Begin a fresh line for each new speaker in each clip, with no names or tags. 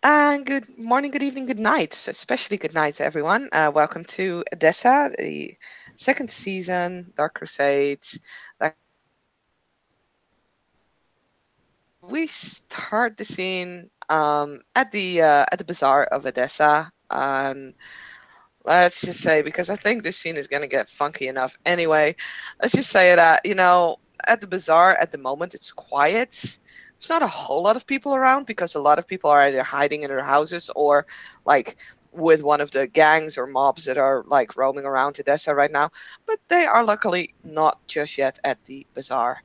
And good morning, good evening, good night. So especially good night to everyone. Welcome to Edessa, the second season, Dark Crusades. Like we start the scene at the bazaar of Edessa, and let's just say because I think this scene is gonna get funky enough anyway. Let's just say that at the bazaar at the moment it's quiet. There's not a whole lot of people around because a lot of people are either hiding in their houses or like with one of the gangs or mobs that are like roaming around Edessa right now. But they are luckily not just yet at the bazaar.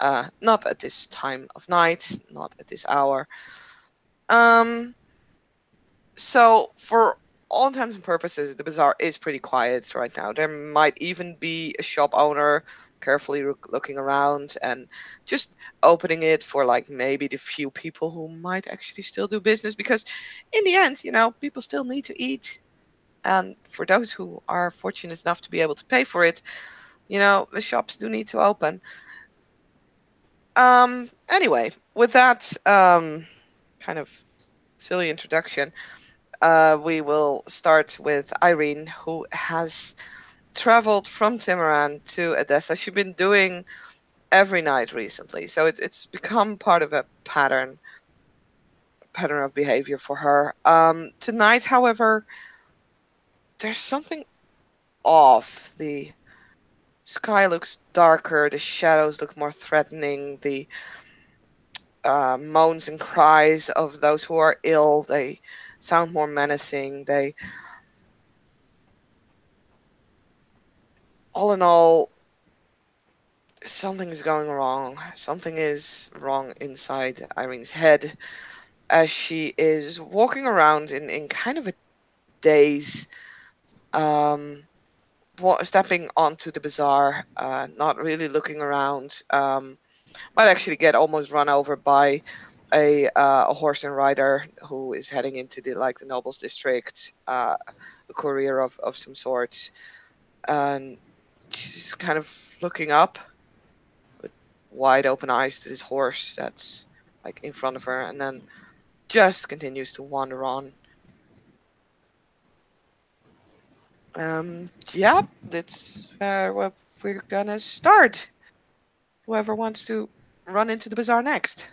Not at this time of night, not at this hour. Um, so for all intents and purposes, the bazaar is pretty quiet right now. There might even be a shop owner carefully looking around and just opening it for like maybe the few people who might actually still do business because in the end, people still need to eat. And for those who are fortunate enough to be able to pay for it, the shops do need to open. Anyway, with that kind of silly introduction, we will start with Irene, who has traveled from Timuran to Edessa. She's been doing every night recently, so it's become part of a pattern of behavior for her. Tonight, however, there's something off. The sky looks darker, the shadows look more threatening, the moans and cries of those who are ill, they sound more menacing. They all in all, something is going wrong. Something is wrong inside Irene's head as she is walking around in kind of a daze, um, stepping onto the bazaar, not really looking around. Might actually get almost run over by a horse and rider who is heading into the nobles district, a courier of some sorts, and she's kind of looking up with wide open eyes to this horse that's like in front of her, and then just continues to wander on. Yeah, that's where we're gonna start. Whoever wants to run into the bazaar next.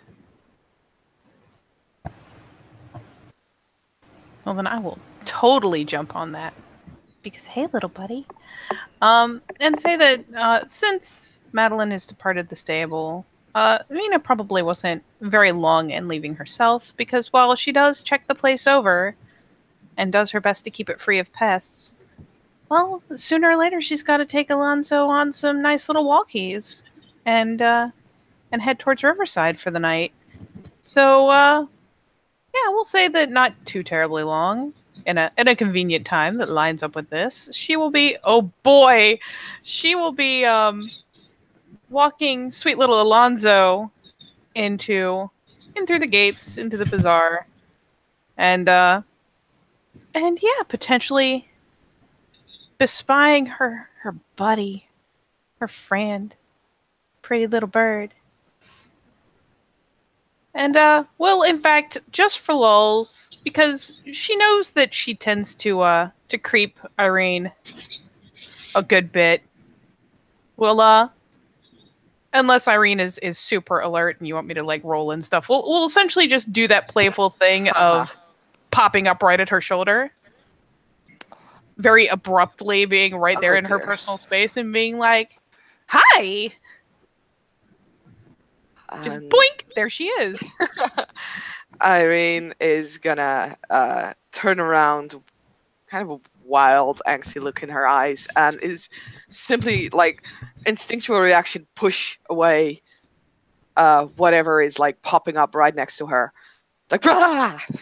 Well, then I will totally jump on that. Because, hey, little buddy. And say that since Madeline has departed the stable, Mina probably wasn't very long in leaving herself, because while she does check the place over and does her best to keep it free of pests, well, sooner or later she's got to take Alonso on some nice little walkies and head towards Riverside for the night. So, yeah, we'll say that not too terribly long, in a convenient time that lines up with this, she will be, oh boy, she will be walking sweet little Alonzo into in through the gates into the bazaar, and yeah, potentially bespying her buddy, her friend, pretty little bird. And well, in fact, just for lulz, because she knows that she tends to creep Irene a good bit. Well, unless Irene is super alert and you want me to like roll and stuff, we'll essentially just do that playful thing
Haha.
of popping up right at her shoulder, very abruptly being right there
Oh
in her
dear.
personal space and being like, "Hi!" Just
And
boink, there she is.
Irene is gonna turn around, kind of a wild, angsty look in her eyes, and is simply like instinctual reaction push away whatever is like popping up right next to her. Like rah!
So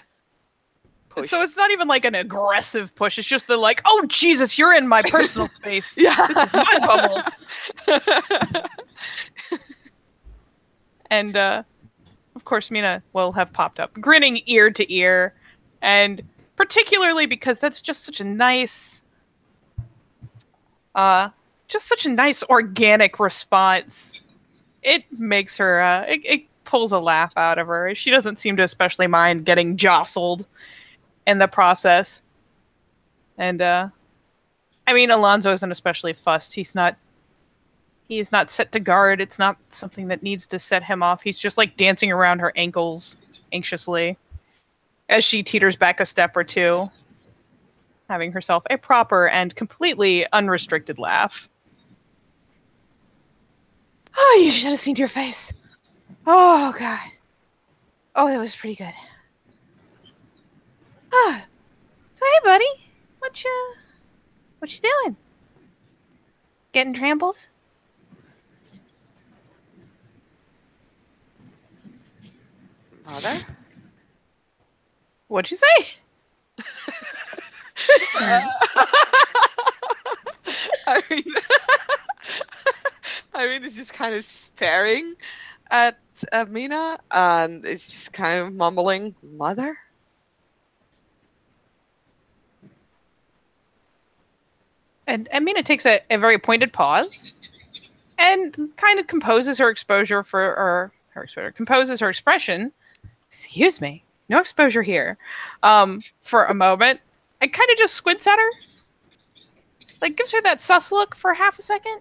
Push.
it's not even like an aggressive push. It's just the like, "Oh Jesus, you're in my personal space. This is my bubble."
Yeah.
And of course, Mina will have popped up, grinning ear to ear, and particularly because that's uh, just such a nice organic response. It makes her, it pulls a laugh out of her. She doesn't seem to especially mind getting jostled in the process. And I mean, Alonzo isn't especially fussed. He's not set to guard. It's not something that needs to set him off. He's just like dancing around her ankles anxiously as she teeters back a step or two, having herself a proper and completely unrestricted laugh. Oh, you should have seen your face. Oh god. Oh, that was pretty good. Ah, so hey, buddy, what you doing? Getting trampled?
Mother?
What'd you say?
Uh, I mean, it's just kind of staring at Mina, and it's just kind of mumbling, "Mother."
And Mina takes a very pointed pause and kind of composes her exposure for or her exposure, composes her expression. Excuse me, no exposure here. For a moment, and kind of just squints at her, like gives her that sus look for half a second,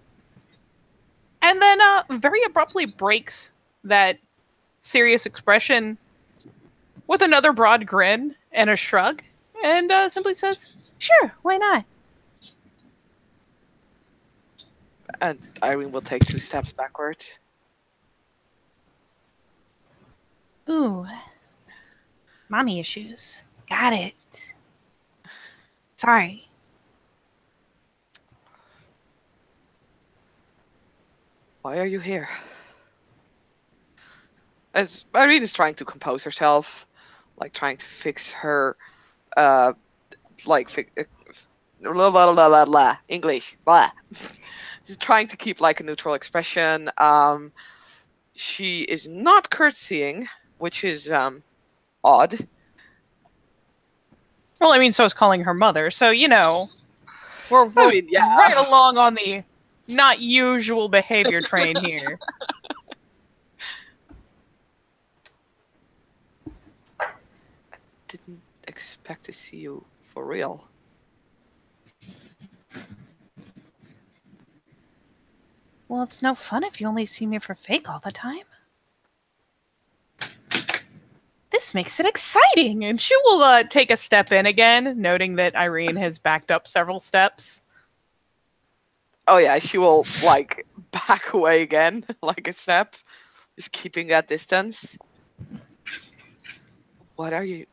and then very abruptly breaks that serious expression with another broad grin and a shrug, and simply says, "Sure, why not?"
And Irene will take 2 steps backward.
Ooh, mommy issues. Got it. Sorry.
Why are you here? As Irene is trying to compose herself, like trying to fix her, uh, like blah, blah, blah, blah, blah, English, blah. She's trying to keep like a neutral expression. She is not curtsying, which is odd.
Well, I mean, so is calling her mother. So
I
we're
mean,
right
yeah.
along on the not usual behavior train here.
Didn't expect to see you for real.
Well, it's no fun if you only see me for fake all the time. This makes it exciting. And she will take a step in again, noting that Irene has backed up several steps.
Oh yeah, she will like back away again, like a step, just keeping that distance. What are you?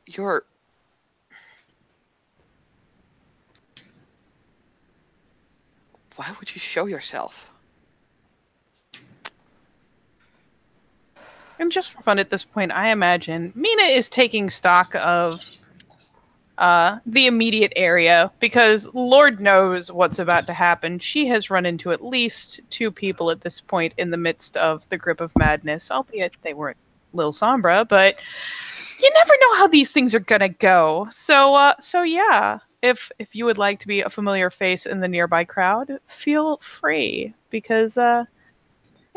You're. Why would you show yourself?
And just for fun at this point, I imagine Mina is taking stock of the immediate area because Lord knows what's about to happen. She has run into at least 2 people at this point in the midst of the grip of madness, albeit they weren't Lil Sombra, but you never know how these things are gonna go. So yeah, if you would like to be a familiar face in the nearby crowd, feel free because yeah,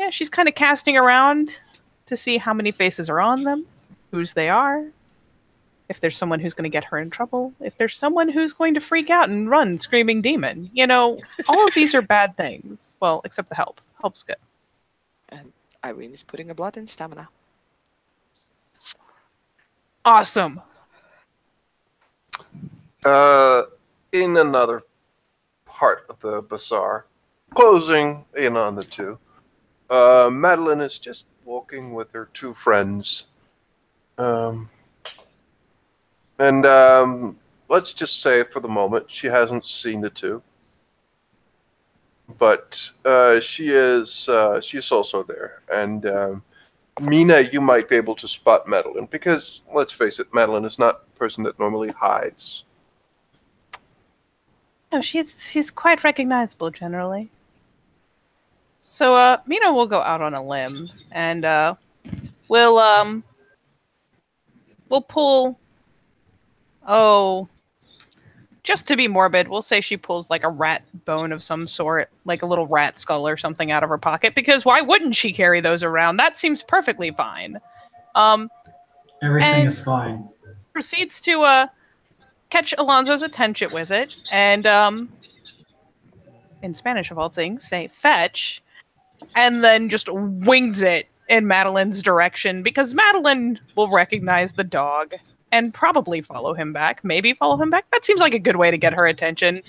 she's kind of casting around to see how many faces are on them, whose they are, if there's someone who's going to get her in trouble, if there's someone who's going to freak out and run screaming demon. All of these are bad things. Well, except the help. Help's good.
And Irene is putting a blood in stamina.
Awesome.
In another part of the bazaar, closing in on the two, Madeline is just walking with her 2 friends. Let's just say for the moment she hasn't seen the 2. But she's also there. And Mina, you might be able to spot Madeline because, let's face it, Madeline is not a person that normally hides.
No, she's quite recognizable generally. So Mina will go out on a limb and we'll pull just to be morbid, we'll say she pulls like a rat bone of some sort, like a little rat skull or something out of her pocket, because why wouldn't she carry those around? That seems perfectly fine. Um,
Everything
and
is fine.
proceeds to catch Alonso's attention with it, and in Spanish of all things, say fetch, and then just wings it in Madeline's direction because Madeline will recognize the dog and probably follow him back. Maybe follow him back. That seems like a good way to get her attention.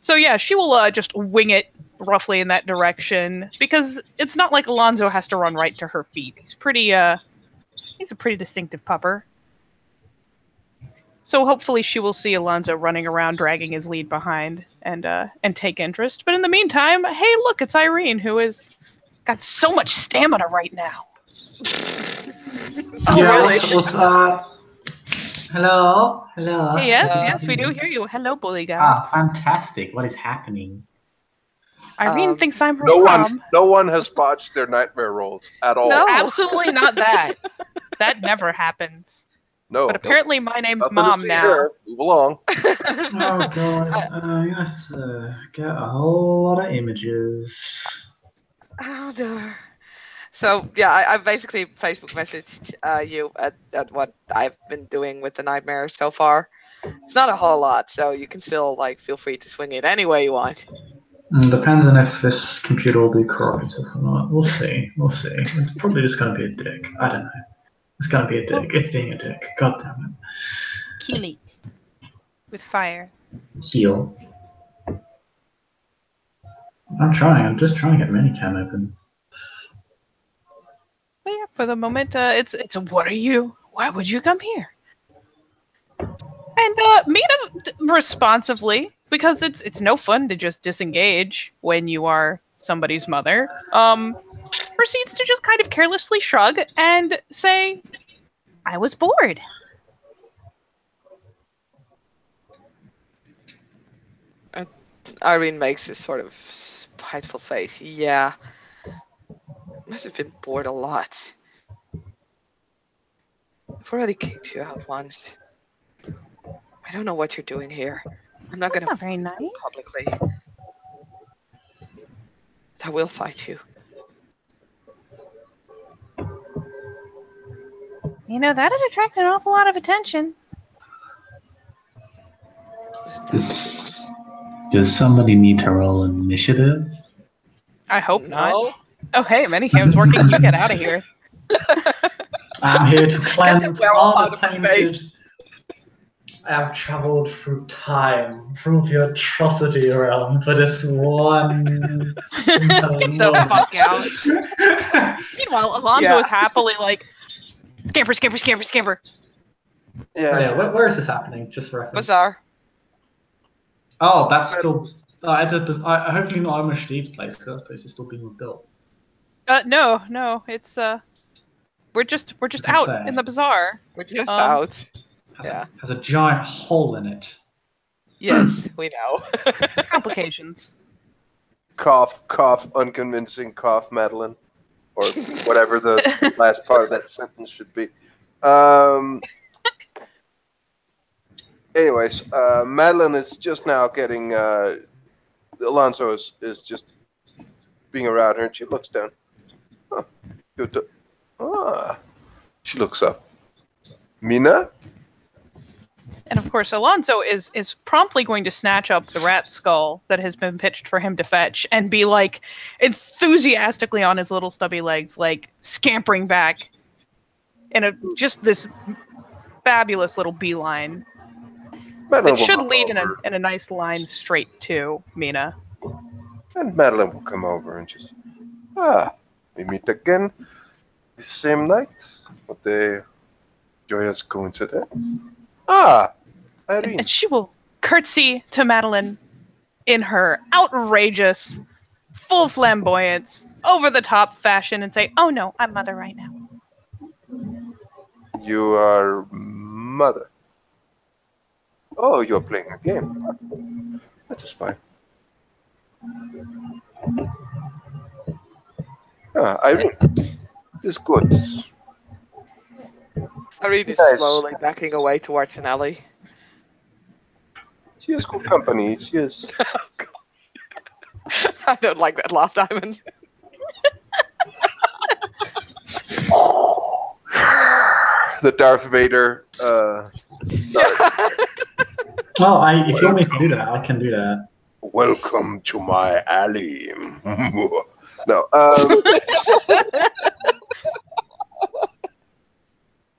So yeah, she will just wing it roughly in that direction because it's not like Alonso has to run right to her feet. He's a pretty distinctive pupper. So hopefully she will see Alonso running around dragging his lead behind and take interest. But in the meantime, hey, look, it's Irene who is got so much stamina right now.
Oh,
yeah,
really?
Hello? Hello?
Hey, yes,
Uh,
yes, we do hear you. Hello, bully guy.
Ah, fantastic. What is happening?
Irene thinks I'm her
No
mom.
one has botched their nightmare rolls at all.
No.
Absolutely not that. That never happens.
No.
But apparently my name's
Nothing to
Mom
see
now.
here. Move along.
Oh god, you have to get a whole lot of images.
Oh, dear. So yeah, I basically Facebook messaged you at what I've been doing with the nightmare so far. It's not a whole lot, so you can still like feel free to swing it any way you want.
Depends on if this computer will be cooperative or not. We'll see. We'll see. It's probably just gonna be a dick. I don't know. It's gonna be a dick. It's being a dick. God damn
Kill it. With fire.
it. Heal. I'm trying. I'm just trying to get Minicam open.
But yeah, for the moment, it's what are you? Why would you come here? And Mina responsively, because it's no fun to just disengage when you are somebody's mother. Proceeds to just kind of carelessly shrug and say, "I was bored."
Irene makes this sort of spiteful face. Yeah, must have been bored a lot. I've already kicked you out once. I don't know what you're doing here. I'm not
That's
gonna
not very
fight you
nice.
publicly. But I will fight you.
You know, that'd attract an awful lot of attention.
Does somebody need to roll initiative?
I hope not.
No.
Oh, hey, Minicam's working. You get out of here.
I'm here to cleanse
well
all
out
the
of my
tainted.
face.
I have travelled through time, through the atrocity realm for this one simple
Get the
moment.
fuck out. Meanwhile, Alonso
Yeah.
is happily like, scamper, scamper, scamper, scamper.
Oh, yeah, where is this happening? Just for reference.
Bazaar.
Oh, that's still. Hopefully not Omar Steve's place, because that place is still being rebuilt.
No, it's we're just out
Insane.
in the bazaar.
We're just
Um,
out.
Has,
Yeah.
has a giant hole in it.
Yes, we know.
Complications.
Cough, cough, unconvincing cough, Madeline. Or whatever the last part of that sentence should be. Anyways, Madeline is just now getting. Alonso is just being around her, and she looks down. Huh. Good. She looks up. Mina?
And of course, Alonso is promptly going to snatch up the rat skull that has been pitched for him to fetch and be like enthusiastically on his little stubby legs, like scampering back in just this fabulous little beeline
Madeline
that
will
should
come
lead in
over,
a nice line straight to Mina.
and Madeline will come over and just, we meet again the same night. What a joyous coincidence. Irene.
And she will curtsy to Madeline in her outrageous, full flamboyance, over the top fashion and say, "Oh no, I'm mother right now."
You are mother. Oh, you're playing a game. That is fine. Irene. This is good.
Irene is
Nice.
slowly backing away towards an alley.
She is good company. She is.
I don't like that laugh, Diamond.
The Darth Vader.
Well, if you want me to do that, I can do that.
Welcome to my alley. No.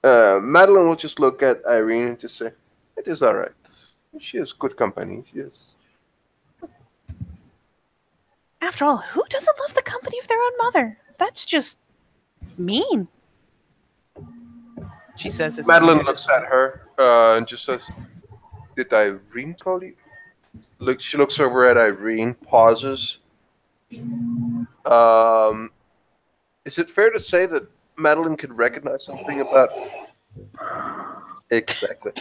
Madeline will just look at Irene and just say, "It is all right. She is good company. She is."
After all, who doesn't love the company of their own mother? That's just mean. She says this.
Madeline looks at her and just says, "Did Irene call you?" Look. She looks over at Irene, pauses. Is it fair to say that Madeline could recognize something about? Exactly.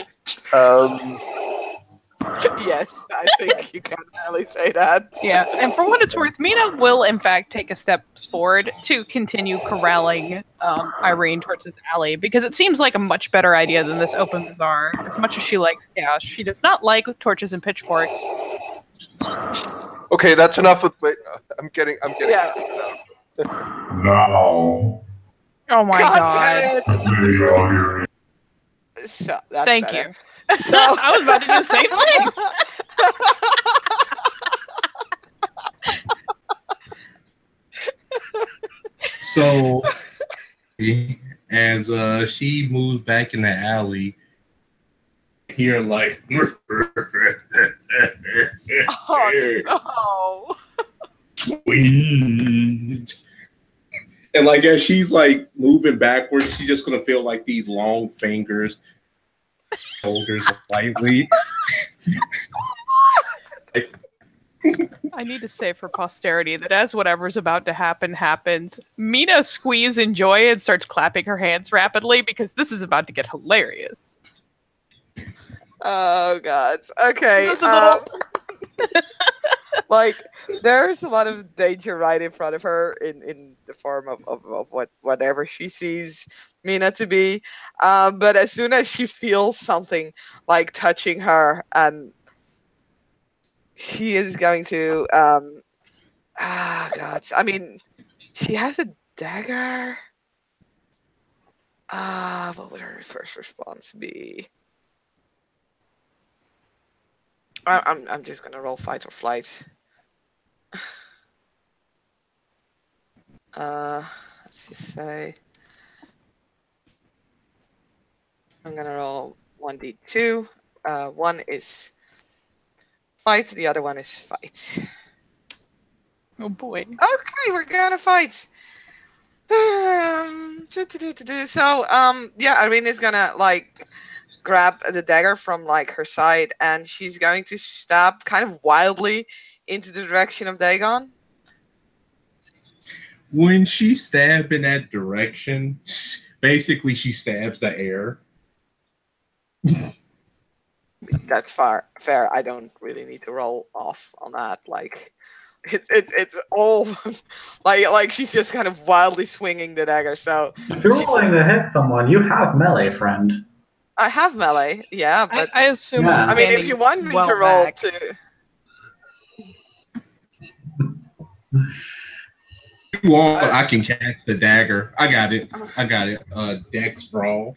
Yes, I think you can really say that.
Yeah, and for what it's worth, Mina will in fact take a step forward to continue corralling Irene towards this alley because it seems like a much better idea than this open bazaar. As much as she likes chaos, she does not like torches and pitchforks.
Okay, that's enough with. Wait, I'm getting.
Yeah.
Now,
Oh my god!
Damn it.
they are here.
So that's
Thank
better.
you.
So
I was about to do the same thing.
So, as she moves back in the alley, here like,
Oh
sweet. And like as she's like moving backwards, she's just gonna feel like these long fingers, shoulders lightly. Like,
I need to say for posterity that as whatever's about to happen happens, Mina squeezes in joy and starts clapping her hands rapidly because this is about to get hilarious.
Oh god. Okay.
Just a little-
Like there's a lot of danger right in front of her in the form of whatever she sees Mina to be. But as soon as she feels something like touching her, and she is going to god. I mean, she has a dagger. What would her first response be? I'm just gonna roll fight or flight. Let's just say I'm gonna roll 1d2. One is fight, the other one is fight.
Oh boy.
Okay, we're gonna fight. So yeah, Irene is gonna like grab the dagger from like her side, and she's going to stab kind of wildly into the direction of Dagon.
when she stabbed in that direction, basically she stabs the air.
That's fair. I don't really need to roll off on that. Like, it's all like she's just kind of wildly swinging the dagger. So
If you're rolling to hit someone, you have melee, friend.
I have melee, yeah, but
I assume
Yeah.
he's
I mean, if
standing
you want me
well
to roll
back.
to,
If you want, I can catch the dagger. I got it. Dex brawl.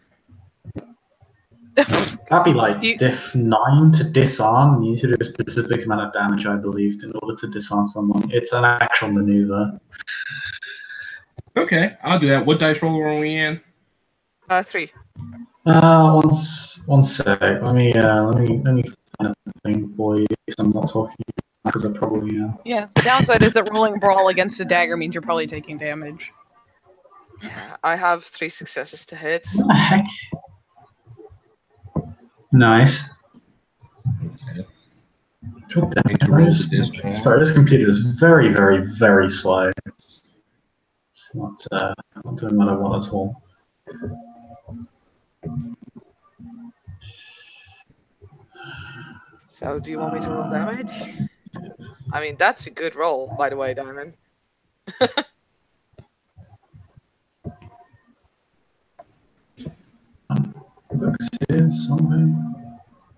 That'd be like
Do you-
diff 9 to disarm. You need to do a specific amount of damage, I believe, in order to disarm someone. It's an actual maneuver.
Okay, I'll do that. What dice roll are we in?
3.
One sec. Let me find a thing for you. Because I'm not talking because I probably am.
Yeah, the downside is that rolling brawl against a dagger means you're probably taking damage.
I have 3 successes to hit.
What the heck? Nice.
Okay.
What the
Need to
hell
roll
is-
the disc
okay,
roll.
sorry, this computer is very, very, very slow. It's not doing matter what at all.
So, do you want me to roll damage? I mean, that's a good roll, by the way, Diamond.
Books here somewhere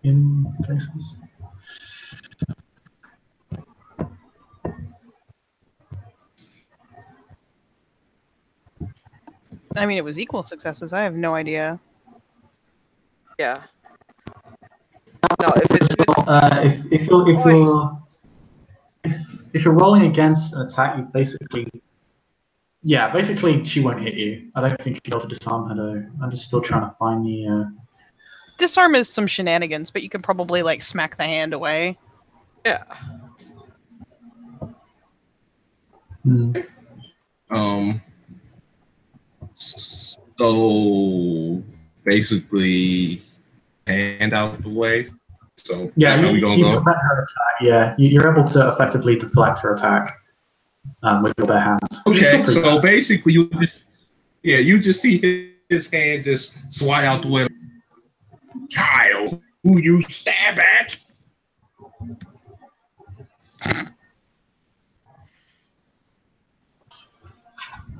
in places.
I mean, it was equal successes. I have no idea.
Yeah. No, if it's
if you're rolling against an attack, you basically she won't hit you. I don't think you'll be able to disarm her though. I'm just still trying to find the.
Disarm is some shenanigans, but you could probably like smack the hand away.
yeah.
So basically, hand out the way. So
Yeah,
that's how we gonna
you
go.
prevent her attack. Yeah, you're able to effectively deflect her attack with your bare hands.
Okay, so basically, you just see his hand just swat out the way. Child, who you stab at?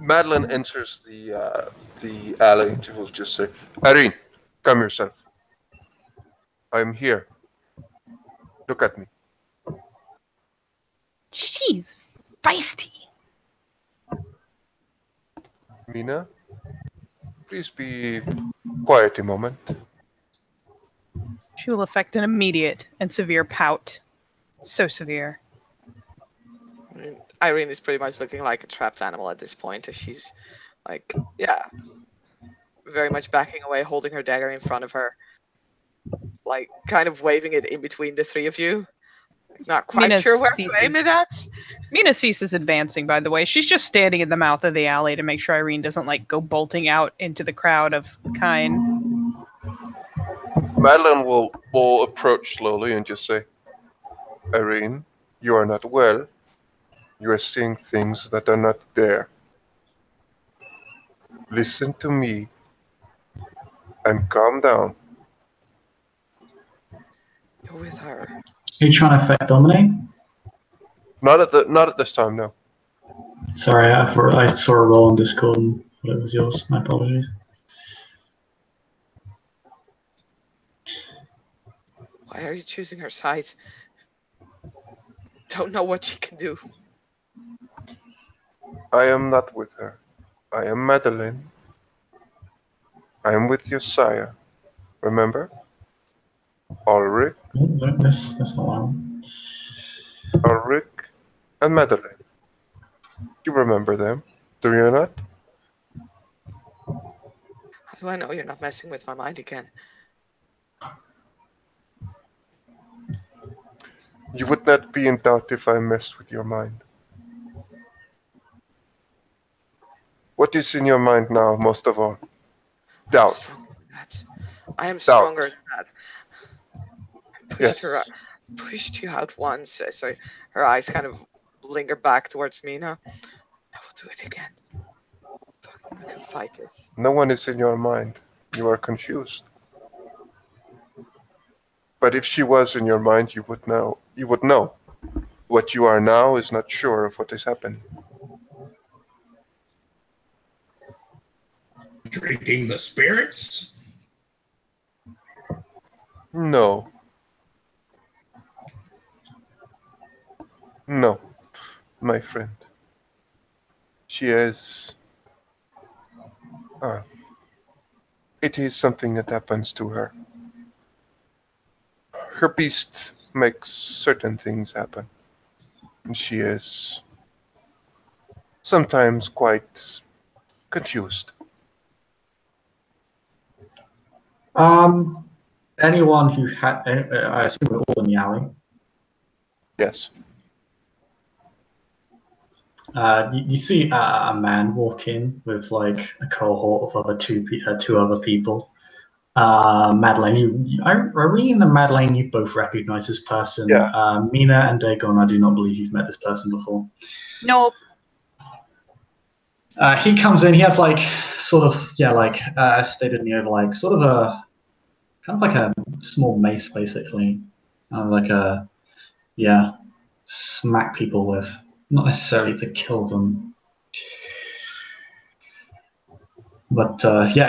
Madeline enters the alley and she will just say, Irene, come yourself. I'm here. Look at me.
She's feisty.
Mina, please be quiet a moment.
She will effect an immediate and severe pout. So severe.
I mean, Irene is pretty much looking like a trapped animal at this point, as she's like, yeah, very much backing away, holding her dagger in front of her, like kind of waving it in between the three of you. Not quite
Mina
sure where to
ceases.
aim it at.
Mina ceases advancing, by the way. She's just standing in the mouth of the alley to make sure Irene doesn't like go bolting out into the crowd of kind.
Madeline will approach slowly and just say, Irene, you are not well. You are seeing things that are not there. Listen to me and calm down.
You're with her.
Are you trying to affect dominate?
Not at this time, no.
Sorry, I saw a roll on Discord and thought it was yours. My apologies.
Why are you choosing her side? Don't know what she can do.
I am not with her. I am Madeline. I am with Josiah. Remember? Ulrich,
Oh, that's not one.
Ulrich, and Madeline. You remember them, do you not?
How do I know you're not messing with my mind again?
You would not be in doubt if I messed with your mind. What is in your mind now, most of all? Doubt.
I am stronger than that. I
Yes.
pushed you out once, so her eyes kind of linger back towards Mina. I will do it again. I can fight this.
No one is in your mind. You are confused. But if she was in your mind, you would know. You would know. What you are now is not sure of what is happening.
Drinking the spirits?
No. No, my friend. She is... it is something that happens to her. Her beast makes certain things happen. And she is sometimes quite confused.
Anyone who had, I assume we're all in the alley.
Yes.
You see a man walk in with like a cohort of other two other people. Madeline, Irene and Madeline, you both recognize this person.
Yeah.
Mina and Dagon, I do not believe you've met this person before.
Nope.
He comes in. He has like sort of as stated in the overlay, sort of a kind of like a small mace, basically, like a smack people with, not necessarily to kill them. But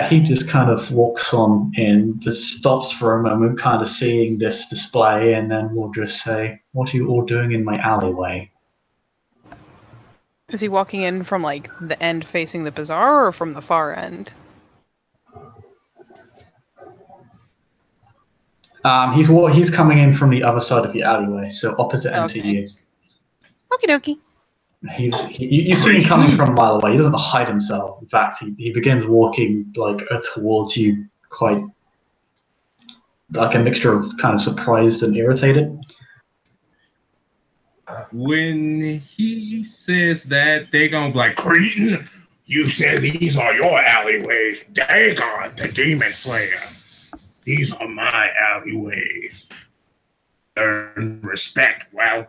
he just kind of walks on in, just stops for a moment, kind of seeing this display, and then will just say, "What are you all doing in my alleyway?"
Is he walking in from like the end facing the bazaar or from the far end?
He's coming in from the other side of the alleyway, so opposite end to
Okay.
you.
Okie dokie.
You see him coming from a mile away. He doesn't hide himself. In fact, he begins walking like towards you, quite like a mixture of kind of surprised and irritated.
When he says that, they gonna be like, Cretan, you said these are your alleyways. Dagon, the demon slayer. These are my alleyways. Earn respect, well.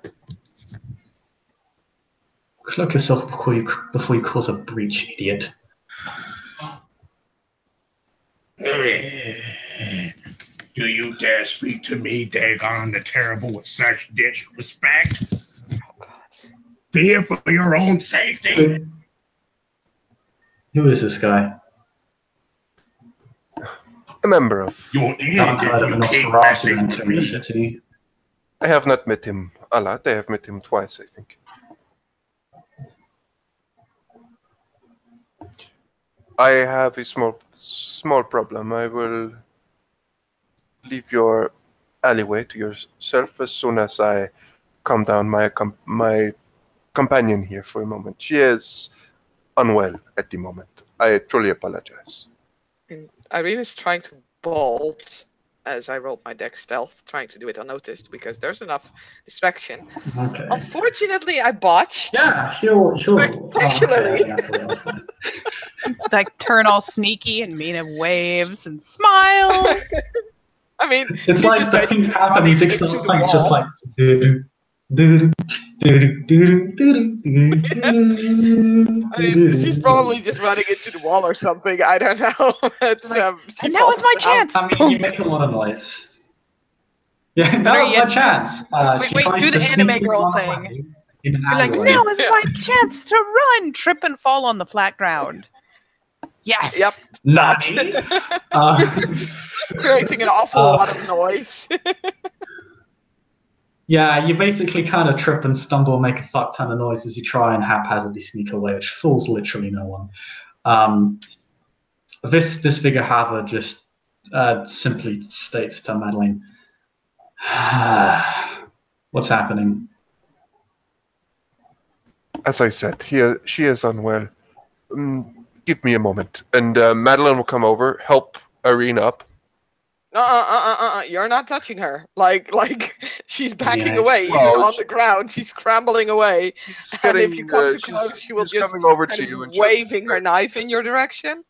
Cloak yourself before you cause a breach, idiot.
Do you dare speak to me, Dagon the Terrible, with such disrespect?
Oh God.
Fear for your own safety.
Who is this guy?
A member of.
You'll
I haven't
end
heard
if
of
you keep
Nosferatu
messing with
entering the
me.
city.
I have not met him a lot. I have met him twice, I think. I have a small problem. I will leave your alleyway to yourself as soon as I calm down my companion here for a moment. She is unwell at the moment. I truly apologize.
And Irene is trying to bolt as I rolled my deck stealth, trying to do it unnoticed because there's enough distraction.
Okay.
Unfortunately, I botched.
Yeah, he'll.
Spectacularly.
Like turn all sneaky and Mina waves and smiles.
I mean,
It's
she's
like
just
the
basically
Pink Panther
running
music
into
starts
the
playing, it's just
wall.
like.
I mean, she's probably just running into the wall or something. I don't know. It's, she
And now is my
falls down.
chance.
I mean, you make a lot of noise. Yeah, now's my
yet-
chance.
Wait,
She tries
do
to
the anime
sneakily
girl
run
thing.
away in an
You're like,
alleyway.
now is my chance to run, trip and fall on the flat ground. Yes.
Yep.
Nani?
Creating an awful lot of noise.
Yeah, you basically kind of trip and stumble and make a fuck ton of noise as you try and haphazardly sneak away, which fools literally no one. This figure Hava just simply states to Madeline, what's happening?
As I said, she is unwell. Give me a moment. And Madeline will come over, help Irene up.
You're not touching her. Like she's backing
Yeah,
away, even
well,
on the ground. She's scrambling away, and if you come too
she's-
close, she will
she's
just
coming over
kind
to
of
you and
waving her knife in your direction.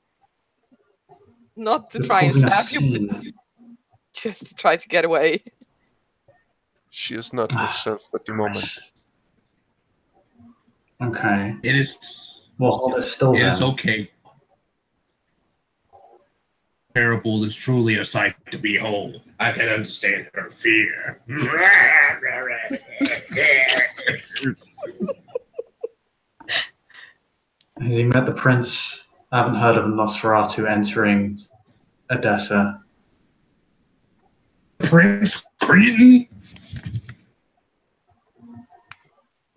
Not to
You're
try and
causing a
stab you,
scene.
just to try to get away.
She is not herself at the moment.
Okay.
It is.
Well, hold it still
It
then.
is okay. Terrible is truly a sight to behold. I can understand her fear.
Has he met the prince? I haven't heard of a Nosferatu entering Edessa.
Prince Cretan?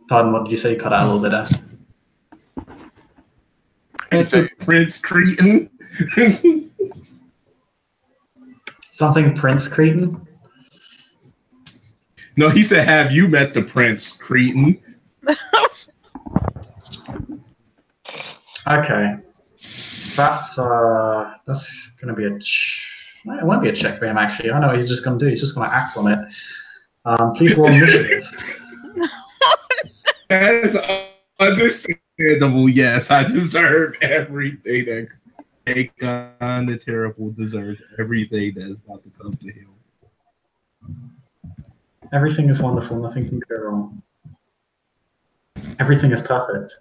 Pardon, what did you say? You cut out a little bit there.
That's the Prince Cretan?
Something Prince Cretan?
No, he said, have you met the Prince Cretan?
Okay. That's gonna be it won't be a check for him actually. I know what he's just gonna do. He's just gonna act on it. Please roll initiative.
That's understandable. Yes, I deserve everything that Dagon the Terrible deserves. Everything that is about to come to him.
Everything is wonderful. Nothing can go wrong. Everything is perfect.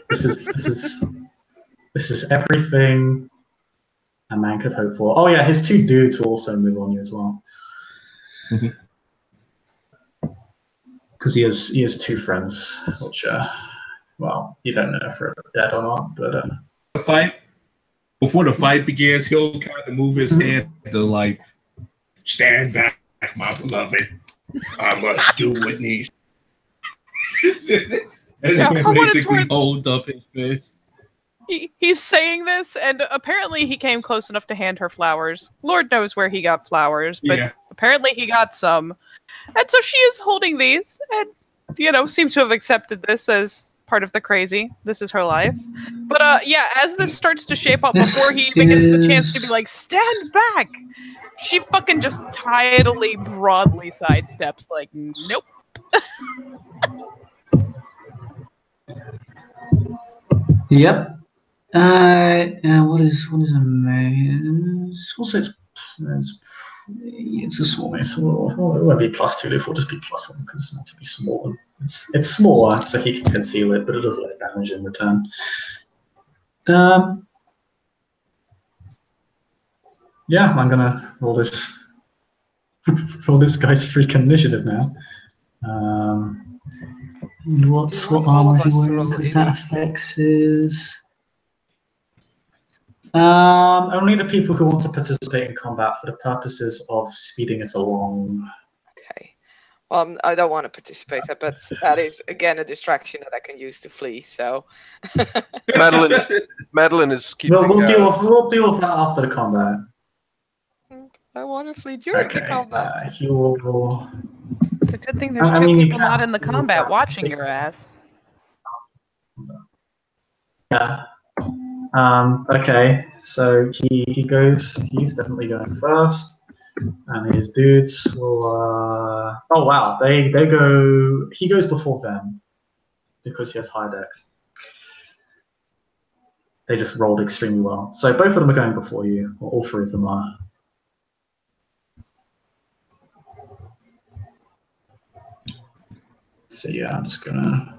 This is everything a man could hope for. Oh yeah, his two dudes will also move on you as well. Because he has two friends, which well, you don't know if they're dead or not, but
The fight, before the fight begins, he'll kind of move his head to like, stand back, my beloved. I must do what needs. And
Yeah, for what it's
basically
worth.
hold up his fist.
He's saying this, and apparently he came close enough to hand her flowers. Lord knows where he got flowers, but
Yeah.
apparently he got some. And so she is holding these, and, seems to have accepted this as part of the crazy. This is her life. But, yeah, as this starts to shape up,
This
before he even gets the chance to be
is
like, stand back, she fucking just tidally, broadly sidesteps, like, nope.
yep. What is a maze? Also, it's a small maze. So it won't be +2. It will just be +1 because it's meant to be small. It's smaller, so he can conceal it, but it does less damage in return. Yeah, I'm gonna roll this guy's freak initiative now. And what
All
armor
of
is he
us to
wearing?
roll
Because that
any.
affects his. Only the people who want to participate in combat for the purposes of speeding it along.
Okay. I don't want to participate, but that is again a distraction that I can use to flee. So.
Madeline is keeping.
We'll deal with that after the combat.
I want to flee during the
Okay.
combat.
He will.
It's a good thing there's
I
two
mean, you
people not
can
in the
still
combat
try.
watching your ass.
Yeah. Okay. So he goes. He's definitely going first, and his dudes will. Oh wow! They go. He goes before them because he has high dex. They just rolled extremely well. So both of them are going before you, or all three of them are. So yeah, I'm just gonna.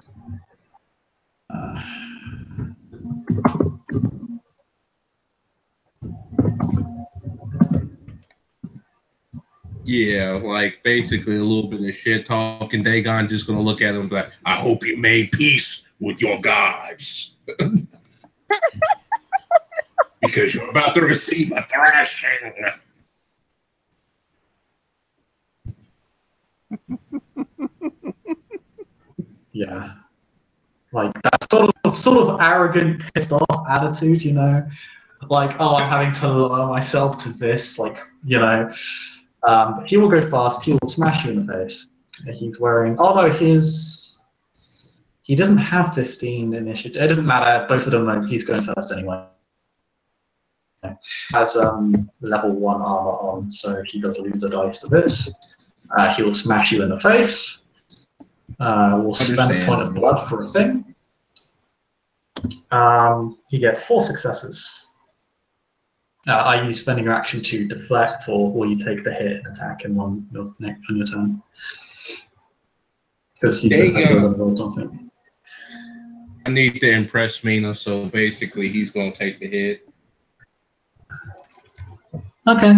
Yeah, like basically a little bit of shit talk, and Dagon just gonna look at him and be like, I hope you made peace with your gods. Because you're about to receive a thrashing.
Yeah. Like that sort of arrogant, pissed off attitude, like, oh, I'm having to lower myself to this, like, he will go fast. He will smash you in the face. He's wearing. Oh no, he doesn't have 15 initiative. It doesn't matter. Both of them. He's going first anyway. Has level 1 armor on, so he does lose a dice to this. He will smash you in the face. We'll spend a point of blood for a thing. He gets 4 successes. Are you spending your action to deflect, or will you take the hit and attack him on your turn? Because he's going to roll something.
I need to impress Mina, so basically he's going to take the hit.
Okay.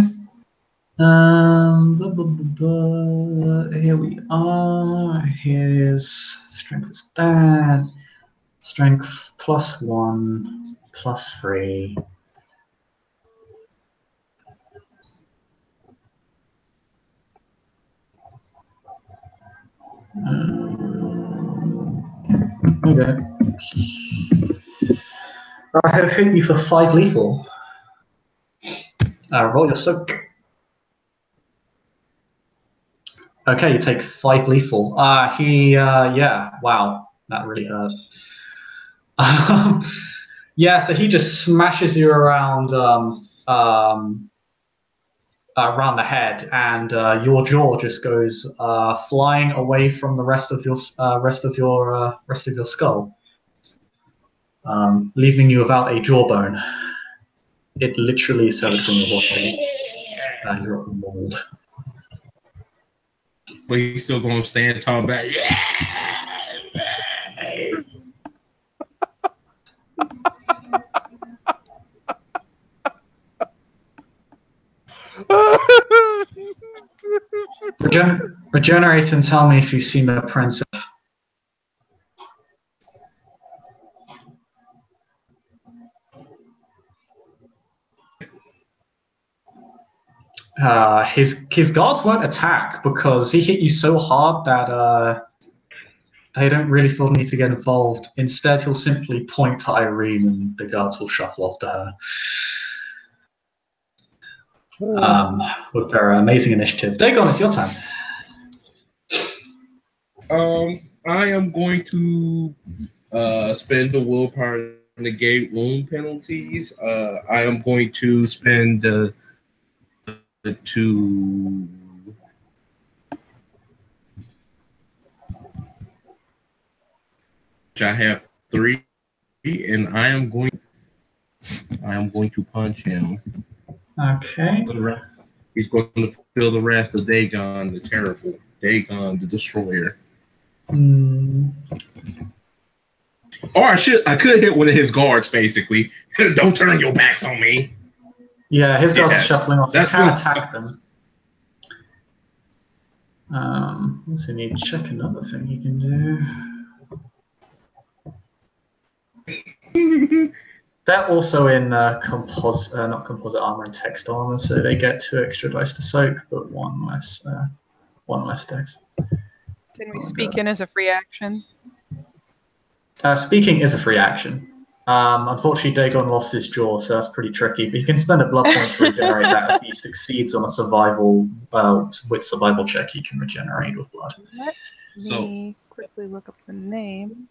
Here we are. His strength is that. Strength +1, +3. Okay. I have hit you for 5 lethal. Roll your soak. Okay, you take 5 lethal. Yeah, wow, that really hurt. Yeah, so he just smashes you around around the head, and your jaw just goes flying away from the rest of your skull, leaving you without a jawbone. It literally severed from your body, and you're mauled.
But he's still going to stand tall back.
Regenerate and tell me if you've seen the prince. His guards won't attack because he hit you so hard that They don't really feel the need to get involved. Instead, he'll simply point to Irene and the guards will shuffle off to her. With their amazing initiative. Dagon, it's your turn.
I am going to spend the willpower to negate wound penalties. I am going to spend the two. I have 3, and I am going to punch him.
Okay.
He's going to feel the wrath of Dagon the Terrible, Dagon the Destroyer. Or I could hit one of his guards, basically. Don't turn your backs on me.
Yeah, his guards are shuffling off. You can
what...
attack them. Let's see, need to check another thing you can do. They're also in not composite armor and text armor, so they get 2 extra dice to soak, but 1 less dex.
Can we speak in as a free action?
Speaking is a free action. Unfortunately, Dagon lost his jaw, so that's pretty tricky. But he can spend a blood point to regenerate that. If he succeeds on a survival check, he can regenerate with blood.
Let me quickly look up the name.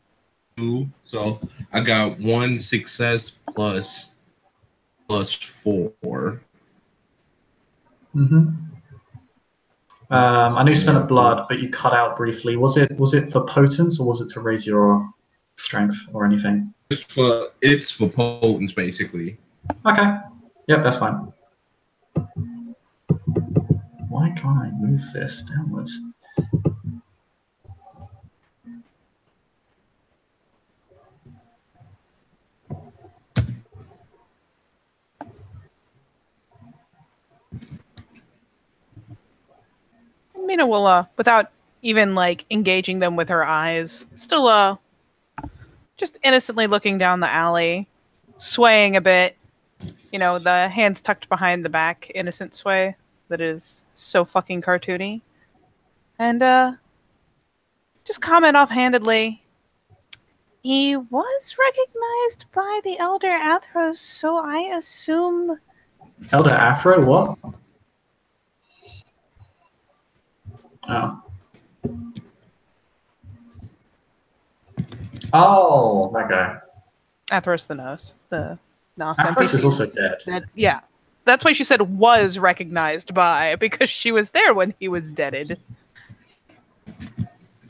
So I got 1 success plus 4.
I knew you spent a blood, but you cut out briefly. Was it for potence, or was it to raise your strength or anything?
It's for potence, basically.
Okay. Yep, that's fine. Why can't I move this downwards?
Mina will, without even like engaging them with her eyes, still just innocently looking down the alley, swaying a bit, the hands tucked behind the back, innocent sway that is so fucking cartoony. And just comment offhandedly, he was recognized by the Elder Athros, so I assume...
Elder Afro, what? Oh. Oh, that guy.
Athros the Nose. The Nos
Athros is also dead.
Yeah. That's why she said was recognized by, because she was there when he was deaded.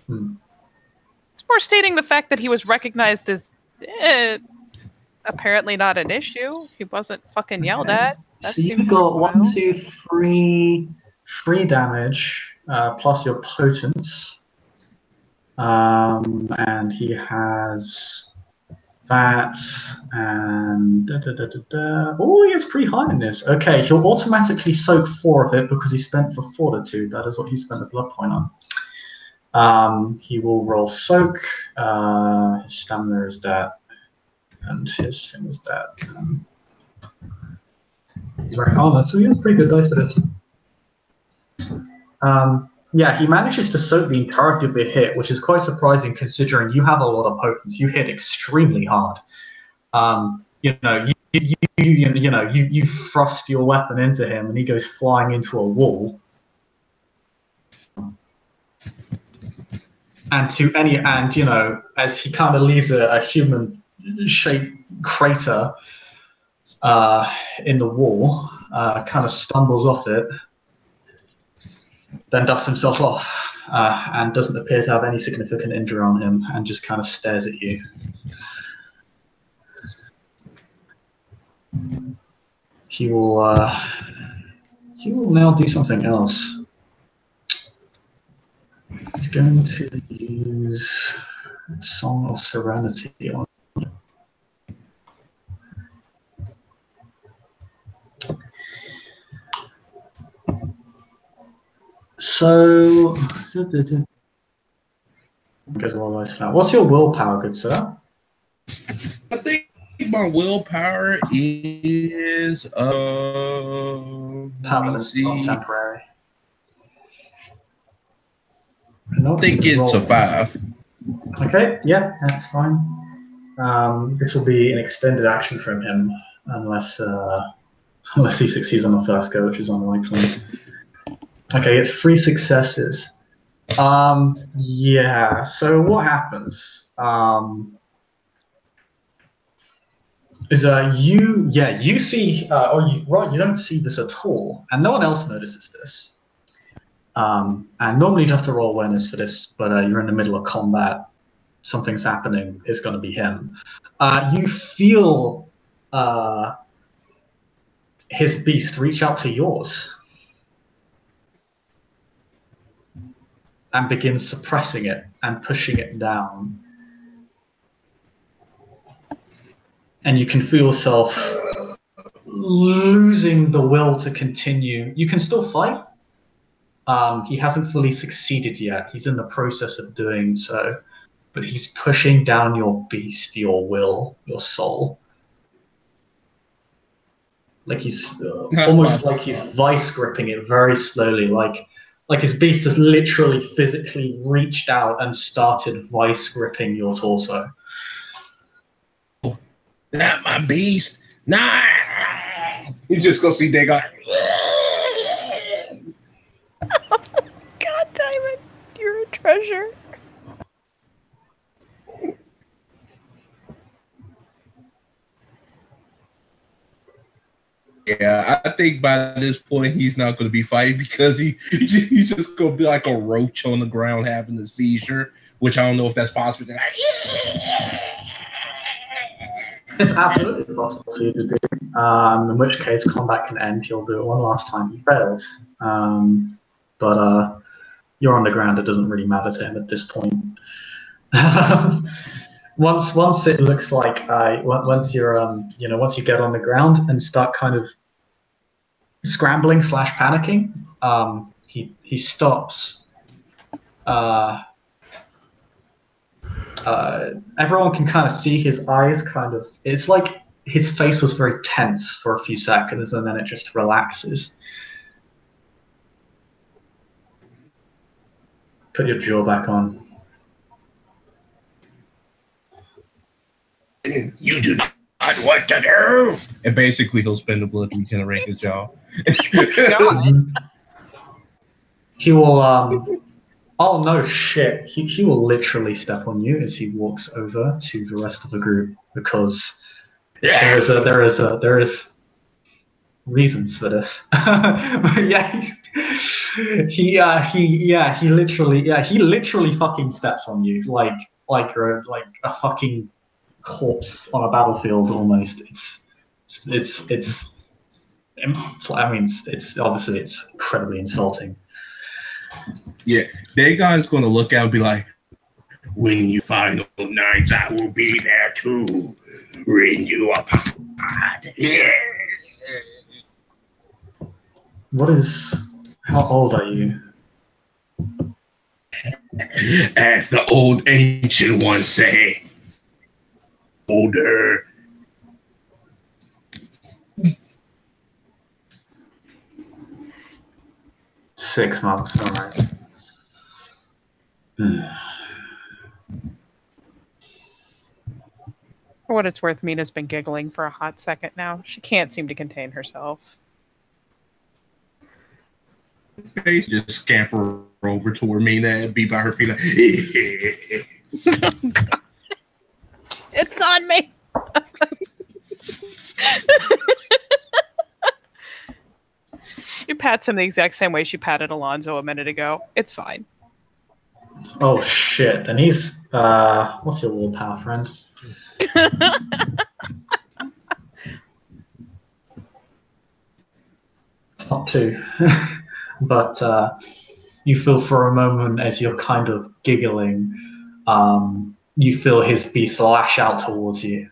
It's more stating the fact that he was recognized as apparently not an issue. He wasn't fucking yelled at. That
so you've got 1, 2, 3 damage. Plus your potence, and he has that, and oh, he is pretty high in this. Okay, he'll automatically soak 4 of it because he spent for fortitude. That is what he spent a blood point on. He will roll soak. His stamina is that, and his thing is that. He's wearing armor, so he has pretty good dice at it. Yeah, he manages to soak the entirety of the hit, which is quite surprising considering you have a lot of potence. You hit extremely hard. You thrust your weapon into him, and he goes flying into a wall. And as he kind of leaves a human-shaped crater in the wall, kind of stumbles off it. Then dusts himself off and doesn't appear to have any significant injury on him and just kind of stares at you. He will now do something else. He's going to use Song of Serenity on you. So, what's your willpower, good sir?
I think my willpower is
permanent, not temporary.
I think it's a 5.
Okay, yeah, that's fine. This will be an extended action from him, unless he succeeds on the first go, which is unlikely. Okay, it's 3 successes. Yeah. So what happens? Is you see, you don't see this at all, and no one else notices this. And normally you'd have to roll awareness for this, but you're in the middle of combat. Something's happening. It's going to be him. You feel his beast reach out to yours and begin suppressing it and pushing it down. And you can feel yourself losing the will to continue. You can still fight. He hasn't fully succeeded yet. He's in the process of doing so. But he's pushing down your beast, your will, your soul. Like he's almost like he's vice gripping it very slowly. Like his beast has literally physically reached out and started vice gripping your torso.
Not my beast. Nah. You just go see Dagon.
God damn it. You're a treasure.
Yeah, I think by this point he's not going to be fighting because he's just going to be like a roach on the ground having a seizure, which I don't know if that's possible.
It's absolutely possible for you to do. In which case, combat can end. You'll do it one last time. He fails. But you're on the ground. It doesn't really matter to him at this point. Once it looks like once you're once you get on the ground and start kind of scrambling / panicking, he stops. Everyone can kind of see his eyes kind of. It's like his face was very tense for a few seconds, and then it just relaxes. Put your jaw back on.
You do not what to do. And basically, he'll spend the blood to regenerate his jaw.
He will. Oh no, shit! He will literally step on you as he walks over to the rest of the group because there is reasons for this. Yeah, he literally fucking steps on you like you're like a fucking corpse on a battlefield almost. It's I mean it's obviously it's incredibly insulting.
Yeah, Dagon's going to look out and be like, when you final nights, I will be there too. Ring you apart. Yeah.
How old are you?
As the old ancient ones say, older.
Six months, all right.
For what it's worth, Mina's been giggling for a hot second now. She can't seem to contain herself.
Face just scamper over toward Mina and be by her feet like,
Oh, God. It's on me. She pats him the exact same way she patted Alonzo a minute ago. It's fine.
Oh shit! And he's what's your willpower, friend? It's not 2, but you feel for a moment as you're kind of giggling, you feel his beast lash out towards you.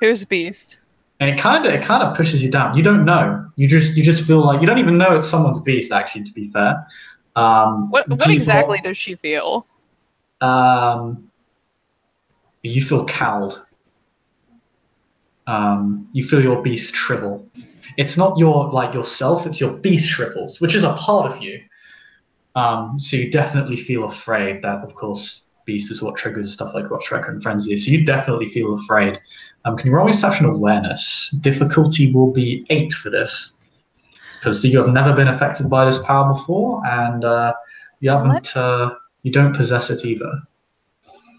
Who's Beast?
And it kind of pushes you down. You don't know. You just feel like you don't even know it's someone's beast. Actually, to be fair,
What exactly does she feel?
You feel cowed. You feel your beast shrivel. It's not yourself. It's your beast shrivels, which is a part of you. So you definitely feel afraid. That, of course, Beast is what triggers stuff like Rock Tracker and Frenzy. So you definitely feel afraid. Can you roll me Perception Awareness? Difficulty will be 8 for this. Because you have never been affected by this power before, and you haven't. You don't possess it either.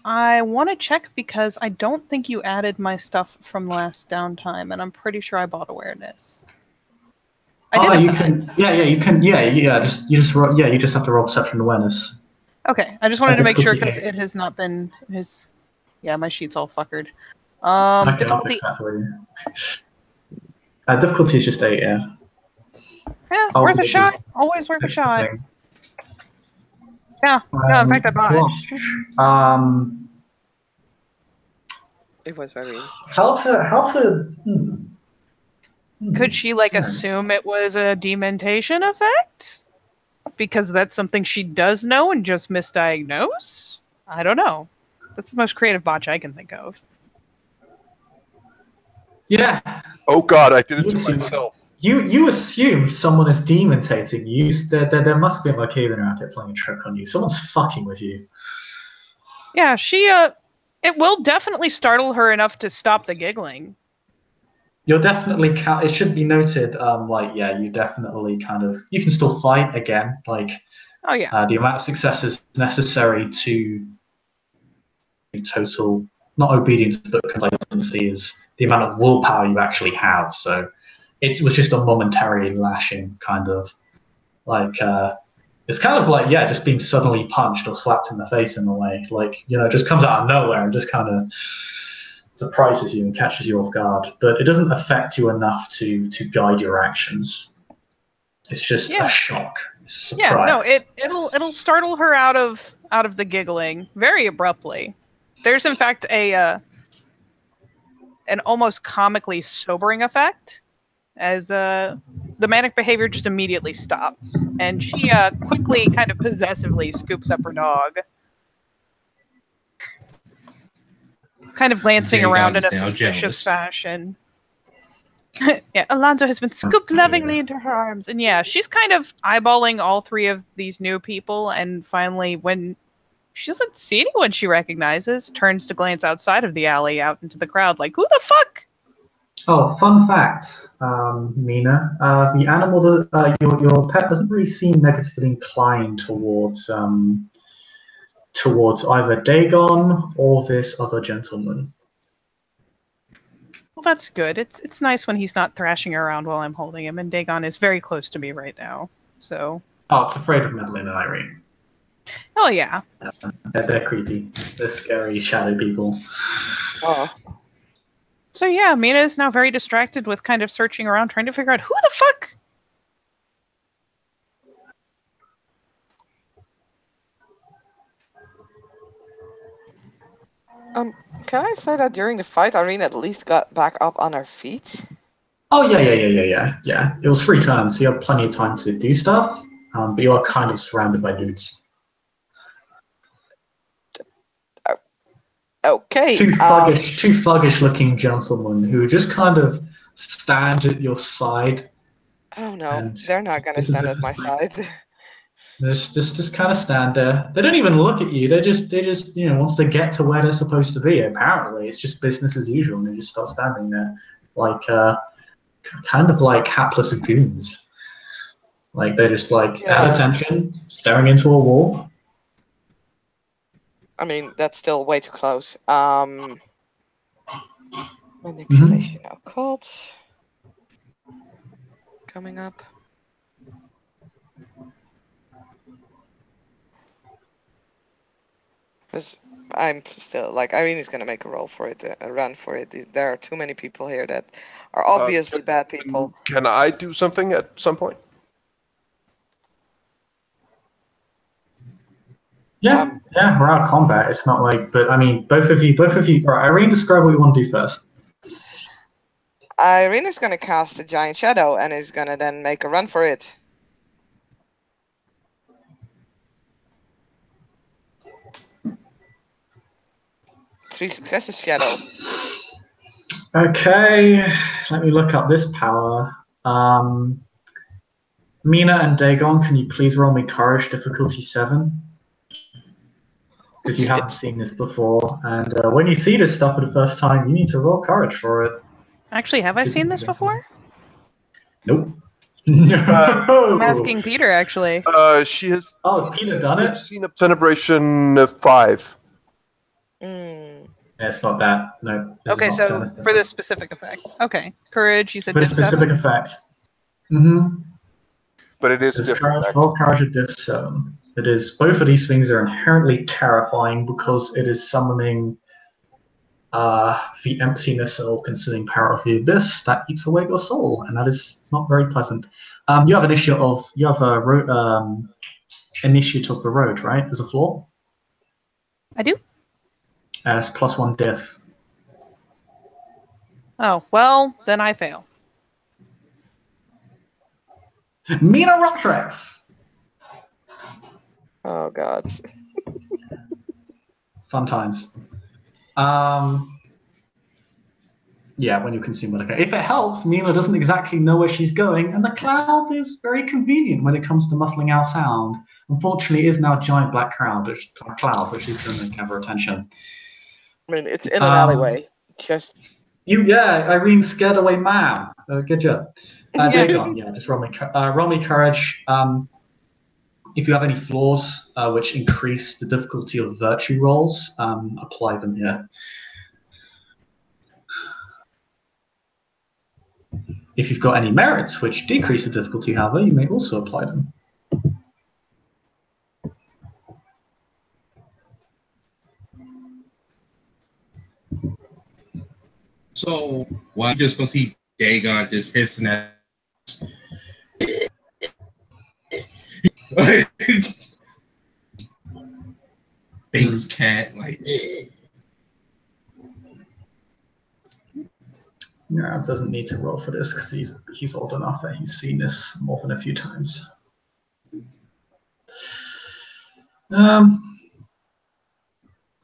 I want to check because I don't think you added my stuff from last downtime, and I'm pretty sure I bought awareness. I did.
You can. Yeah, you can. Yeah. You just have to roll Perception Awareness.
Okay, I just wanted to make sure because it has not been his. Yeah, my sheet's all fuckered. Difficulty.
Difficulty is just 8. Yeah.
Yeah, worth a shot. Always worth a shot. Yeah. No, in fact, I botched.
It was Irene.
How to.
Could she assume it was a dementation effect? Because that's something she does know and just misdiagnose? I don't know. That's the most creative botch I can think of.
Yeah.
Oh God, I did it to myself.
You assume someone is dementating you. There must be a Arcadian out there playing a trick on you. Someone's fucking with you.
Yeah, it will definitely startle her enough to stop the giggling.
You're definitely. It should be noted. You definitely you can still fight again.
Oh yeah.
The amount of successes necessary to total, not obedience but complacency, is the amount of willpower you actually have. So it was just a momentary lashing, it's just being suddenly punched or slapped in the face in a way. It just comes out of nowhere and just kind of surprises you and catches you off guard. But it doesn't affect you enough to guide your actions. It's just a shock. It's a surprise.
Yeah, no, it'll startle her out of the giggling very abruptly. There's in fact an almost comically sobering effect as the manic behavior just immediately stops, and she quickly, kind of possessively, scoops up her dog, kind of glancing around in a suspicious fashion. Yeah, Alonso has been scooped lovingly into her arms, and yeah, she's kind of eyeballing all 3 of these new people, and finally, when she doesn't see anyone she recognizes, turns to glance outside of the alley out into the crowd, like, who the fuck?
Oh, fun fact, Mina. The animal, your pet doesn't really seem negatively inclined towards either Dagon or this other gentleman.
Well, that's good. It's nice when he's not thrashing around while I'm holding him, and Dagon is very close to me right now, so...
Oh, it's afraid of Madeline and Irene.
Oh, yeah.
They're creepy. They're scary, shadow people.
Oh.
So yeah, Mina is now very distracted with kind of searching around, trying to figure out who the fuck?
Can I say that during the fight, Irene at least got back up on her feet?
Oh, yeah. It was free time, so you have plenty of time to do stuff, but you are kind of surrounded by dudes.
Okay.
Two thuggish-looking gentlemen who just kind of stand at your side.
Oh no, they're not going to stand at my side.
Just kind of stand there. They don't even look at you. They just once they get to where they're supposed to be, apparently it's just business as usual, and they just start standing there kind of like hapless goons. They're just at attention, staring into a wall.
I mean, that's still way too close. Manipulation occults coming up. Because I'm still Irene's gonna make a roll for it, a run for it. There are too many people here that are obviously bad people.
Can I do something at some point?
Yeah, we're out of combat. It's not but I mean, both of you. All right, Irene, describe what you want to do first.
Irene is gonna cast a giant shadow and is gonna then make a run for it. Three successes, shadow.
Okay, let me look up this power. Mina and Dagon, can you please roll me courage difficulty 7? Because you haven't seen this before, and when you see this stuff for the first time, you need to roll courage for it.
Actually, have I seen this before?
Nope.
I'm
No.
asking Peter, actually.
She has.
Oh, has Peter done it?
Seen up Celebration 5.
Mm.
Yeah, it's not that. No. This
Okay,
is not
so
Genesis.
for this specific effect. Okay. Courage, you said
For the
diff 7?
specific effect. Mm-hmm.
But it is
There's
different.
courage, roll courage at diff 7. It is, both of these things are inherently terrifying because it is summoning the emptiness and all-consuming power of the abyss that eats away your soul, and that is not very pleasant. You have initiative of the road, right? As a floor.
I do?
As +1 diff.
Oh, well, then I fail.
Mina Rotrex!
Oh God.
Fun times. Yeah, when you consume it. Okay. If it helps, Mina doesn't exactly know where she's going, and the cloud is very convenient when it comes to muffling out sound. Unfortunately, it is now a giant black cloud, which is going to gather attention.
I mean, it's in an alleyway. Just
Irene scared away ma'am. Good job. Dagon, just roll me courage. If you have any flaws which increase the difficulty of virtue rolls, apply them here. If you've got any merits which decrease the difficulty, however, you may also apply them.
So, why you just gonna see Dagon just hissing at Thanks, cat. Like,
No, doesn't need to roll for this because he's old enough that he's seen this more than a few times.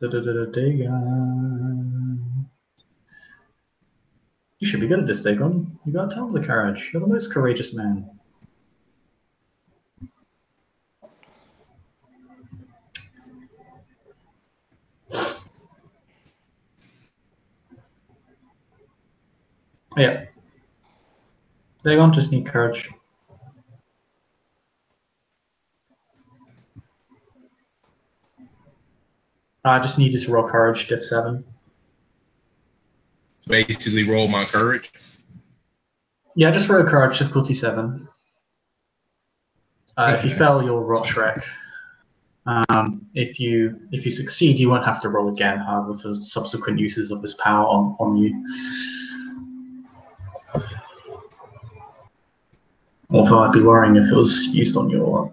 Dagon. You should be good at this, Dagon. You got tons of courage. You're the most courageous man. Yeah. Dagon just need courage. I just need you to roll courage, diff 7.
basically roll my courage.
Yeah, just roll courage, difficulty 7. If you fail, you'll rot Shrek. If you succeed, you won't have to roll again, however, for subsequent uses of this power on you. Although I'd be worrying if it was used on your...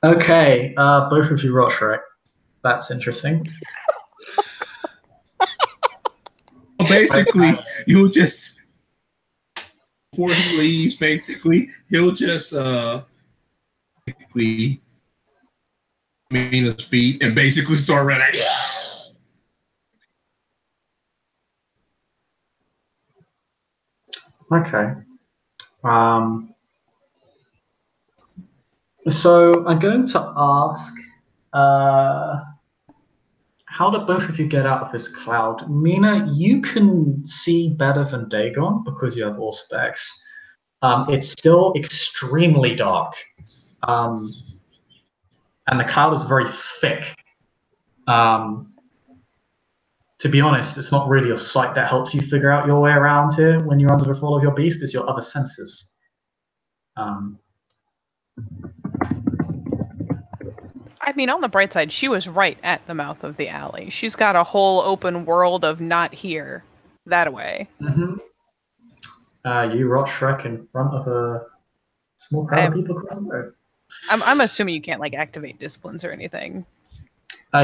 Okay, both of you rot Shrek. That's interesting.
Basically, you'll just before he leaves, basically, he'll just basically his feet and basically start running.
Okay. So I'm going to ask, how do both of you get out of this cloud? Mina, you can see better than Dagon because you have Auspex. It's still extremely dark. And the cloud is very thick. To be honest, it's not really your sight that helps you figure out your way around here when you're under the fall of your beast, it's your other senses.
I mean, on the bright side, she was right at the mouth of the alley. She's got a whole open world of not here, that way.
Mm-hmm. You rot Shrek in front of a small crowd of people across the road.
I'm assuming you can't, like, activate disciplines or anything.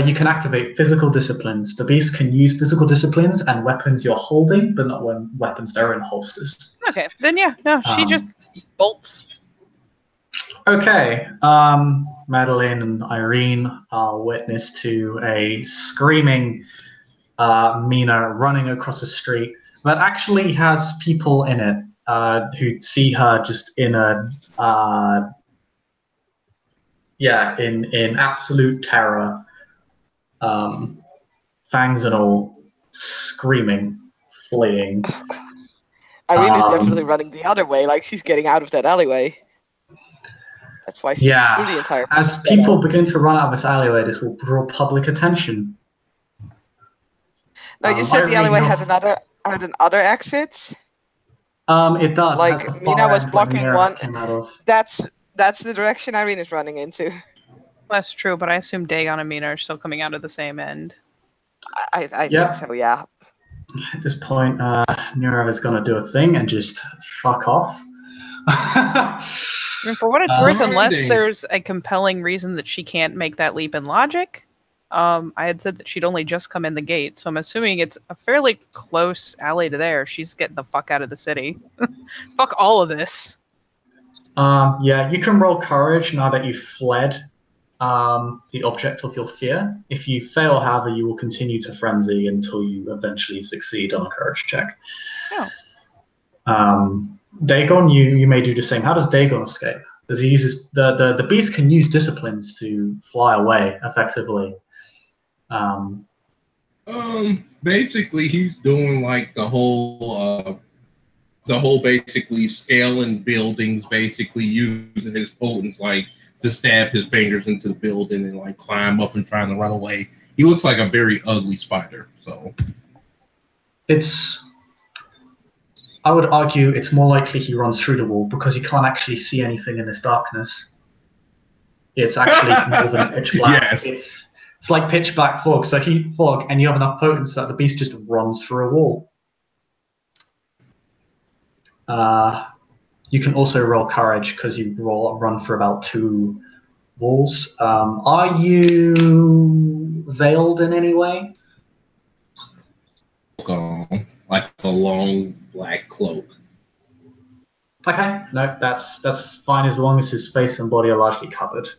You can activate physical disciplines. The beast can use physical disciplines and weapons you're holding, but not when weapons are in holsters.
Okay, then yeah, no, she just bolts.
Okay, Madeline and Irene are witness to a screaming Mina running across the street that actually has people in it. who see her just in a in absolute terror, fangs and all, screaming, fleeing.
Irene is definitely running the other way, like she's getting out of that alleyway. That's why she threw the entire.
As people begin to run out of this alleyway, this will draw public attention.
No, you said the alleyway had another exit.
It does.
Like
it has the
Mina
far
was
end where
blocking
Mira
one.
came out of.
That's the direction Irene is running into.
That's true, but I assume Dagon and Mina are still coming out of the same end.
I think so, yeah.
At this point, Mira is going to do a thing and just fuck off.
And for what it's worth, unless
Indeed.
there's a compelling reason that she can't make that leap in logic, I had said that she'd only just come in the gate, so I'm assuming it's a fairly close alley to there. She's getting the fuck out of the city. Fuck all of this.
Yeah, you can roll courage now that you've fled the object of your fear. If you fail, however, you will continue to frenzy until you eventually succeed on a courage check.
Oh.
Dagon, you may do the same. How does Dagon escape? Does he use the beast can use disciplines to fly away effectively?
Basically, he's doing like the whole basically scaling buildings, basically using his potence like to stab his fingers into the building and like climb up and trying to run away. He looks like a very ugly spider. So
I would argue it's more likely he runs through the wall because he can't actually see anything in this darkness. It's actually more than pitch black.
Yes.
It's like pitch black fog. So fog, and you have enough potence that the beast just runs through a wall. You can also roll courage because you run for about 2 walls. Are you veiled in any way?
Like a long black cloak.
Okay, no, that's fine as long as his face and body are largely covered.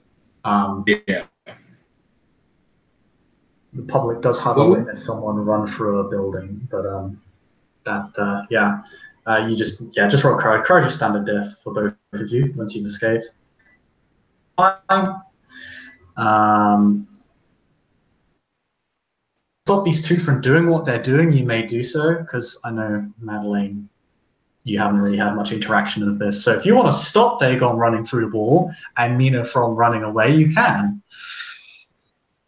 Yeah.
The public does have a witness someone run through a building, but you just roll courage. Courage is standard death for both of you once you've escaped. Fine. Stop these two from doing what they're doing, you may do so, because I know, Madeleine, you haven't really had much interaction with this. So if you want to stop Dagon running through the wall and Mina from running away, you can.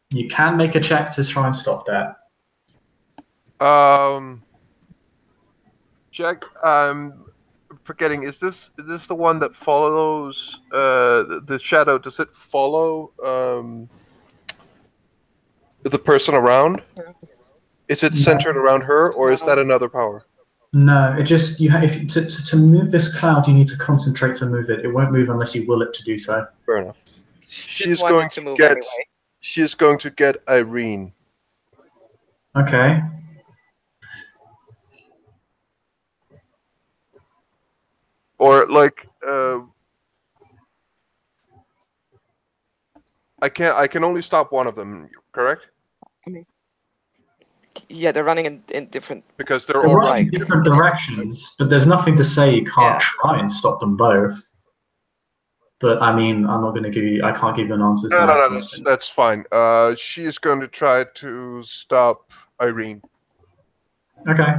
You can make a check to try and stop that.
Jack, I'm forgetting. Is this the one that follows the shadow? Does it follow the person around? Is it centered around her, or is that another power?
No, it just to move this cloud, you need to concentrate to move it. It won't move unless you will it to do so.
Fair enough.
She's going to move anyway.
She's going to get Irene.
Okay.
Or like I can only stop one of them, correct?
Yeah, they're running in different.
Because they're
They're
all
running in different directions, but there's nothing to say you can't try and stop them both. But I mean, I can't give you an answer to that
No,
question.
that's fine. She is going to try to stop Irene.
Okay.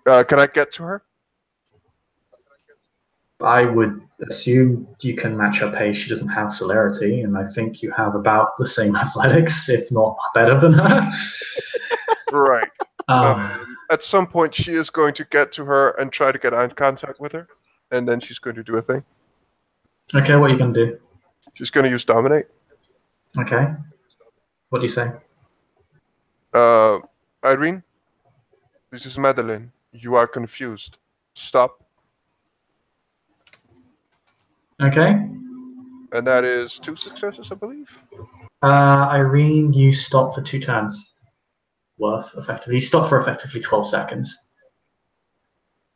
Can I get to her?
I would assume you can match her pace. She doesn't have celerity, and I think you have about the same athletics, if not better than her.
Right. At some point, she is going to get to her and try to get eye contact with her, and then she's going to do a thing.
Okay, what are you going to do?
She's going to use Dominate.
Okay. What do you say?
Irene, this is Madeleine. You are confused. Stop.
Okay.
And that is 2 successes, I believe.
Irene, you stop for 2 turns worth, effectively. You stop for effectively 12 seconds.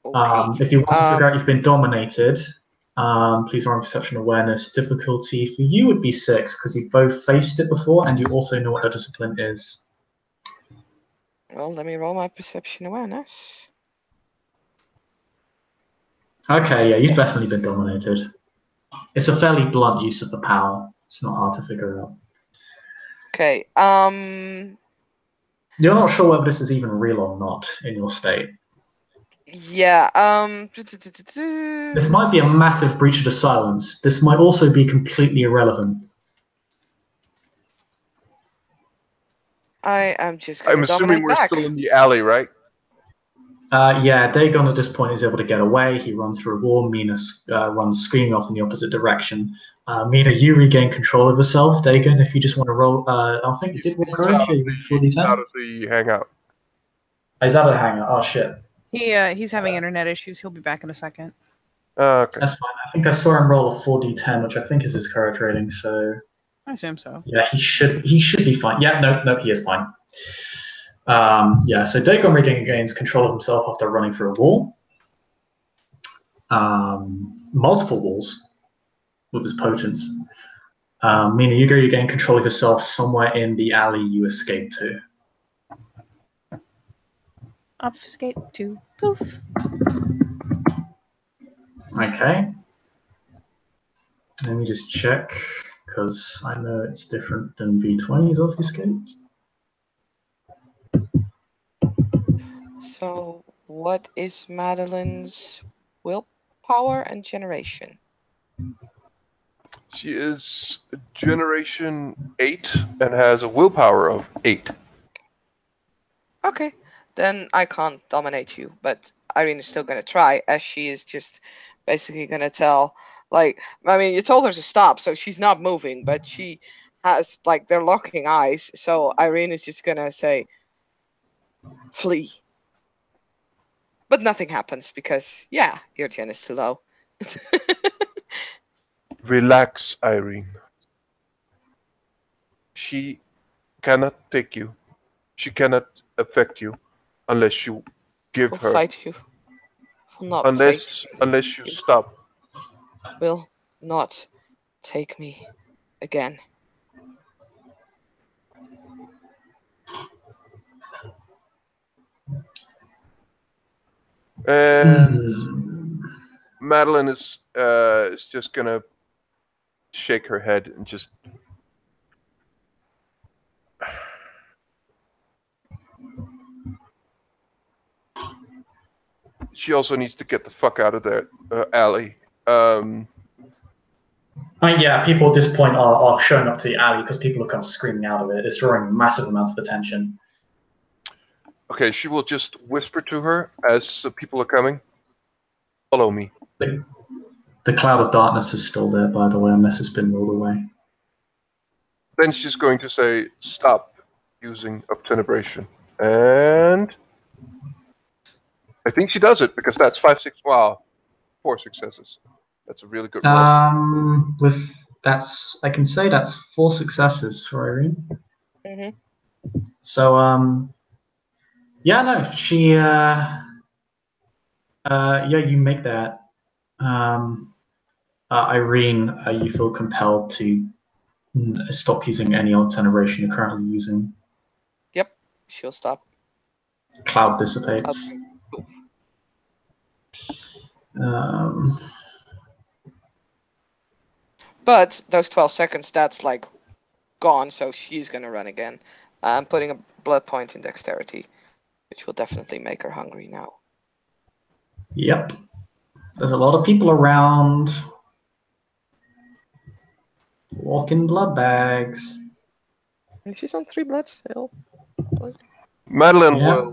Okay.
If you want to figure out you've been dominated, please roll perception awareness. Difficulty for you would be 6 because you've both faced it before and you also know what the discipline is.
Well, let me roll my perception awareness.
Okay, yeah, you've
Yes.
definitely been dominated. It's a fairly blunt use of the power. It's not hard to figure out.
Okay.
You're not sure whether this is even real or not in your state.
Yeah.
This might be a massive breach of the silence. This might also be completely irrelevant.
I am just
I'm
gonna
assuming
dominate
we're
back.
still in the alley, right?
Yeah, Dagon at this point is able to get away. He runs through a wall. Mina runs screaming off in the opposite direction. Mina, you regain control of yourself. Dagon, if you just want to roll, I think you did roll courage. Yeah, you rolled 4d10.
Out of the hangout.
Is that a hanger? Oh shit.
He's having internet issues. He'll be back in a second.
Okay.
That's fine. I think I saw him roll a 4d10, which I think is his courage rating. So
I assume so.
yeah, he should be fine. Yeah, no, he is fine. Yeah, so Dagon regains control of himself after running through a wall. Multiple walls with his potence. Mina, you gain control of yourself somewhere in the alley you escaped to.
Obfuscate to poof.
Okay. Let me just check, because I know it's different than V20's obfuscate.
So, what is Madeline's willpower and generation?
She is generation 8 and has a willpower of 8.
Okay, then I can't dominate you, but Irene is still gonna try, as she is just basically gonna tell, like, I mean, you told her to stop, so she's not moving, but she has, like, they're locking eyes, so Irene is just gonna say, flee. But nothing happens because, yeah, your gen is too low.
Relax, Irene. She cannot take you. She cannot affect you unless you give
Will
her.
fight you. Will not
Unless you
you.
stop.
Will not take me again.
And Madeline is just gonna shake her head and just she also needs to get the fuck out of that alley.
Yeah, people at this point are showing up to the alley because people have come screaming out of it. It's drawing massive amounts of attention.
Okay, she will just whisper to her as people are coming. Follow me.
The cloud of darkness is still there, by the way, unless it's been rolled away.
Then she's going to say, stop using obtenebration. And I think she does it because that's 5, 6, wow, 4 successes. That's a really good roll.
I can say that's 4 successes for Irene.
Mm-hmm.
So, yeah, no, she, yeah, you make that. Irene, you feel compelled to stop using any obteneration you're currently using.
Yep, she'll stop.
Cloud dissipates.
But those 12 seconds, that's like gone, so she's gonna run again. I'm putting a blood point in dexterity, which will definitely make her hungry now.
Yep. There's a lot of people around. Walking blood bags.
And she's on 3 blood still.
Madeline
Yeah.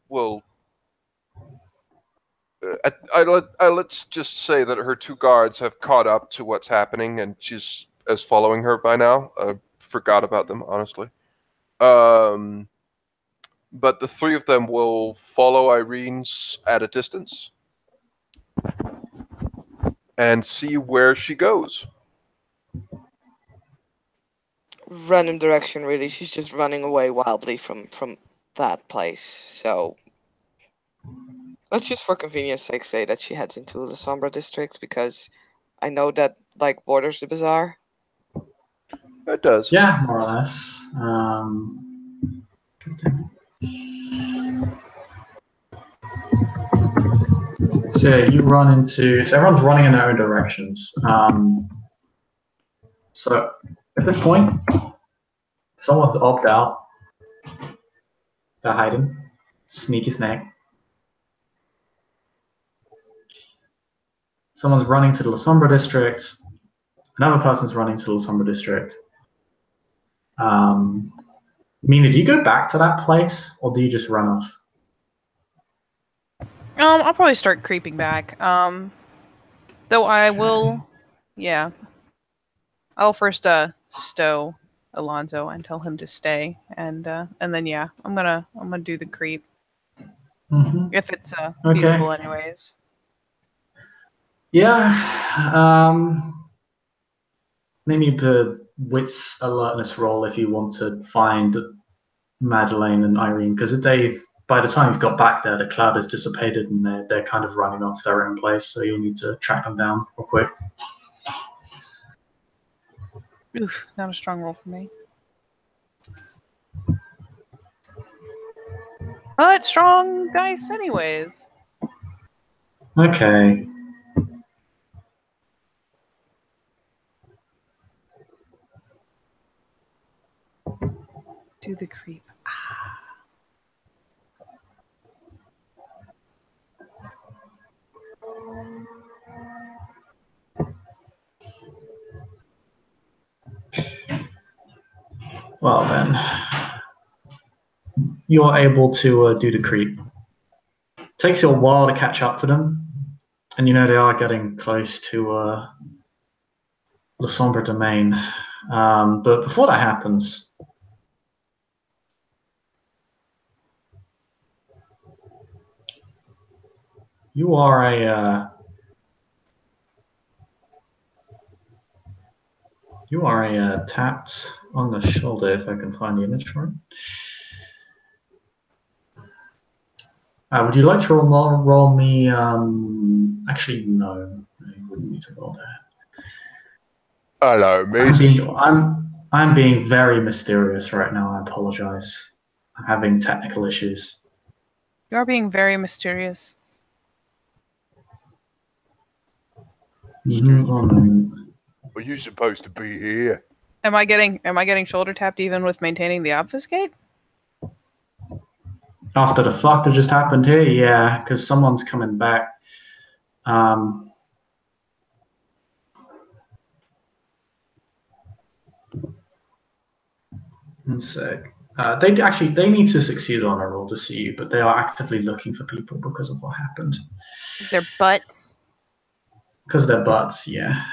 will. Let's just say that her 2 guards have caught up to what's happening, and she's following her by now. I forgot about them, honestly. But the 3 of them will follow Irene's at a distance and see where she goes.
Random direction, really. She's just running away wildly from that place. So let's just, for convenience sake, say that she heads into the Sombra district because I know that like borders the bazaar.
It does.
Yeah, more or less. So you run into. So everyone's running in their own directions. So at this point, someone's opt out. They're hiding. Sneaky snake. Someone's running to the La Sombra district. Another person's running to the La Sombra district. Mina, do you go back to that place, or do you just run off?
I'll probably start creeping back. Though I will, yeah. I'll first stow Alonzo and tell him to stay, and then yeah, I'm gonna do the creep if it's feasible, anyways.
Yeah. Maybe the wits alertness roll if you want to find Madeleine and Irene, because by the time you've got back there, the cloud has dissipated and they're kind of running off their own place, so you'll need to track them down real quick.
Oof, not a strong roll for me. But strong dice anyways.
Okay.
Do the creep.
Well then, you're able to do the creep. Takes you a while to catch up to them, and you know they are getting close to La Sombra domain. But before that happens, you are a tapped on the shoulder, if I can find the image for it. Would you like to roll me? Actually, no, you wouldn't need to roll that.
Hello, miss.
I'm being very mysterious right now. I apologize. I'm having technical issues.
You are being very mysterious.
Are you supposed to be here?
Am I getting shoulder tapped even with maintaining the obfuscate?
After the fuck that just happened here, yeah, because someone's coming back. One sec. They need to succeed on a roll to see you, but they are actively looking for people because of what happened.
Their butts.
Because they're butts, yeah.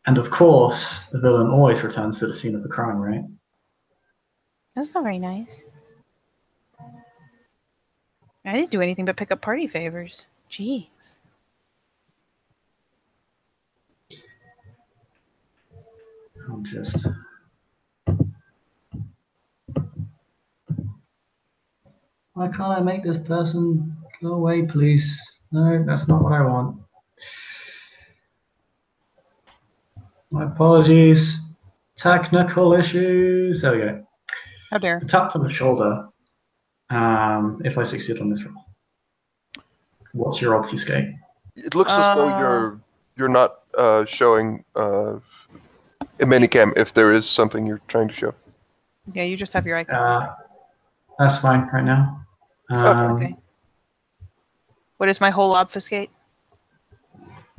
And of course, the villain always returns to the scene of the crime, right?
That's not very nice. I didn't do anything but pick up party favors. Jeez.
I'll just... Why can't I make this person go away, please? No, that's not what I want. My apologies. Technical issues. There we go.
How dare.
Tap on the shoulder. If I succeed on this roll. What's your obfuscate?
It looks as though you're not showing a minicam if there is something you're trying to show.
Yeah, you just have your icon.
That's fine right now.
Okay. What is my whole obfuscate?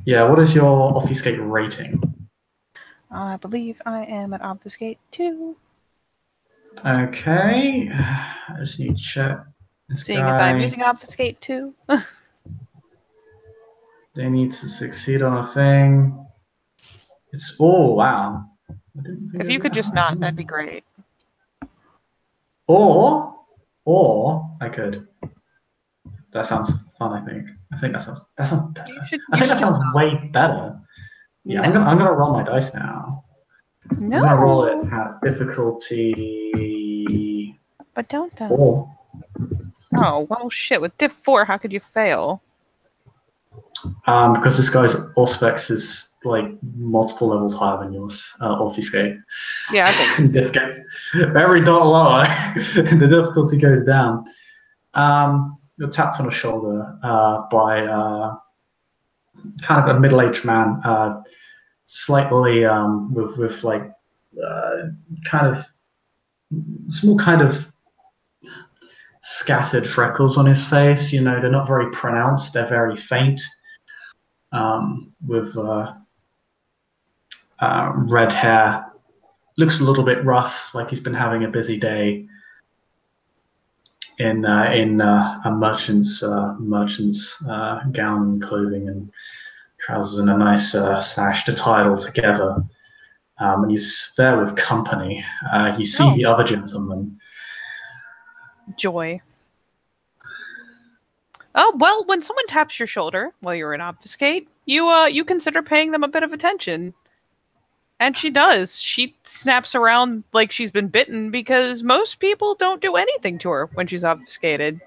Yeah, what is your obfuscate rating?
I believe I am at obfuscate 2.
Okay. I just need to check.
Seeing as I'm using obfuscate 2.
They need to succeed on a thing. Oh, wow.
If you could just not, that'd be great.
Or I could. That sounds fun, I think. I think that sounds better. I think that sounds way better. Yeah, no. I'm gonna roll my dice now.
No.
I'm gonna roll it at difficulty.
But don't though.
4.
Oh well, shit. With diff 4, how could you fail?
Because this guy's Auspex is like multiple levels higher than yours, obfuscate.
Yeah, I think.
Every dot lower, the difficulty goes down. you're tapped on the shoulder by kind of a middle-aged man, slightly with like kind of small kind of scattered freckles on his face. You know, they're not very pronounced; they're very faint. With red hair, looks a little bit rough, like he's been having a busy day in a merchant's gown and clothing and trousers and a nice sash to tie it all together. And he's there with company. You see the other gentleman.
Joy. Oh, well, when someone taps your shoulder while you're in obfuscate, you consider paying them a bit of attention. And she does. She snaps around like she's been bitten because most people don't do anything to her when she's obfuscated.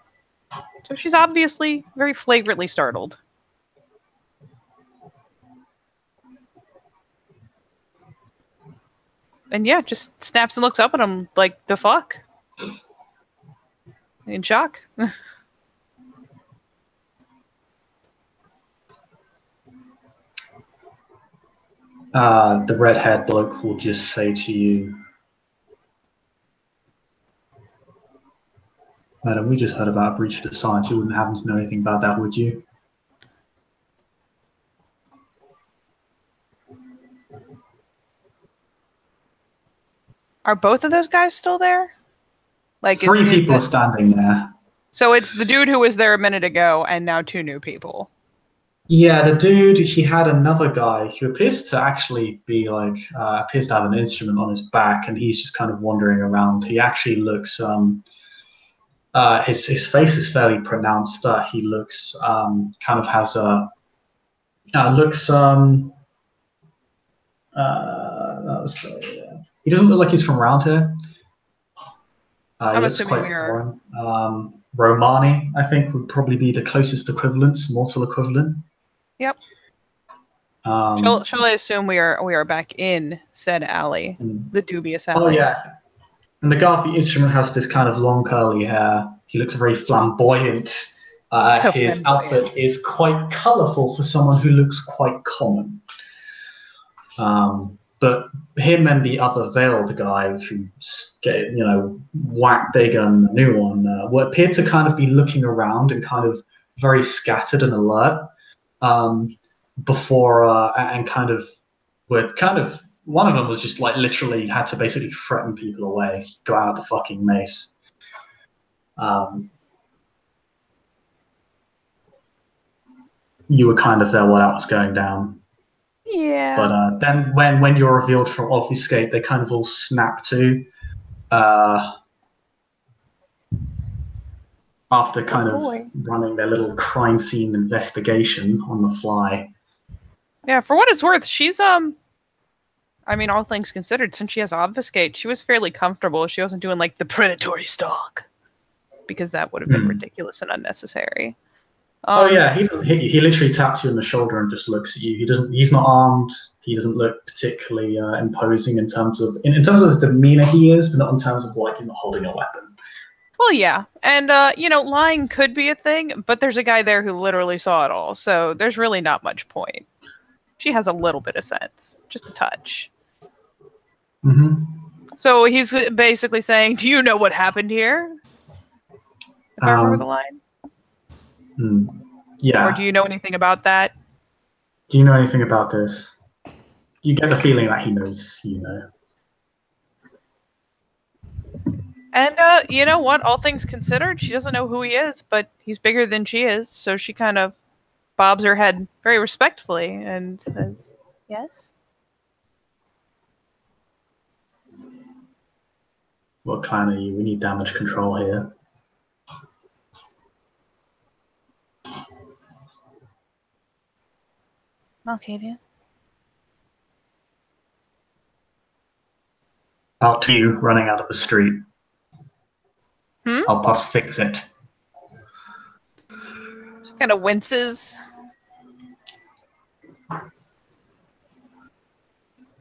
So she's obviously very flagrantly startled. And yeah, just snaps and looks up at him like, the fuck? In shock.
The red-haired bloke will just say to you, "Madam, we just heard about a breach of the science. You wouldn't happen to know anything about that, would you?"
Are both of those guys still there? Like,
Three people are standing there.
So it's the dude who was there a minute ago and now two new people.
Yeah, the dude, he had another guy who appears to actually be like, appears to have an instrument on his back, and he's just kind of wandering around. He actually looks, his face is fairly pronounced. He looks, kind of has a, he doesn't look like he's from around here.
I'm
He looks
assuming
quite
we are.
foreign. Romani, I think, would probably be the closest equivalent, mortal equivalent.
Yep. Shall I assume we are back in said alley, the dubious alley?
Oh yeah. And the guy with the instrument has this kind of long curly hair. He looks very flamboyant. His
flamboyant.
outfit is quite colourful for someone who looks quite common. But him and the other veiled guy who whacked Digger and the new one will appear to kind of be looking around and kind of very scattered and alert. Before and kind of one of them was just like literally had to basically threaten people away, go out the fucking mace. You were kind of there while that was going down.
Yeah.
But then when you're revealed from obfuscate, they kind of all snap to. After kind of running their little crime scene investigation on the fly.
Yeah, for what it's worth, she's I mean, all things considered, since she has obfuscate, she was fairly comfortable. She wasn't doing like the predatory stalk, because that would have been ridiculous and unnecessary.
Oh yeah, he doesn't hit you. He literally taps you on the shoulder and just looks at you. He's not armed. He doesn't look particularly imposing in terms of his demeanor. He is, but not in terms of like he's not holding a weapon.
Well, yeah, and lying could be a thing, but there's a guy there who literally saw it all, so there's really not much point. She has a little bit of sense, just a touch.
Mm-hmm.
So he's basically saying, "Do you know what happened here?" If I remember the line.
Yeah.
Or do you know anything about that?
Do you know anything about this? You get the feeling that he knows, you know.
And you know what? All things considered, she doesn't know who he is, but he's bigger than she is, so she kind of bobs her head very respectfully and says, "Yes."
What clan are you? We need damage control here.
Malkavian.
Out to you, running out of the street. I'll pass fix it.
She kind of winces.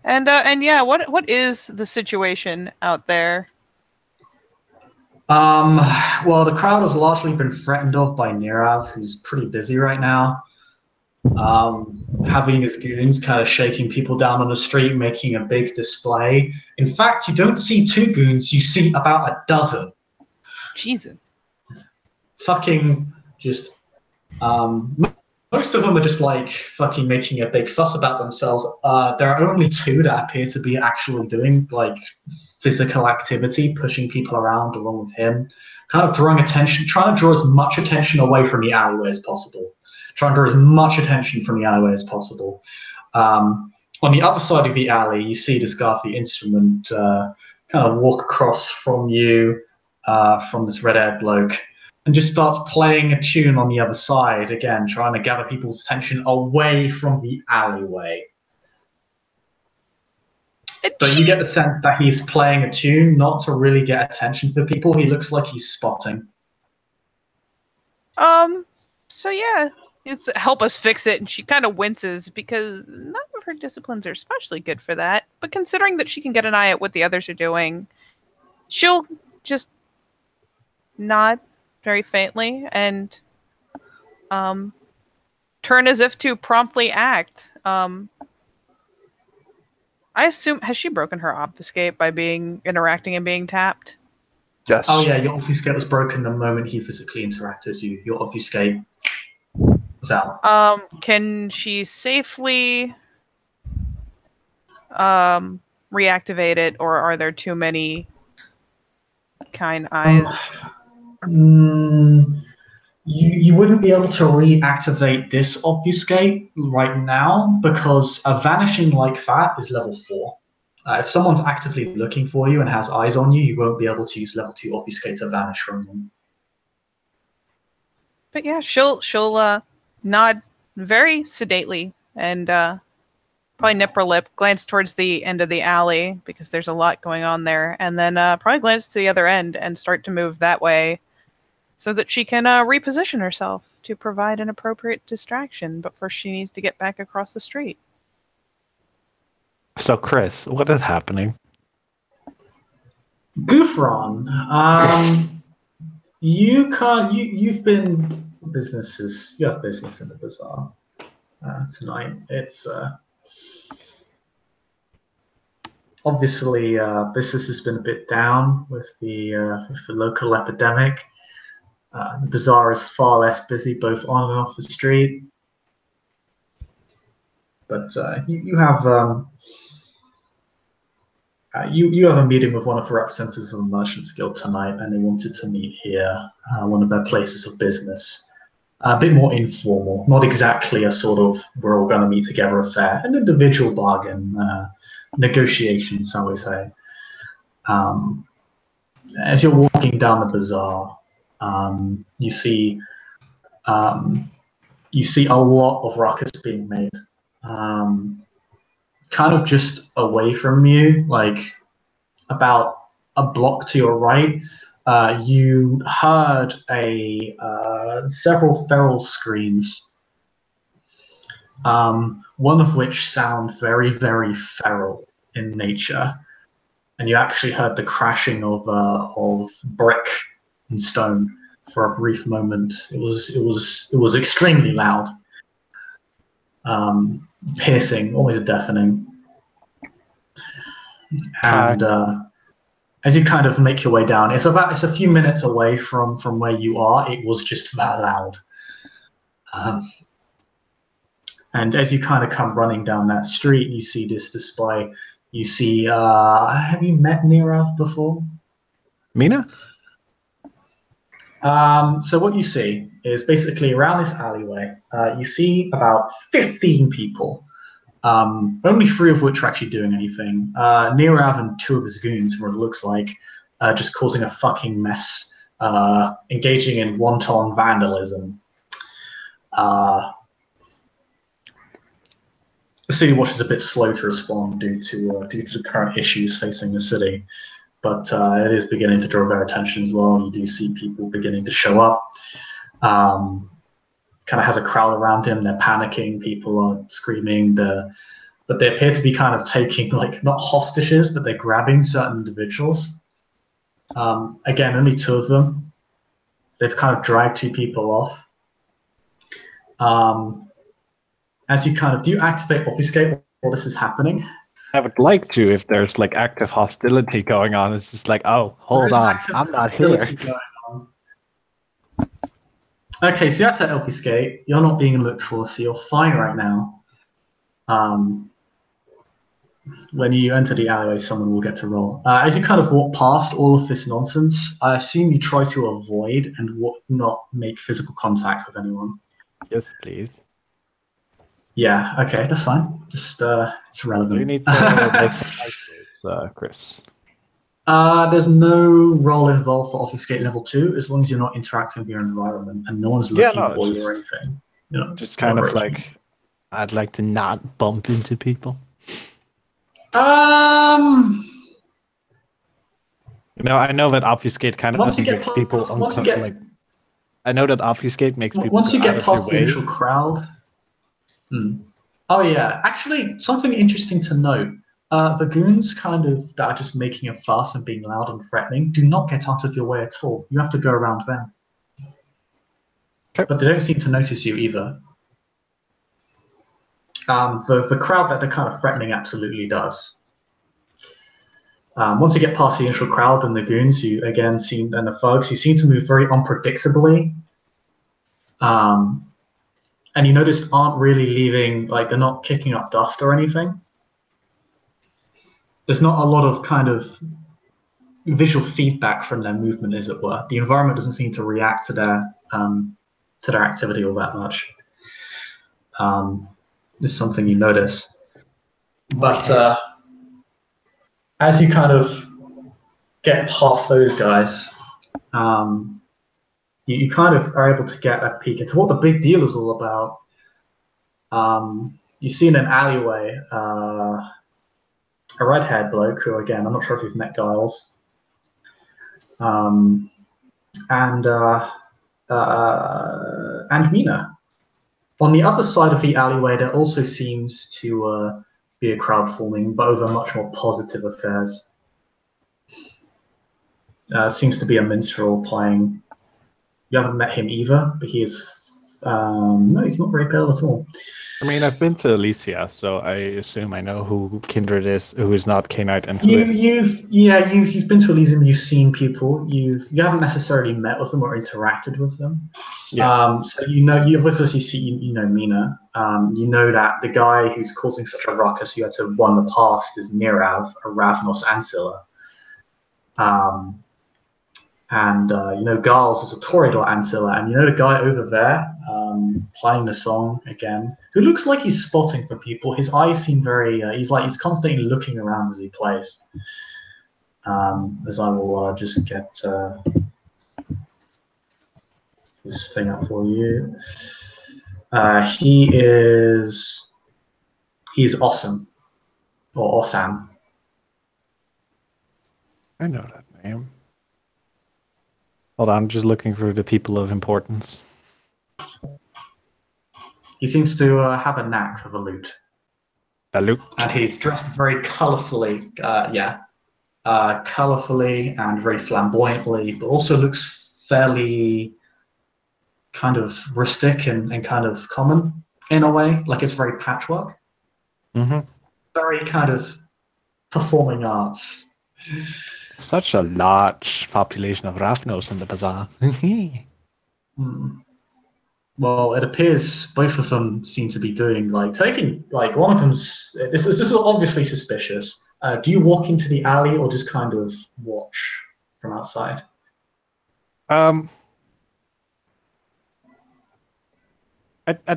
And yeah, what is the situation out there?
Well, the crowd has largely been threatened off by Nirav, who's pretty busy right now. Having his goons kind of shaking people down on the street, making a big display. In fact, you don't see 2 goons, you see about a dozen.
Jesus.
Fucking just most of them are just like fucking making a big fuss about themselves. There are only 2 that appear to be actually doing like physical activity, pushing people around along with him, kind of drawing attention, trying to draw as much attention away from the alleyway as possible. Trying to draw as much attention from the alleyway as possible. On the other side of the alley, you see this guy with the instrument kind of walk across from you, from this red-haired bloke, and just starts playing a tune on the other side, again, trying to gather people's attention away from the alleyway. But you get the sense that he's playing a tune not to really get attention for people. He looks like he's spotting.
So yeah, it's help us fix it, and she kind of winces because none of her disciplines are especially good for that. But considering that she can get an eye at what the others are doing, she'll just nod very faintly and turn as if to promptly act. I assume, has she broken her obfuscate by interacting and being tapped?
Yes.
Oh yeah, your obfuscate was broken the moment he physically interacted with you. Your obfuscate was out.
Can she safely reactivate it, or are there too many kind eyes?
You wouldn't be able to reactivate this obfuscate right now because a vanishing like that is level 4. If someone's actively looking for you and has eyes on you, you won't be able to use level 2 obfuscate to vanish from them.
But yeah, she'll nod very sedately and probably nip her lip, glance towards the end of the alley because there's a lot going on there, and then probably glance to the other end and start to move that way so that she can reposition herself to provide an appropriate distraction. But first she needs to get back across the street.
So, Chris, what is happening?
Gufron, you have business in the bazaar tonight. It's obviously business has been a bit down with the local epidemic. The bazaar is far less busy both on and off the street. But you have you have a meeting with one of the representatives of the Merchants Guild tonight, and they wanted to meet here, one of their places of business. A bit more informal, not exactly a sort of we're all going to meet together affair, an individual bargain, negotiations, shall we say. As you're walking down the bazaar, you see a lot of ruckus being made. Kind of just away from you, like about a block to your right, you heard several feral screams, one of which sound very, very feral in nature, and you actually heard the crashing of brick and stone for a brief moment. It was extremely loud. Piercing, almost deafening. And as you kind of make your way down, it's a few minutes away from where you are. It was just that loud. And as you kind of come running down that street, you see this display. You see, have you met Nirav before?
Mina?
So what you see is basically around this alleyway, you see about 15 people, only 3 of which are actually doing anything. Nirav and 2 of his goons, from what it looks like, just causing a fucking mess, engaging in wanton vandalism. The City Watch is a bit slow to respond due to the current issues facing the city. But it is beginning to draw their attention as well. You do see people beginning to show up. Kind of has a crowd around him. They're panicking. People are screaming. But they appear to be kind of taking, like, not hostages, but they're grabbing certain individuals. Again, only 2 of them. They've kind of dragged 2 people off. As you kind of do you activate obfuscate while this is happening?
I would like to if there's like active hostility going on. It's just like, oh, hold
There is
on,
active
I'm not
hostility
here.
going on. Okay, so you have to obfuscate. You're not being looked for, so you're fine right now. When you enter the alleyway, someone will get to roll. As you kind of walk past all of this nonsense, I assume you try to avoid and not make physical contact with anyone.
Yes, please.
Yeah, okay, that's fine. Just it's irrelevant.
Do you need to make some noises, Chris?
There's no role involved for obfuscate level 2 as long as you're not interacting with your environment and no one's looking for you or anything. You know,
just kind of like, I'd like to not bump into people. You know, I know that obfuscate kind of makes people like. I know that obfuscate makes people
once you
go out
get
of their
past the
way.
initial crowd. Oh yeah, actually, something interesting to note. The goons kind of that are just making a fuss and being loud and threatening do not get out of your way at all. You have to go around them.
Okay.
But they don't seem to notice you either. The crowd that they're kind of threatening absolutely does. Once you get past the initial crowd and the goons, and the thugs, you seem to move very unpredictably. And you notice aren't really leaving, like they're not kicking up dust or anything. There's not a lot of kind of visual feedback from their movement, as it were. The environment doesn't seem to react to their activity all that much. This is something you notice. But as you kind of get past those guys, you kind of are able to get a peek into what the big deal is all about. You see in an alleyway a red-haired bloke who, again, I'm not sure if you've met Giles, and Mina. On the other side of the alleyway, there also seems to be a crowd forming, but over much more positive affairs. Seems to be a minstrel playing. You haven't met him either, but he is. No, he's not very pale at all.
I mean, I've been to Alicia, so I assume I know who Kindred is, who is not Canite, and who is.
You've been to Elysium. You've seen people. You haven't necessarily met with them or interacted with them.
Yeah.
So you've obviously seen Mina. You know that the guy who's causing such a ruckus who had to run the past is Nirav, a Ravnos ancilla. And Giles is a Toreador ancilla, and you know the guy over there playing the song again, who looks like he's spotting for people. His eyes seem very. He's constantly looking around as he plays. As I will just get this thing up for you. He's awesome, or Osam.
I know that name. Hold on, I'm just looking for the people of importance.
He seems to have a knack for the lute.
The lute.
And he's dressed very colourfully, colourfully and very flamboyantly, but also looks fairly kind of rustic and kind of common in a way, like it's very patchwork.
Mm-hmm.
Very kind of performing arts.
Such a large population of Ravnos in the bazaar.
Well, it appears both of them seem to be doing one of them's. This is obviously suspicious. Do you walk into the alley or just kind of watch from outside?
I'd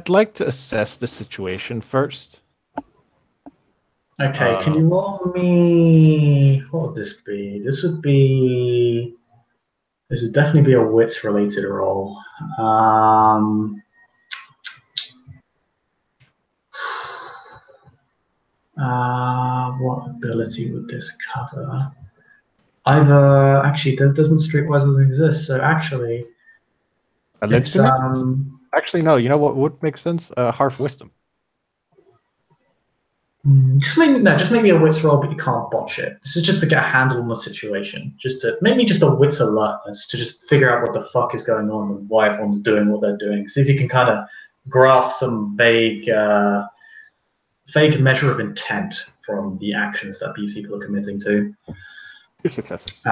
like to assess the situation first.
Okay, can you roll me? What would this be? This would definitely be a wits related roll. What ability would this cover? Actually, doesn't Streetwise doesn't exist, so actually, it's
Actually, no. You know what would make sense? Half wisdom.
Just make me a wits roll, but you can't botch it. This is just to get a handle on the situation. Just to make me just a wits alertness to just figure out what the fuck is going on and why everyone's doing what they're doing. See if you can kind of grasp some vague measure of intent from the actions that these people are committing to.
2 successes.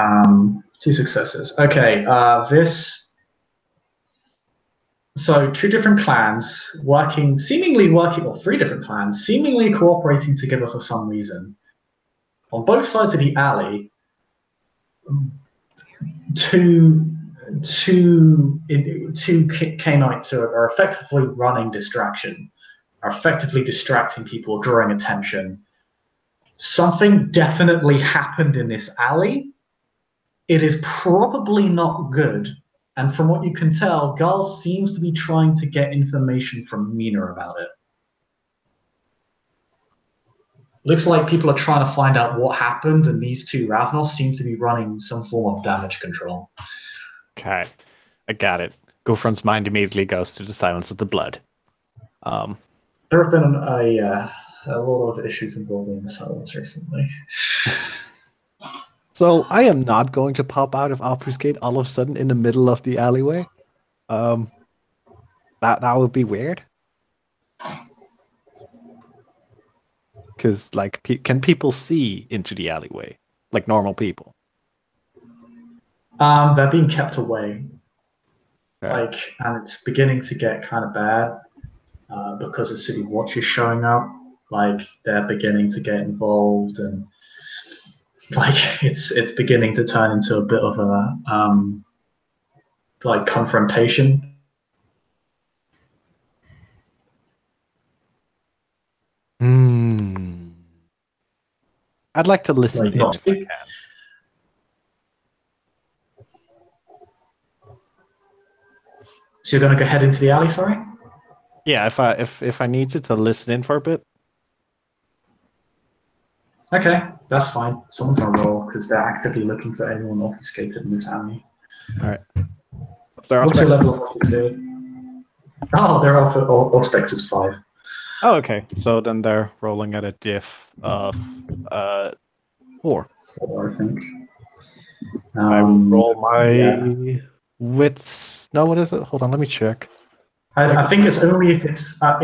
2 successes. Okay, So 2 different clans or 3 different clans, seemingly cooperating together for some reason. On both sides of the alley, two Canaanites are effectively running distraction, are effectively distracting people, drawing attention. Something definitely happened in this alley. It is probably not good. And from what you can tell, Garl seems to be trying to get information from Mina about it. Looks like people are trying to find out what happened, and these 2 Ravnos seem to be running some form of damage control.
Okay, I got it. Gofron's mind immediately goes to the silence of the blood.
There have been a lot of issues involving the silence recently.
So I am not going to pop out of Obfuscate all of a sudden in the middle of the alleyway. That would be weird. Because, like, can people see into the alleyway like normal people?
They're being kept away.
Okay.
And it's beginning to get kind of bad because the City Watch is showing up. Like, they're beginning to get involved, and like it's beginning to turn into a bit of a confrontation.
I'd like to listen in if I can.
So you're going to go head into the alley, sorry?
Yeah, if I need to listen in for a bit.
Okay, that's fine. Someone's going to roll because they're actively looking for anyone obfuscated in this alley.
Alright.
What's your level of obfuscate? Oh, their Auspex is 5.
Oh, okay. So then they're rolling at a diff of 4.
4, I think.
I will roll my wits. No, what is it? Hold on, let me check.
I think it's only if it's. I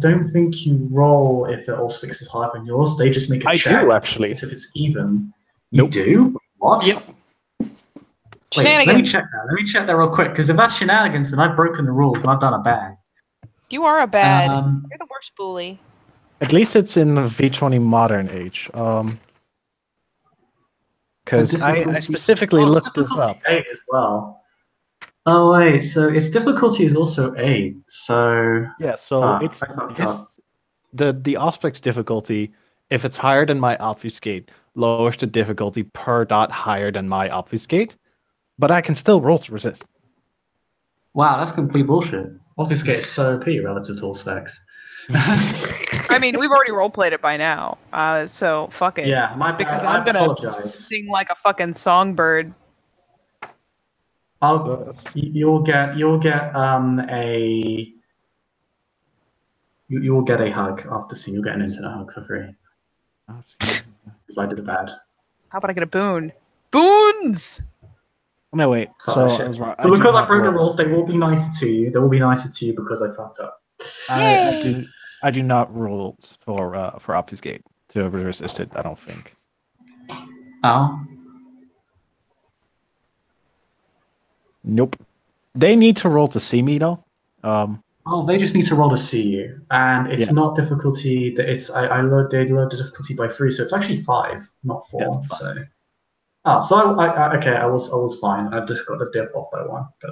don't think you roll if the Auspex is higher than yours. They just make a check.
I do actually.
If it's even.
Nope.
You do? What?
Yep.
Wait, let me check that. Let me check that real quick, because if that's shenanigans, then I've broken the rules and I've done a bad.
You are a bad. You're the worst bully.
At least it's in V20 Modern Age. Because I specifically looked this up.
8 as well. Oh wait, so its difficulty is also 8. So
yeah, so it's the Auspex difficulty. If it's higher than my Obfuscate, lowers the difficulty per dot higher than my Obfuscate. But I can still roll to resist.
Wow, that's complete bullshit. Obfuscate is so OP relative to all specs.
I mean, we've already roleplayed it by now, so fuck it.
Yeah, my bad.
Because I'm gonna sing like a fucking songbird.
You'll get a hug after seeing. You'll get an internet hug for free. Because I did the bad.
How about I get a boon? Boons!
No, wait. So I was wrong.
But because I broke the rules, they will be nicer to you. They will be nicer to you because I fucked up.
I do not rule for Obfuscate to resist it. I don't think.
Oh.
Nope. They need to roll to see me though.
They just need to roll to see you, and it's not difficulty. They load the difficulty by 3, so it's actually 5, not 4. Yeah, I was fine. I just got the diff off by 1, but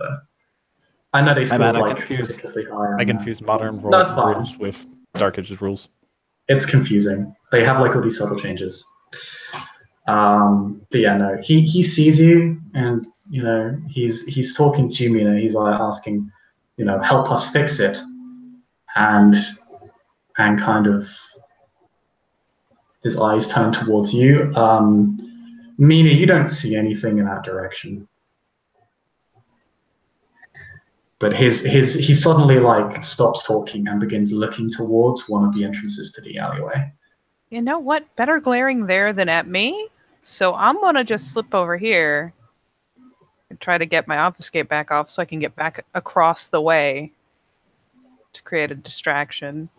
I know they scored ridiculously high.
I confused modern rules with Dark Ages rules.
It's confusing. They have all these subtle changes. But yeah, no, he sees you, and he's talking to me, and he's asking, help us fix it, and kind of his eyes turn towards you. Mina, you don't see anything in that direction. But he suddenly stops talking and begins looking towards one of the entrances to the alleyway.
You know what? Better glaring there than at me. So I'm gonna just slip over here and try to get my obfuscate back off so I can get back across the way to create a distraction.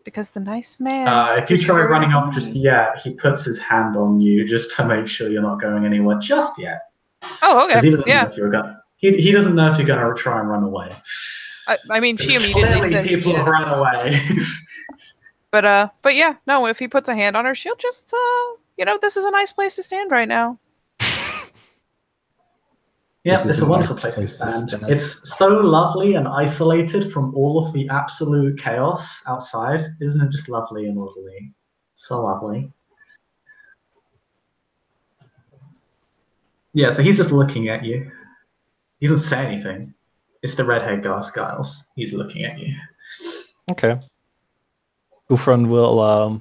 Because the nice man.
If you try
preserved
running up
me.
just yet, he puts his hand on you just to make sure you're not going anywhere just yet.
Oh,
Because
okay.
he doesn't know
Yeah.
if you're gonna. He doesn't know if you're gonna try and run away.
I mean, she immediately
Clearly,
says
people have
yes.
run away.
But yeah, no. If he puts a hand on her, she'll just, this is a nice place to stand right now.
Yeah,
This
it's
is
a
a
wonderful
nice
place to
place to
stand.
stand.
It's so lovely and isolated from all of the absolute chaos outside. Isn't it just lovely and orderly? So lovely. Yeah, so he's just looking at you. He doesn't say anything. It's the redhead guy, Skiles. He's looking at you.
Okay. Gufran will.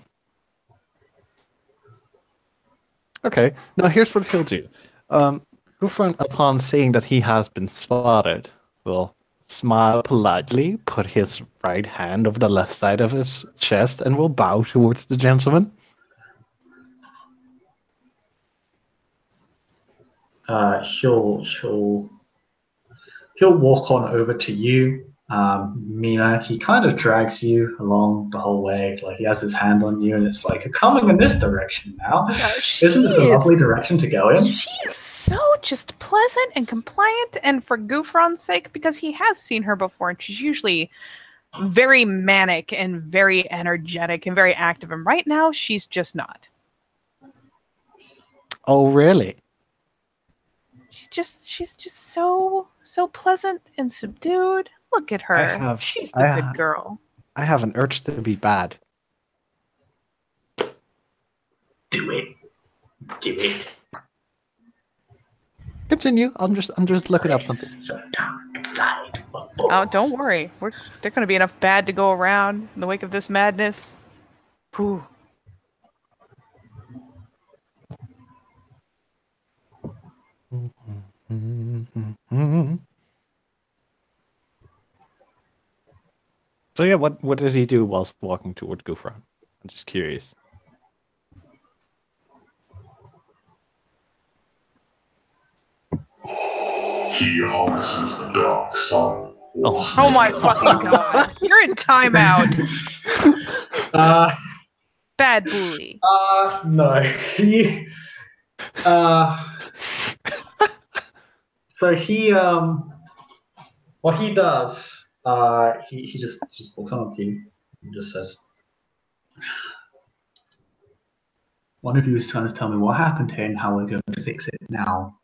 Okay. Now here's what he'll do. Gufran, upon seeing that he has been spotted, will smile politely, put his right hand over the left side of his chest, and will bow towards the gentleman.
He'll walk on over to you. Mina, he kind of drags you along the whole way. Like he has his hand on you, and it's like, you're coming in this direction now.
She
Isn't this a lovely direction to go in?
She is so just pleasant and compliant, and for Gufran's sake, because he has seen her before, and she's usually very manic and very energetic and very active, and right now she's just not.
Oh, really?
She's just so pleasant and subdued. Look at her. She's the good girl.
I have an urge to be bad.
Do it. Do it.
Continue. I'm just looking up something.
Oh, don't worry. There's going to be enough bad to go around in the wake of this madness. Whew.
So yeah, what does he do whilst walking toward Gufran? I'm just curious.
He houses the dark sun.
Oh my fucking god. You're in timeout. Bad bully.
No. So he what he does, he just walks on to you and just says, one of you is trying to tell me what happened here and how we're going to fix it now.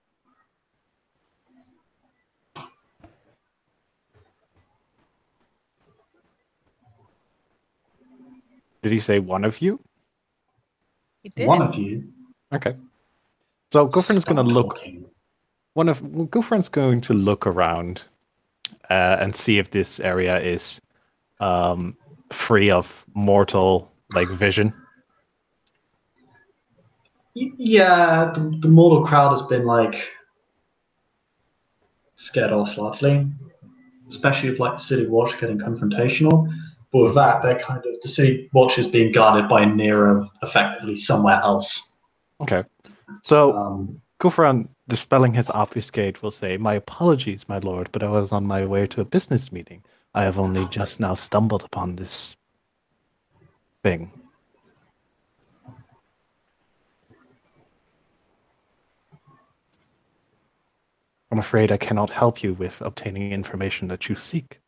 Did he say one of you?
He did.
One of you.
Okay. So Gufran's going to look.
Talking.
Gufran's going to look around and see if this area is free of mortal vision.
Yeah, the mortal crowd has been scared off largely, especially with the city watch getting confrontational. But with that, the city watch is being guarded by Nero effectively somewhere else.
Okay. So Gufran, dispelling his obfuscate, will say, "My apologies, my lord, but I was on my way to a business meeting. I have only just now stumbled upon this thing." I'm afraid I cannot help you with obtaining information that you seek.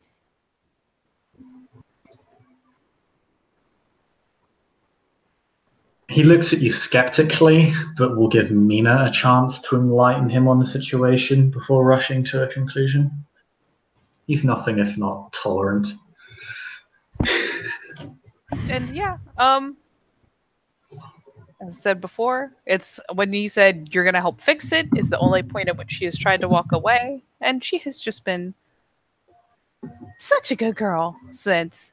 He looks at you skeptically, but will give Mina a chance to enlighten him on the situation before rushing to a conclusion. He's nothing if not tolerant.
And yeah, as I said before, it's when he said you're gonna help fix it is the only point at which she has tried to walk away, and she has just been such a good girl since.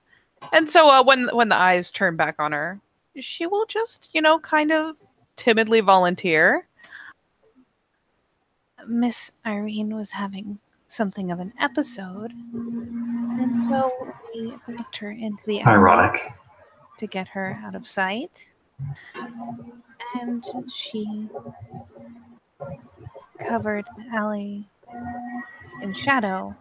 And so when the eyes turn back on her, she will just, kind of timidly volunteer. Miss Irene was having something of an episode, and so we backed her into the alley
Ironic.
to get her out of sight. And she covered the alley in shadow.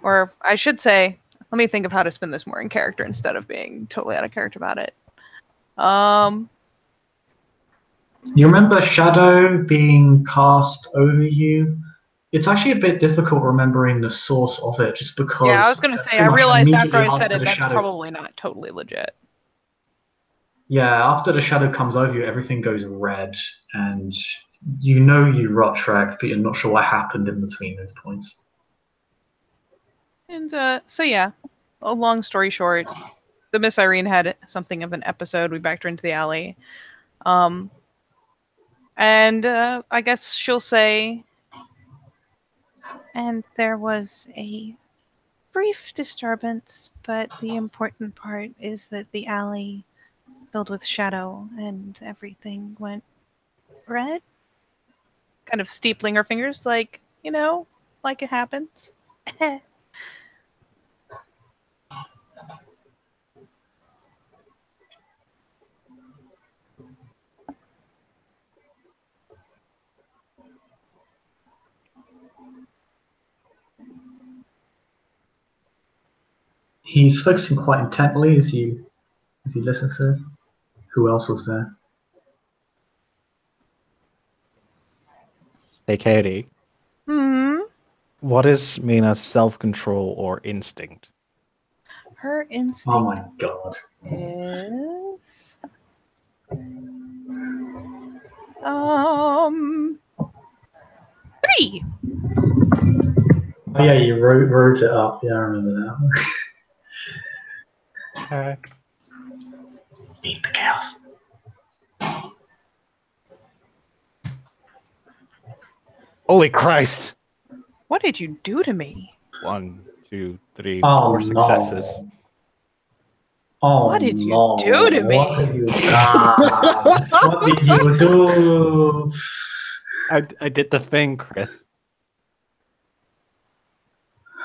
Or I should say, let me think of how to spin this more in character instead of being totally out of character about it.
You remember shadow being cast over you? It's actually a bit difficult remembering the source of it, just because.
Yeah, I was going to say, I realized after I said it, that's probably not totally legit.
Yeah, after the shadow comes over you, everything goes red, and you know you rot wrecked, but you're not sure what happened in between those points.
And so yeah, a long story short, the Miss Irene had something of an episode. We backed her into the alley. And I guess she'll say, and there was a brief disturbance, but the important part is that the alley filled with shadow and everything went red. Kind of steepling her fingers like, like it happens.
He's focusing quite intently as he listens to it. Who else was there?
Hey, Katie. What is Mina's self-control or instinct?
Her instinct.
Oh my god.
Is 3.
Oh yeah, you wrote it up. Yeah, I remember that.
Okay.
Feed the chaos.
Holy Christ!
What did you do to me?
1, 2, 3,
Oh,
4 successes.
No. Oh,
what did
no.
you do to me?
What have you done? What did you do?
I did the thing, Chris.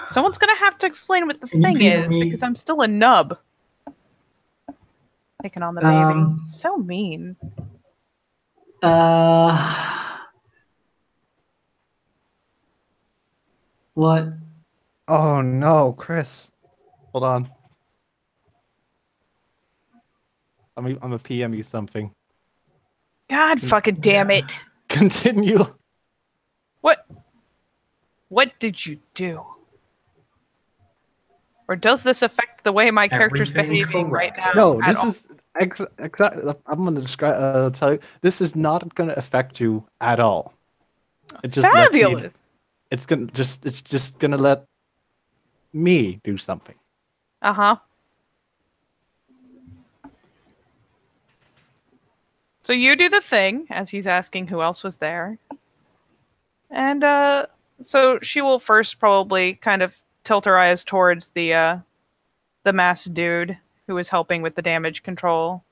Someone's gonna have to explain what the
Can you
thing
give
is,
me-
because I'm still a nub. Picking on the baby. So mean.
What?
Oh no, Chris. Hold on. I'm a PM you something.
God fucking damn it.
Continue.
What did you do? Or does this affect the way my character's
Everything
behaving right now?
No,
at
this
all?
is exactly. I'm gonna describe. Tell you, this is not gonna affect you at all. It just lets me-
fabulous.
it's just gonna let me do something.
Uh-huh. So you do the thing, as he's asking who else was there. And so she will first probably kind of tilt her eyes towards the masked dude who was helping with the damage control.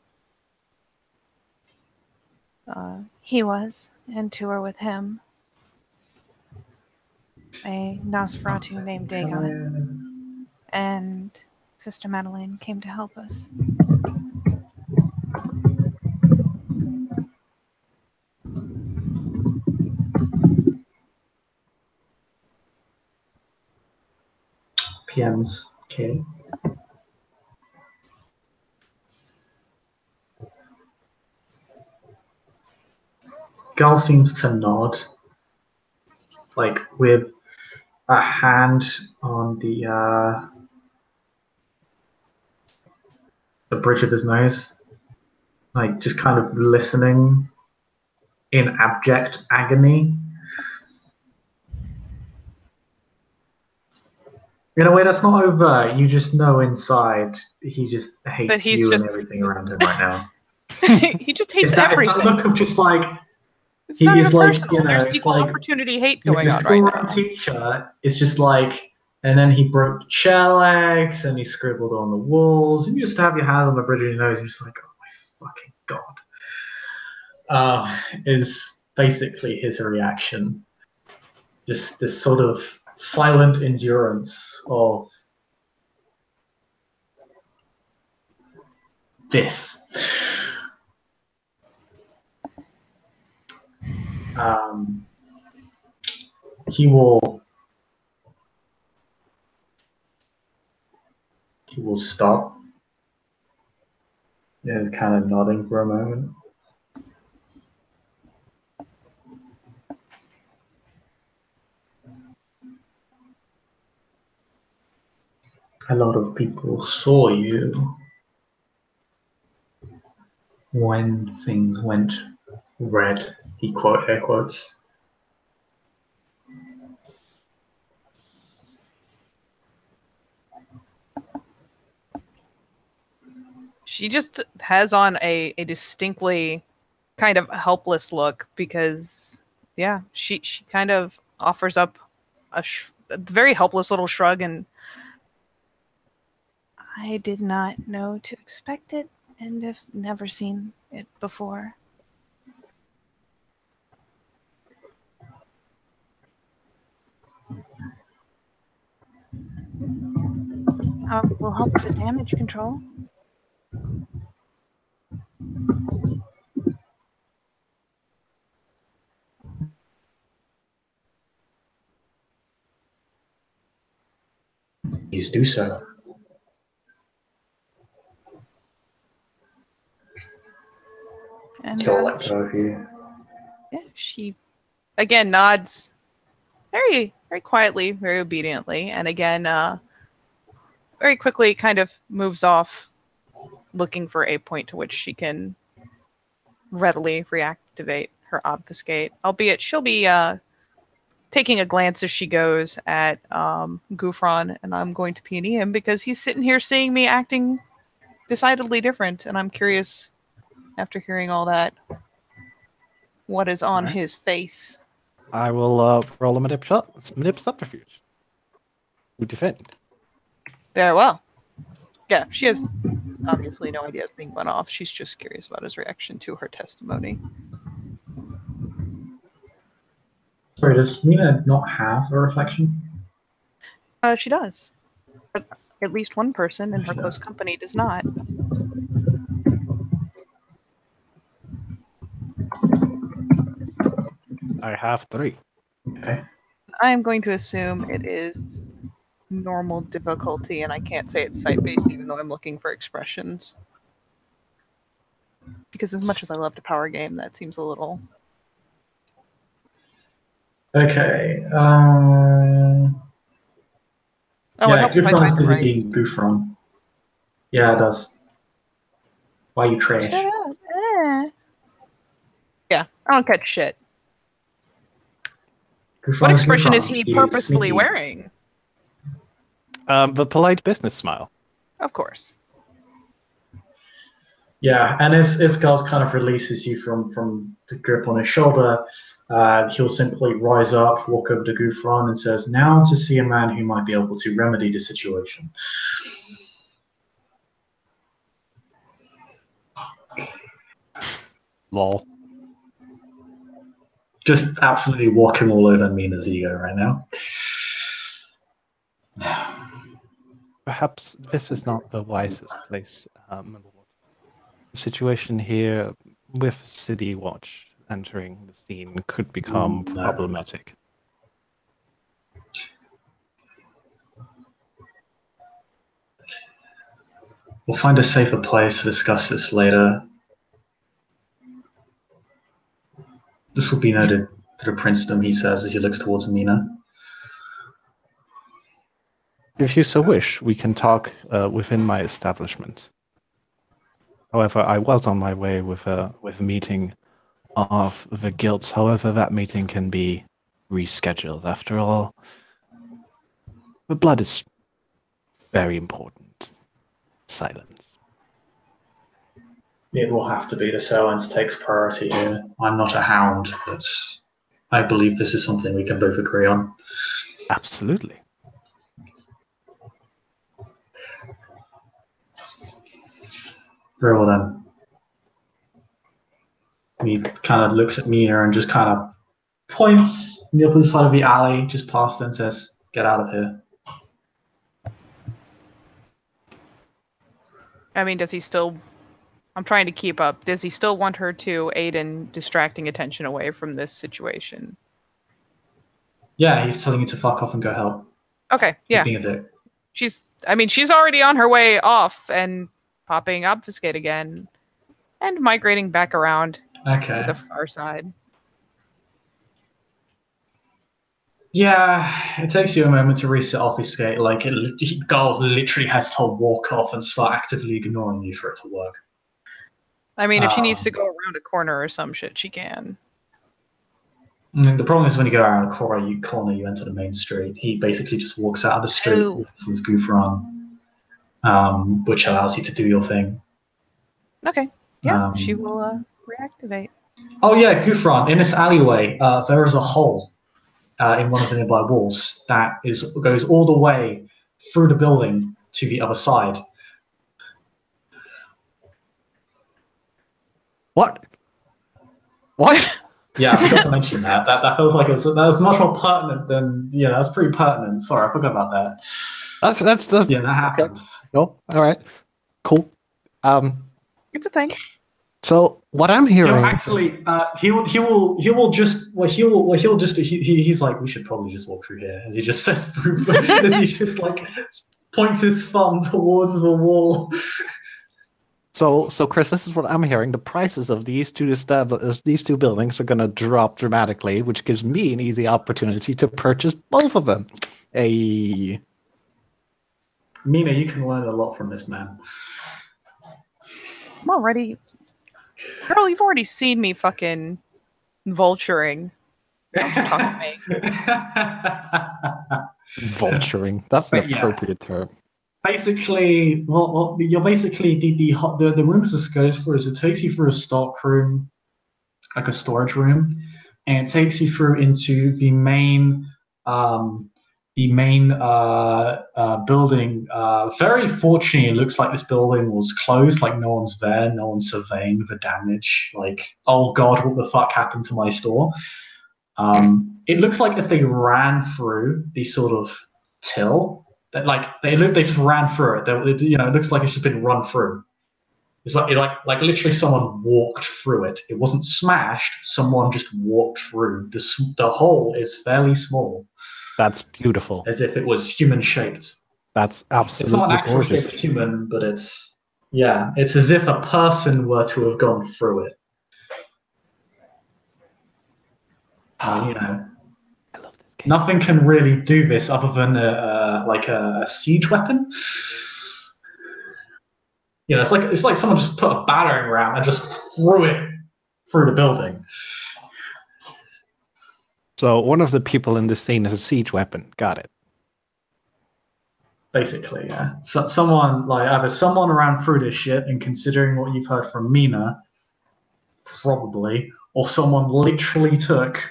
He was, and two are with him. A Nosferatu named Dagon. And Sister Madeline came to help us.
PMs. Okay. Gal seems to nod, like with a hand on the bridge of his nose, like just kind of listening in abject agony. In a way that's not overt, you just know inside he just hates
That he's
you
just-
and everything around him right now.
He just hates
It's that
everything.
look of just like,
It's
he
not
is
even
like,
personal.
you know,
There's
it's
equal
like-
opportunity hate
the
going on right
school-run
now.
teacher is just like, and then he broke the chair legs and he scribbled on the walls, and you just have your hand on the bridge of your nose and you're just like, oh my fucking god. Is basically his reaction. this sort of silent endurance of this. He will stop. Yeah, kind of nodding for a moment. A lot of people saw you when things went red. He air quotes.
She just has on a distinctly kind of helpless look because, yeah, she kind of offers up a very helpless little shrug, and I did not know to expect it and have never seen it before. We'll help with the damage control.
Please do so.
And
He'll let go of you.
Yeah, she again nods very, very quietly, very obediently, and again, very quickly kind of moves off, looking for a point to which she can readily reactivate her obfuscate. Albeit she'll be taking a glance as she goes at Gufron, and I'm going to P&E him because he's sitting here seeing me acting decidedly different, and I'm curious, after hearing all that, what is on his face.
I will roll a manip subterfuge to defend.
Very well. Yeah, she has obviously no idea it's being run off. She's just curious about his reaction to her testimony.
Sorry, does Mina not have a reflection?
She does. But at least one person in her close company does not.
I have 3.
Okay.
I am going to assume it is normal difficulty, and I can't say it's sight-based even though I'm looking for expressions. Because as much as I love the power game, that seems a little...
Okay.
Oh,
yeah,
it helps if I
Gufron is
time it
busy
right.
being Gufron. Yeah, it does. Why you trash?
Shut up. Yeah, I don't catch shit. What expression is he purposefully wearing?
The polite business smile.
Of course.
Yeah, and as Gals kind of releases you from the grip on his shoulder, he'll simply rise up, walk over to Gufron, and says, "Now to see a man who might be able to remedy the situation."
Lol.
Just absolutely walking all over Mina's ego right now.
Perhaps this is not the wisest place, my lord. The situation here with City Watch entering the scene could become problematic.
We'll find a safer place to discuss this later. This will be noted to the princedom, he says as he looks towards Mina.
If you so wish, we can talk within my establishment. However, I was on my way with a meeting of the guilds. However, that meeting can be rescheduled. After all, the blood is very important. Silence.
It will have to be. The silence takes priority here. I'm not a hound, but I believe this is something we can both agree on.
Absolutely.
Very well then. He kind of looks at Mina and just kind of points on the opposite side of the alley, just past, and says, "Get out of here."
I mean, does he still... I'm trying to keep up. Does he still want her to aid in distracting attention away from this situation?
Yeah, he's telling you to fuck off and go help.
Okay,
He's
yeah.
being a dick.
She's already on her way off and popping obfuscate again and migrating back around
Okay.
to the far side.
Yeah, it takes you a moment to reset obfuscate. Like, Giles literally has to walk off and start actively ignoring you for it to work.
I mean, if she needs to go around a corner or some shit, she can.
The problem is when you go around a corner, you enter the main street. He basically just walks out of the street with Gouffron, which allows you to do your thing.
Okay, yeah, she will reactivate.
Oh yeah, Gouffron, in this alleyway, there is a hole in one of the nearby walls that goes all the way through the building to the other side.
What?
Yeah, I forgot to mention that. That feels like that was much more pertinent than that's pretty pertinent. Sorry, I forgot about that.
That's
yeah, that happened.
Okay. No, all right, cool.
It's a thing.
So what I'm hearing,
actually, he'll just he's like, we should probably just walk through here, as he just says, as he just like points his thumb towards the wall.
So Chris, this is what I'm hearing. The prices of these two buildings are going to drop dramatically, which gives me an easy opportunity to purchase both of them. Mina,
you can learn a lot from this man.
I'm already... Girl, you've already seen me fucking vulturing. Don't you talk to me.
Vulturing. That's an appropriate term.
Basically, you're basically the room this goes through is it takes you through a stock room, like a storage room, and it takes you through into the main building. Very fortunately, it looks like this building was closed, like no one's there, no one's surveying the damage. Like, oh god, what the fuck happened to my store? It looks like as they ran through the sort of till. They just ran through it. It looks like it's just been run through. It's like literally someone walked through it. It wasn't smashed. Someone just walked through. The hole is fairly small.
That's beautiful.
As if it was human shaped.
That's absolutely
gorgeous. It's not an actual shaped human, but it's as if a person were to have gone through it.
I love this game.
Nothing can really do this other than a siege weapon. It's like someone just put a battering ram and just threw it through the building.
So one of the people in this scene is a siege weapon. Got it.
Basically, yeah. So either someone ran through this shit, and considering what you've heard from Mina, probably, or someone literally took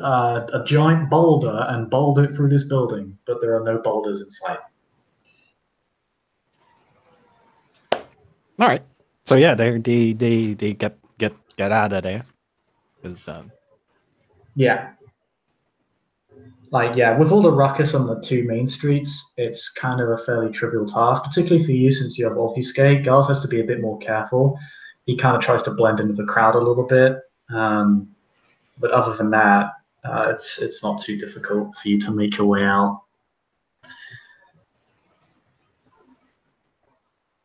a giant boulder and bowled it through this building, but there are no boulders in sight.
All right. So yeah, they get out of there.
Yeah. With all the ruckus on the two main streets, it's kind of a fairly trivial task, particularly for you since you have obfuscate. Giles has to be a bit more careful. He kind of tries to blend in with the crowd a little bit. But other than that, it's not too difficult for you to make your way out.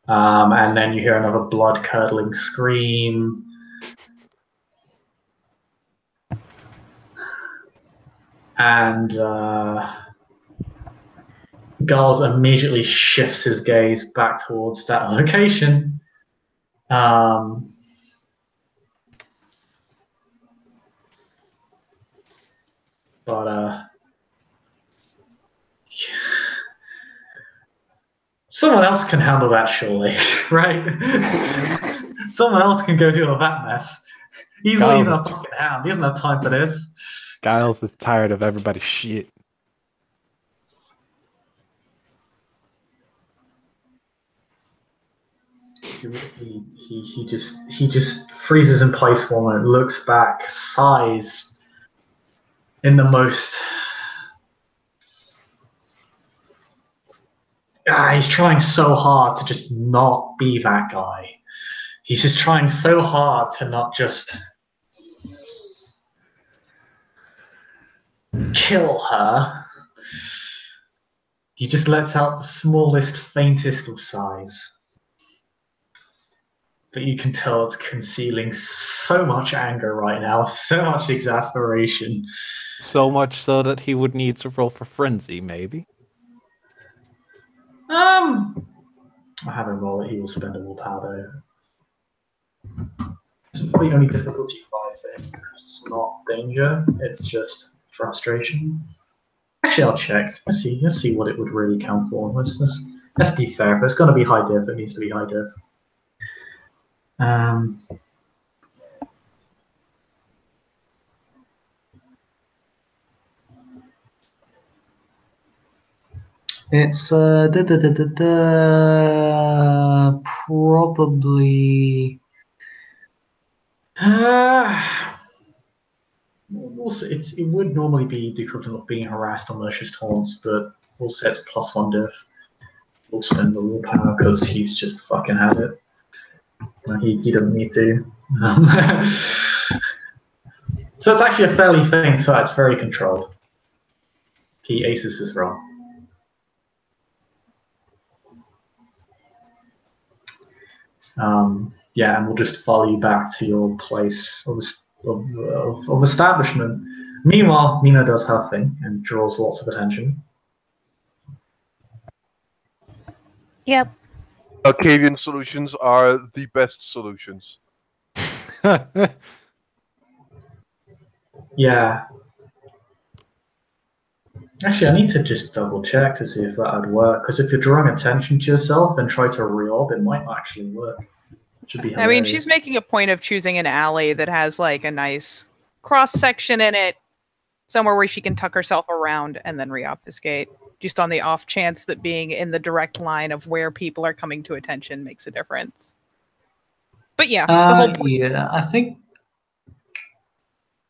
And then you hear another blood-curdling scream. And Giles immediately shifts his gaze back towards that location. But someone else can handle that, surely, right? Someone else can go deal with that mess. He's a fucking hound. He doesn't have time for this.
Giles is tired of everybody's shit.
He just freezes in place for a moment, looks back, sighs, in the most... he's trying so hard to just not be that guy. He's just trying so hard to not just kill her. He just lets out the smallest, faintest of sighs. But you can tell it's concealing so much anger right now, so much exasperation.
So much so that he would need to roll for frenzy, maybe.
I have a roll that he will spend a willpower though. It's probably only difficulty 5 thing. It's not danger, it's just frustration. Actually, I'll check. Let's see what it would really count for. Let's be fair. If it's going to be high diff, it needs to be high diff. It's probably it would normally be the equivalent of being harassed on malicious taunts, but we'll set it +1 diff. We'll spend the willpower because he's just fucking had it. He doesn't need to. So it's actually a fairly thing, so it's very controlled. He aces his roll. Yeah, and we'll just follow you back to your place of establishment. Meanwhile, Mina does her thing and draws lots of attention.
Yep.
Arcadian solutions are the best solutions.
Yeah. Actually, I need to just double check to see if that would work. Because if you're drawing attention to yourself and try to reorb, it might not actually work. It should be hilarious.
I mean, she's making a point of choosing an alley that has like a nice cross section in it, somewhere where she can tuck herself around and then re-obfuscate. Just on the off chance that being in the direct line of where people are coming to attention makes a difference. But yeah, the whole point.
Yeah, I think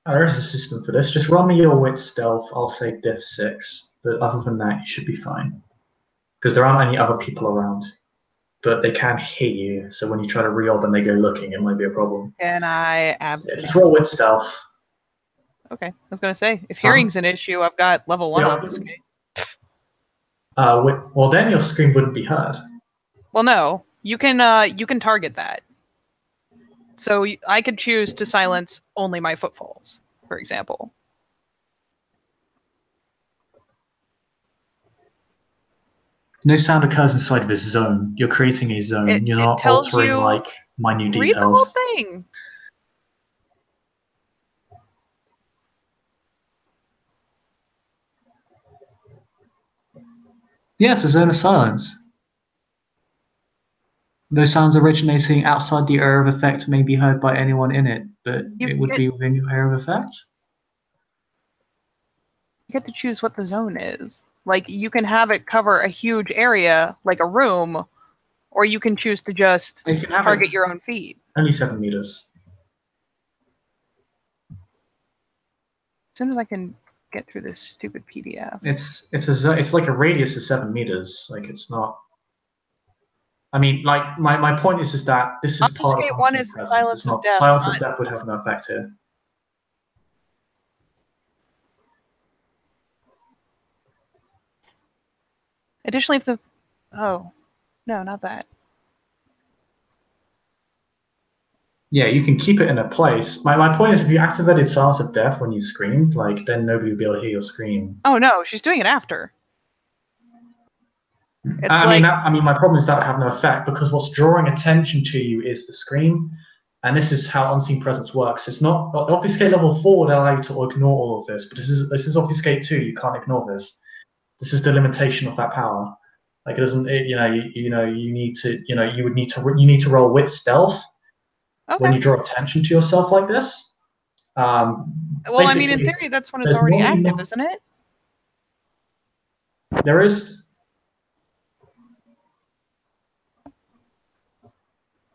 there's a system for this. Just roll me your wit stealth. I'll say diff 6, but other than that, you should be fine. Because there aren't any other people around, but they can hear you. So when you try to reorb and they go looking, it might be a problem.
And I
Yeah, just roll wit stealth.
Okay, I was gonna say if hearing's an issue, I've got level 1 obfuscate.
Well, then your scream wouldn't be heard.
Well, no, you can target that. So I could choose to silence only my footfalls, for example.
No sound occurs inside of a zone. You're creating a zone. You're not altering like minute details.
Read the whole thing.
Yes, a zone of silence. Those sounds originating outside the area of effect may be heard by anyone in it, but it would be within your area of effect.
You get to choose what the zone is. Like, you can have it cover a huge area, like a room, or you can choose to just target your own feet.
Only 7 meters.
As soon as I can get through this stupid PDF.
It's like a radius of 7 meters. Like, it's not. I mean, like my point is that this is part of
one is silence of death.
Silence of death would have no effect here.
Additionally, if the no, not that.
Yeah, you can keep it in a place. My point is, if you activated silence of death when you screamed, like then nobody would be able to hear your scream.
Oh no, she's doing it after.
I mean, my problem is that would have no effect because what's drawing attention to you is the scream, and this is how unseen presence works. It's not obfuscate level 4 would allow you to ignore all of this, but this is obfuscate 2. You can't ignore this. This is the limitation of that power. Like it doesn't. You need to roll wit stealth when you draw attention to yourself like this.
Well, I mean, in theory, that's when it's already active, isn't it?
There is.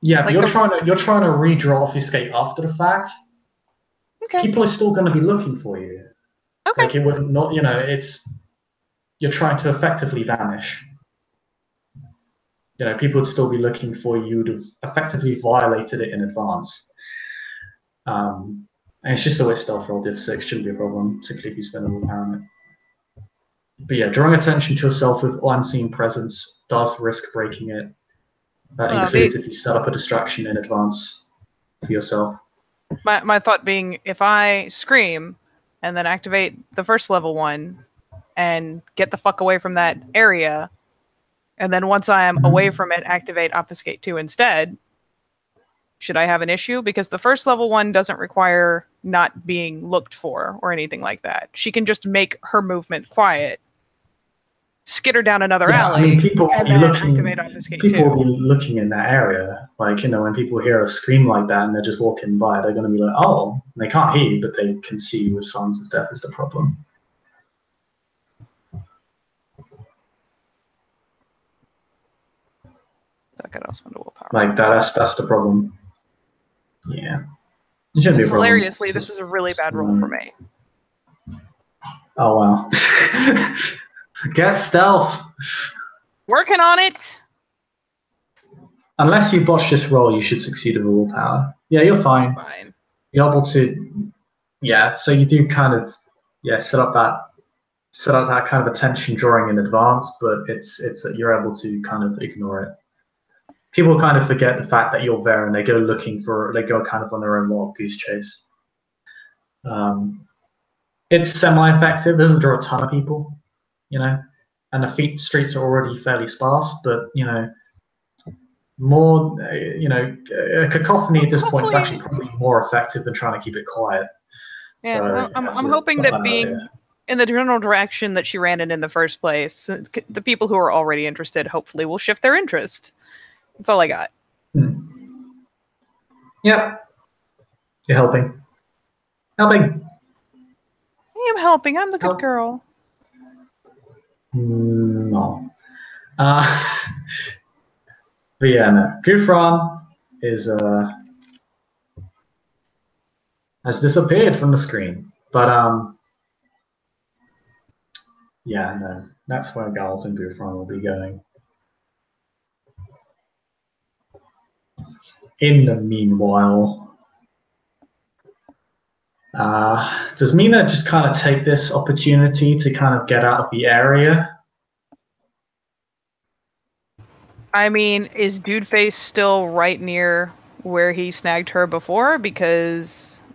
Yeah, but like you're trying to redraw obfuscate after the fact.
Okay.
People are still going to be looking for you.
Okay.
Like it would not, you're trying to effectively vanish. People would still be looking for you to have effectively violated it in advance. And it's just a way stealth roll. Div 6 shouldn't be a problem, particularly if you spend a little power on it. But yeah, drawing attention to yourself with unseen presence does risk breaking it. That includes if you set up a distraction in advance for yourself.
My thought being, if I scream and then activate the first level one and get the fuck away from that area, and then once I am away from it, activate Obfuscate 2 instead, should I have an issue? Because the first level one doesn't require not being looked for or anything like that. She can just make her movement quiet, skitter down another alley,
I mean, people
and then activate Obfuscate 2.
People will be looking in that area. Like, when people hear a scream like that and they're just walking by, they're going to be like, oh, they can't hear you, but they can see you with signs of death is the problem.
That could also into willpower.
Like, that's the problem. Yeah. It shouldn't be a problem.
Hilariously, this is a really bad roll for me.
Oh, wow. Get stealth.
Working on it.
Unless you botch this roll, you should succeed with willpower. Yeah, you're fine. You're able to, so you do kind of, set up that kind of attention drawing in advance, but it's that you're able to kind of ignore it. People kind of forget the fact that you're there and they go kind of on their own wild goose chase. It's semi-effective. It doesn't draw a ton of people, and the streets are already fairly sparse, but, more, a cacophony at this point is actually probably more effective than trying to keep it quiet.
Yeah,
So,
I'm hoping that being in the general direction that she ran in the first place, the people who are already interested hopefully will shift their interest. That's all I got.
Yep. You're helping. Helping.
I am helping. I'm the good girl.
No. But yeah, no. Gufran has disappeared from the screen. But yeah, no. That's where Gals and Gufran will be going. In the meanwhile, does Mina just kind of take this opportunity to kind of get out of the area?
I mean, is Dudeface still right near where he snagged her before?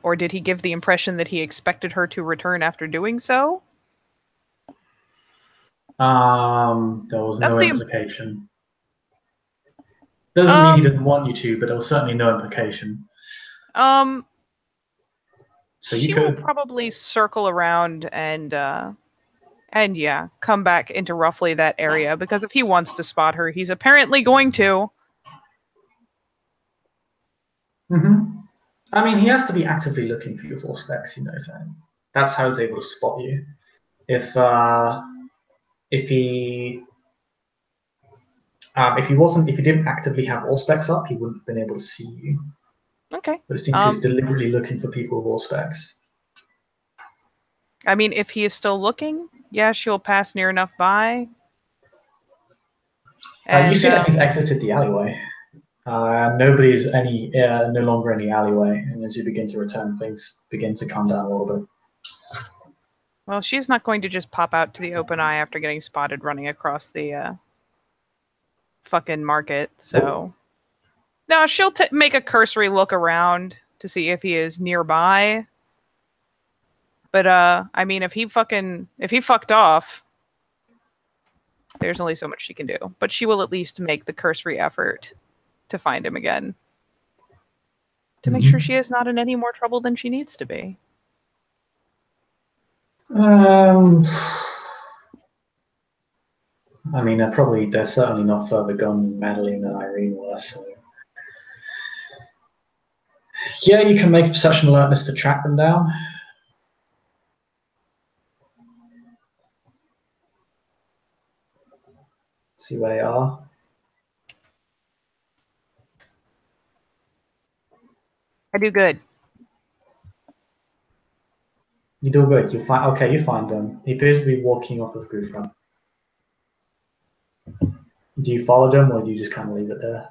Or did he give the impression that he expected her to return after doing so?
There was no implication. Doesn't mean he doesn't want you to, but there was certainly no implication.
So
she
will probably circle around and come back into roughly that area, because if he wants to spot her, he's apparently going to.
I mean, he has to be actively looking for your four specs, Fan. That's how he's able to spot you. If he didn't actively have all specs up, he wouldn't have been able to see you.
Okay.
But it seems he's deliberately looking for people with all specs.
I mean, if he is still looking, she'll pass near enough by.
You see that he's exited the alleyway. Nobody's no longer in the alleyway, and as you begin to return, things begin to calm down a little bit.
Well, she's not going to just pop out to the open eye after getting spotted running across the fucking market, so... No, she'll make a cursory look around to see if he is nearby. But, I mean, if he fucked off, there's only so much she can do. But she will at least make the cursory effort to find him again. To make sure she is not in any more trouble than she needs to be.
I mean, they're certainly not further gone than Madeline and Irene were, so... Yeah, you can make a perception alertness to track them down. See where they are.
I do good.
You do good. You find you find him. He appears to be walking off with Gufran. Do you follow them or do you just kind of leave it there?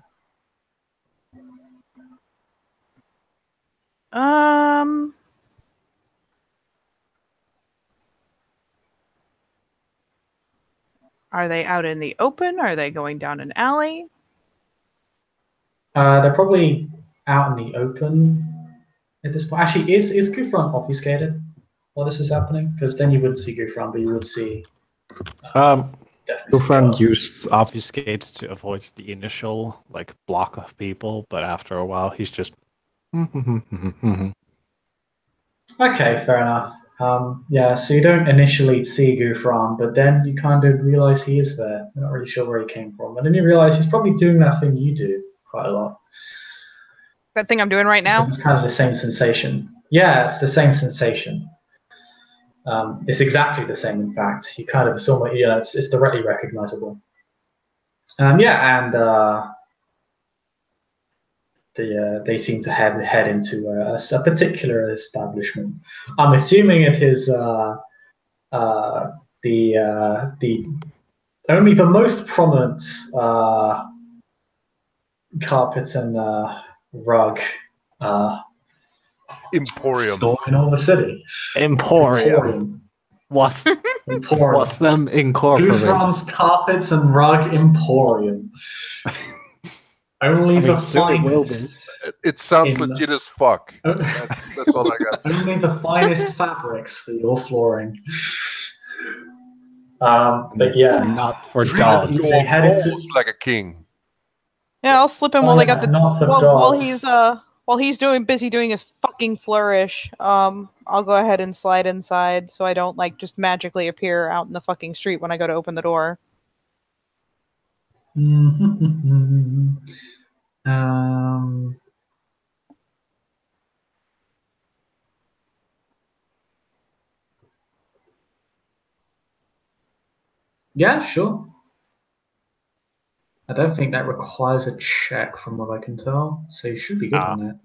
Are they out in the open? Are they going down an alley?
They're probably out in the open at this point. Actually, is Gufran obfuscated while this is happening? Because then you wouldn't see Gufran, but you would see.
Your friend used obfuscates to avoid the initial block of people, but after a while he's just.
Okay, fair enough. Yeah, so you don't initially see Gufran, but then you kind of realize he is there. You're not really sure where he came from, and then you realize he's probably doing that thing you do quite a lot.
That thing I'm doing right now?
Because it's kind of the same sensation. Yeah, it's the same sensation. It's exactly the same, in fact. You kind of it's directly recognizable. They seem to head into a particular establishment. I'm assuming it is the only the most prominent carpet and rug
Emporium.
store in all the city.
Emporium. What's them incorporated?
Gufran's Carpets and Rug Emporium. Only the finest.
It sounds legit as fuck. That's all I got.
Only the finest fabrics for your flooring. But yeah,
not for dogs.
You're almost like a king.
Yeah, I'll slip in while they got the while he's busy doing his fucking flourish. I'll go ahead and slide inside so I don't just magically appear out in the fucking street when I go to open the door.
Yeah, sure. I don't think that requires a check from what I can tell, so you should be good on that.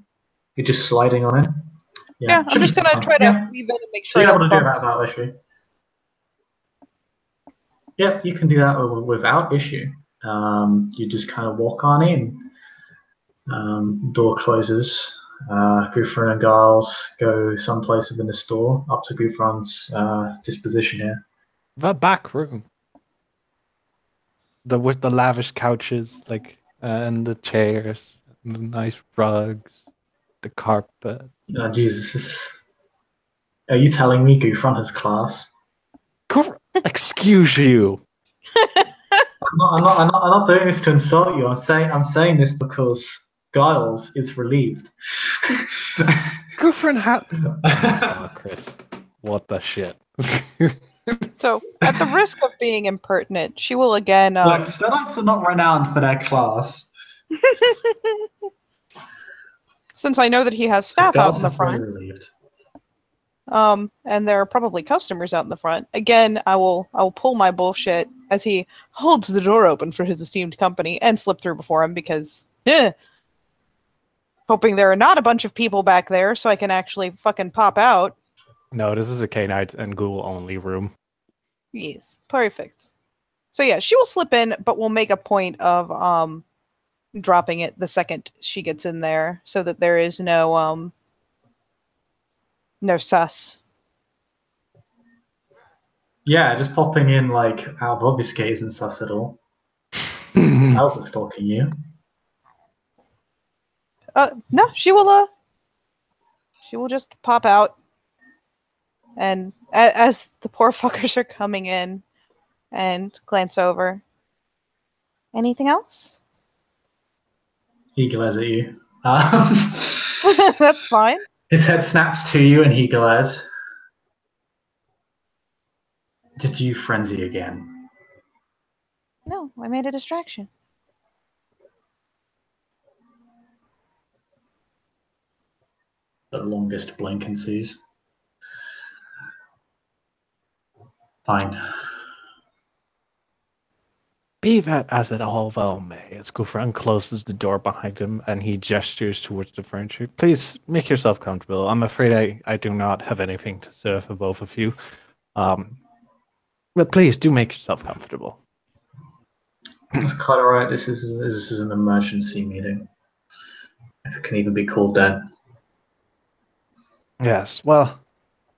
You're just sliding on it.
Yeah, I'm just gonna try to weave in and make sure I don't
do that without issue. Yep, you can do that without issue. You just kind of walk on in. Door closes. Gufran and Giles go someplace within the store, up to Gufran's disposition here.
The back room. With the lavish couches, and the chairs, and the nice rugs, the carpet.
Oh, Jesus. Are you telling me Gufran has class?
Excuse you.
I'm not doing this to insult you. I'm saying this because Giles is relieved.
Gufran oh, Chris. What the shit?
So, at the risk of being impertinent, she will again.
Look, setups are not renowned for their class.
Since I know that he has staff out in the front.
Relieved.
And there are probably customers out in the front. Again, I will pull my bullshit as he holds the door open for his esteemed company and slip through before him because, hoping there are not a bunch of people back there so I can actually fucking pop out.
No, this is a K-Night and Ghoul only room.
Yes, perfect. So yeah, she will slip in, but we'll make a point of dropping it the second she gets in there so that there is no sus.
Yeah, just popping in out of obfuscate isn't sus at all. How's it stalking you?
No, she will just pop out. And as the poor fuckers are coming in and glance over. Anything else?
He glares at you.
That's fine.
His head snaps to you and he glares. Did you frenzy again?
No, I made a distraction.
The longest blink ensues. Fine.
Be that as it all well may, as Gufran closes the door behind him and he gestures towards the furniture. Please make yourself comfortable. I'm afraid I do not have anything to serve for both of you. But please do make yourself comfortable.
That's quite alright. This is an emergency meeting, if it can even be called that.
Yes, well,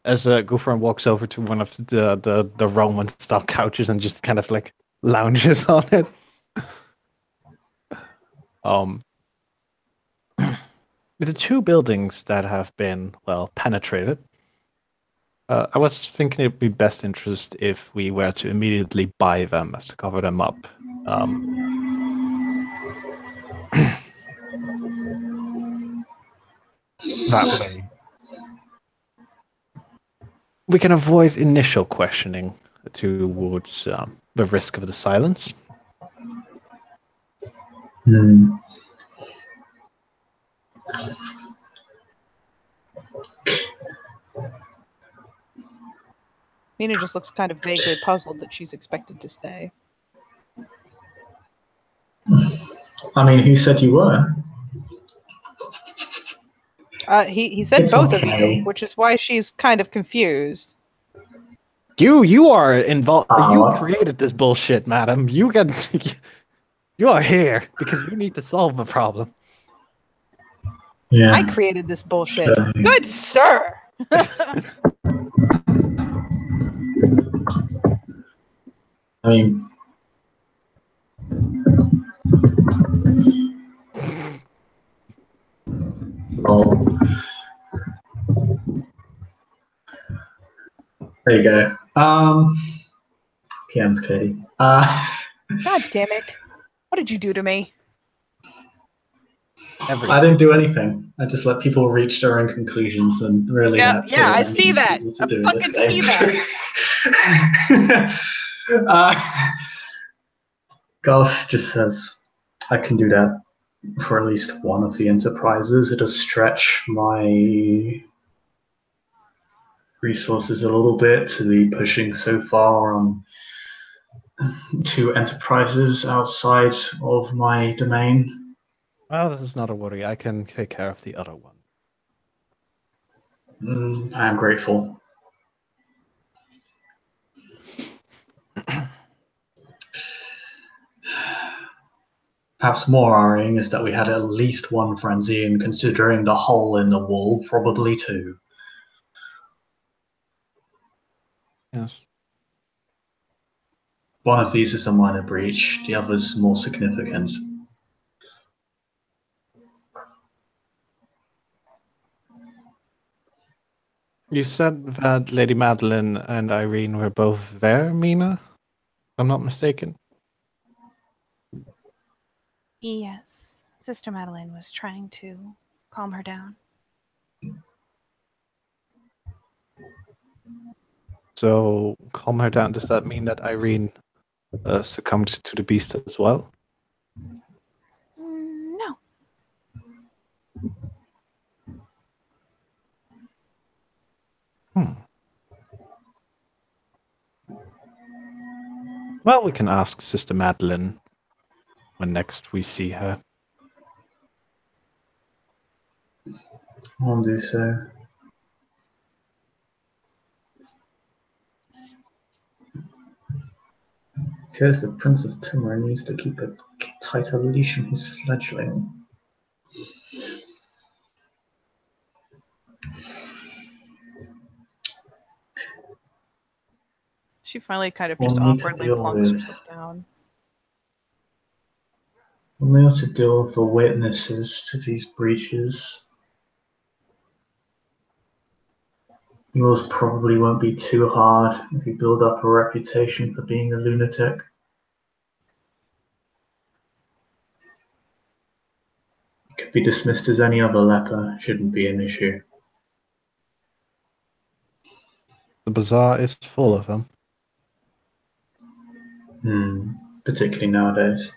as Gufran walks over to one of the Roman style couches and just kind of like lounges on it. The two buildings that have been, well, penetrated, I was thinking it'd be best interest if we were to immediately buy them as to cover them up. That way, we can avoid initial questioning towards the risk of the silence.
Mina just looks kind of vaguely puzzled that she's expected to stay.
I mean, who said you were?
He said
It's
both of
okay.
you, which is why she's kind of confused.
You are involved. You
What?
created this bullshit, madam. You are here because you need to solve the problem.
Yeah.
I created this bullshit.
Okay.
Good sir!
I mean, well, there you go. PM's Katie.
God damn it. What did you do to me?
I didn't do anything. I just let people reach their own conclusions, and really
Yeah,
that's
yeah,
all
I
need
see that.
people to
I
do in
fucking
this
see
game. Gus just says, I can do that for at least one of the enterprises. It'll stretch my resources a little bit to be pushing so far on two enterprises outside of my domain.
Well, this is not a worry. I can take care of the other one.
I am grateful. Perhaps more worrying is that we had at least one frenzy, and considering the hole in the wall, probably two.
Yes.
One of these is a minor breach, the other's more significant.
You said that Lady Madeline and Irene were both there, Mina? If I'm not mistaken.
Yes. Sister Madeline was trying to calm her down.
So, calm her down. Does that mean that Irene succumbed to the beast as well?
No.
Well, we can ask Sister Madeline when next we see her.
I'll do so. Because the Prince of Timor needs to keep a tighter leash on his fledgling.
She finally kind of
We'll
just
need to
awkwardly
deal
plunks
with.
herself down.
We'll need to deal with the witnesses to these breaches. Yours probably won't be too hard if you build up a reputation for being a lunatic. Could be dismissed as any other leper, shouldn't be an issue.
The bazaar is full of them.
Particularly nowadays.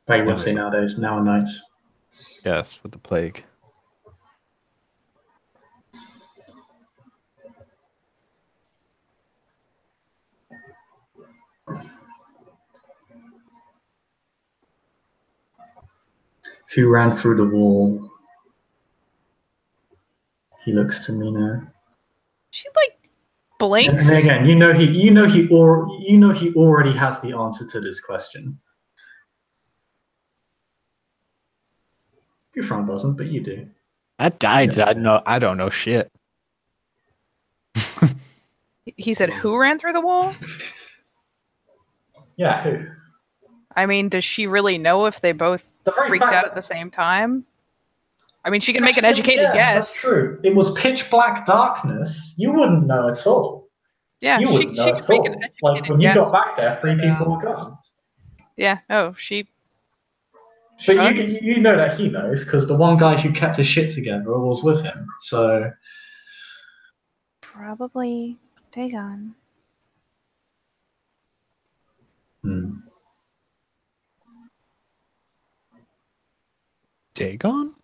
I wouldn't
Yes.
say nowadays, nowadays.
Yes, with the plague.
Who ran through the wall? He looks to Mina.
She like blinks.
And again, you know he already has the answer to this question. Gufran doesn't, but you do.
I died. I don't know shit.
He said, "Who ran through the wall?"
Yeah, who?
I mean, does she really know if they both freaked out at the same time? I mean, she can make an educated guess.
That's true. It was pitch black darkness. You wouldn't know at all.
Yeah,
you wouldn't know at all. Like when you got back there, 3 people were gone.
Yeah. Oh, she.
But you know that he knows because the one guy who kept his shit together was with him. So
probably Dagon.
Dagon?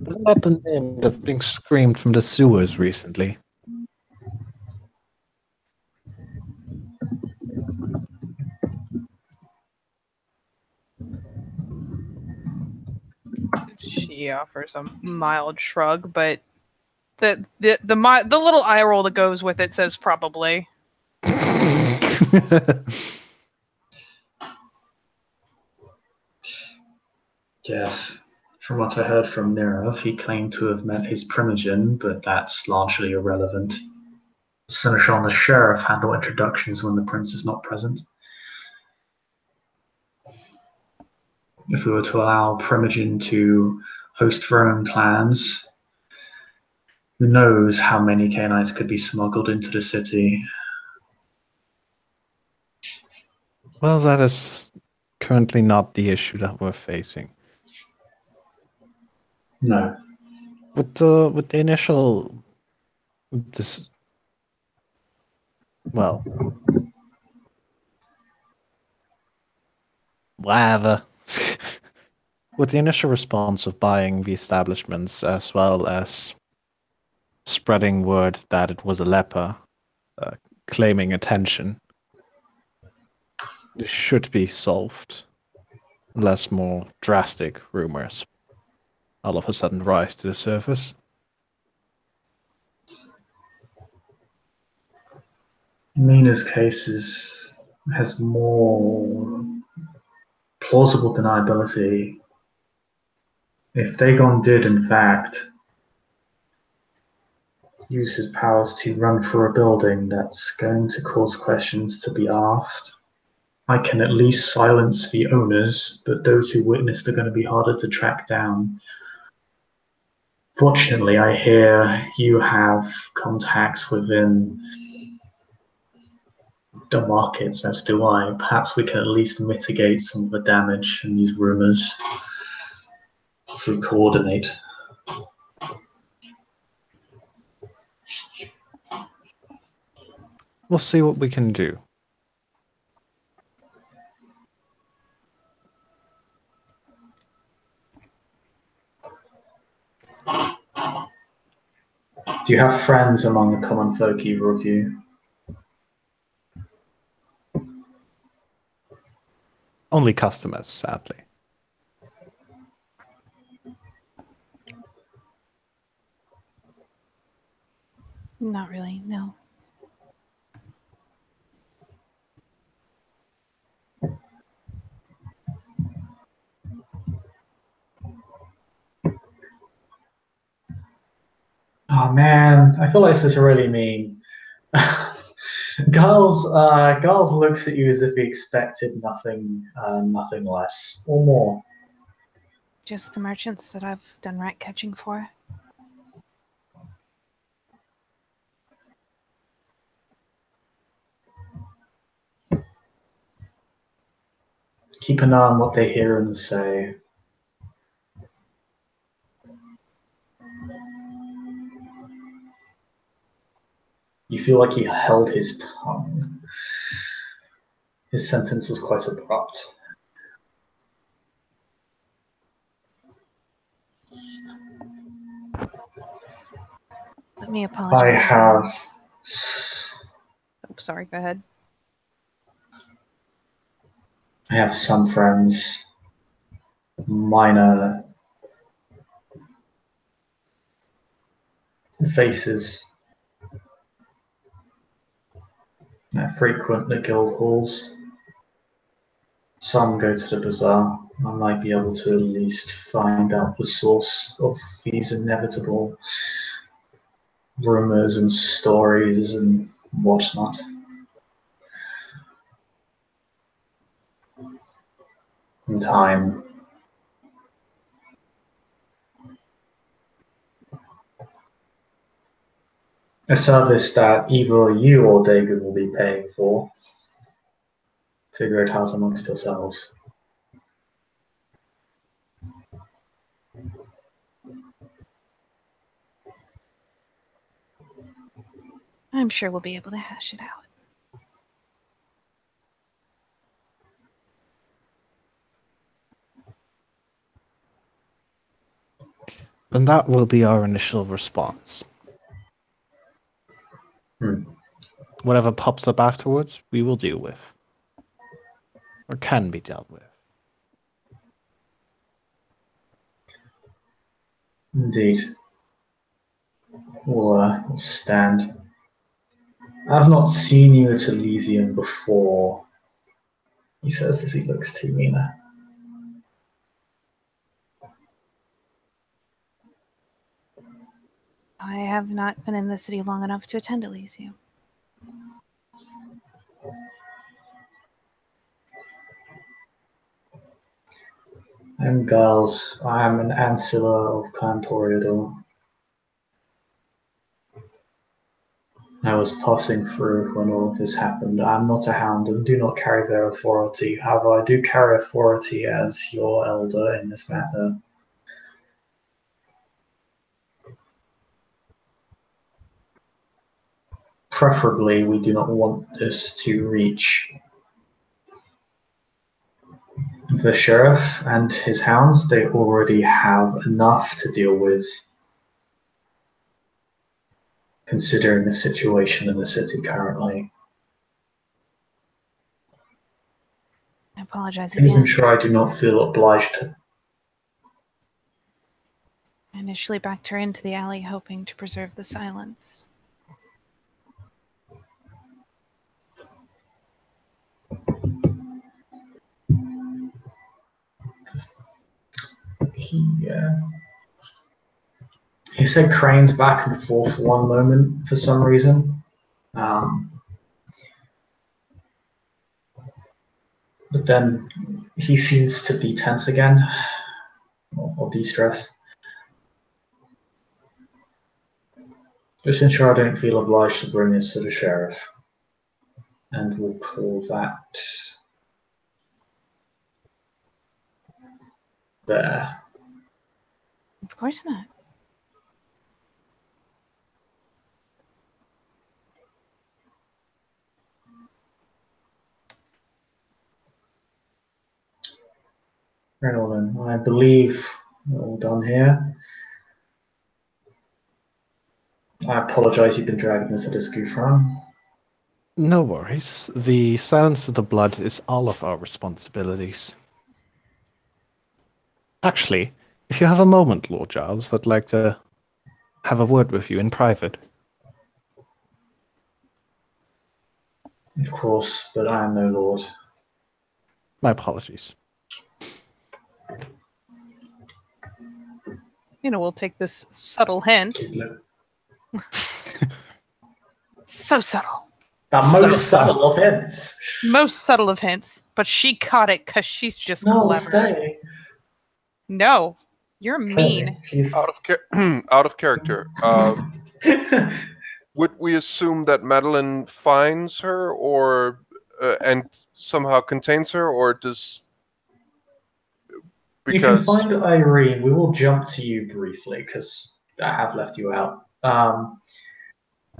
Isn't that the name that's being screamed from the sewers recently?
She offers a mild shrug, but the little eye roll that goes with it says probably.
Yes. From what I heard from Nirav, he claimed to have met his primogen, but that's largely irrelevant. Seneschal and the sheriff handle introductions when the prince is not present. If we were to allow primogen to host their own plans, who knows how many Canaanites could be smuggled into the city?
Well, that is currently not the issue that we're facing.
No.
With the initial whatever. With the initial response of buying the establishments as well as spreading word that it was a leper, claiming attention, this should be solved unless more drastic rumors all of a sudden rise to the surface.
Mina's case has more plausible deniability. If Dagon did, in fact, use his powers to run through a building, that's going to cause questions to be asked. I can at least silence the owners, but those who witnessed are going to be harder to track down. Fortunately, I hear you have contacts within the markets, as do I. Perhaps we can at least mitigate some of the damage in these rumors if we coordinate.
We'll see what we can do.
Do you have friends among the common folk, either of you?
Only customers, sadly.
Not really, no.
Oh man, I feel like this is really mean. Giles looks at you as if he expected nothing less or more.
Just the merchants that I've done rat catching for.
Keep an eye on what they hear and say. You feel like he held his tongue. His sentence was quite abrupt.
Let me apologize.
I have...
Oh, sorry, go ahead.
I have some friends, minor faces that frequent the guild halls. Some go to the bazaar. I might be able to at least find out the source of these inevitable rumors and stories and whatnot. In time. A service that either you or David will be paying for. Figure it out amongst yourselves.
I'm sure we'll be able to hash it out.
And that will be our initial response. Whatever pops up afterwards, we will deal with. Or can be dealt with.
Indeed. We'll stand. I've not seen you at Elysium before, he says as he looks to Mina.
I have not been in the city long enough to attend Elysium.
I'm Giles. I am an ancillar of Clan Toreador. I was passing through when all of this happened. I am not a hound and do not carry their authority. However, I do carry authority as your elder in this matter. Preferably, we do not want this to reach the sheriff and his hounds. They already have enough to deal with, considering the situation in the city currently.
I apologize
Please
again.
ensure I do not feel obliged to.
I initially backed her into the alley, hoping to preserve the silence.
He said cranes back and forth for one moment for some reason. But then he seems to be tense again, or de-stress. Just ensure I don't feel obliged to bring this to the sheriff. And we'll call that there.
Of course not.
Very well then. I believe we're all done here. I apologize you've been dragging us at this goof run.
No worries. The silence of the blood is all of our responsibilities. Actually, if you have a moment, Lord Giles, I'd like to have a word with you in private.
Of course, but I am no lord.
My apologies.
We'll take this subtle hint. So subtle.
The most subtle of hints.
Most subtle of hints, but she caught it because she's just clever.
Stay.
No, you're mean.
Out of character. Would we assume that Madeline finds her, or and somehow contains her, or does?
You can find Irene. We will jump to you briefly because I have left you out.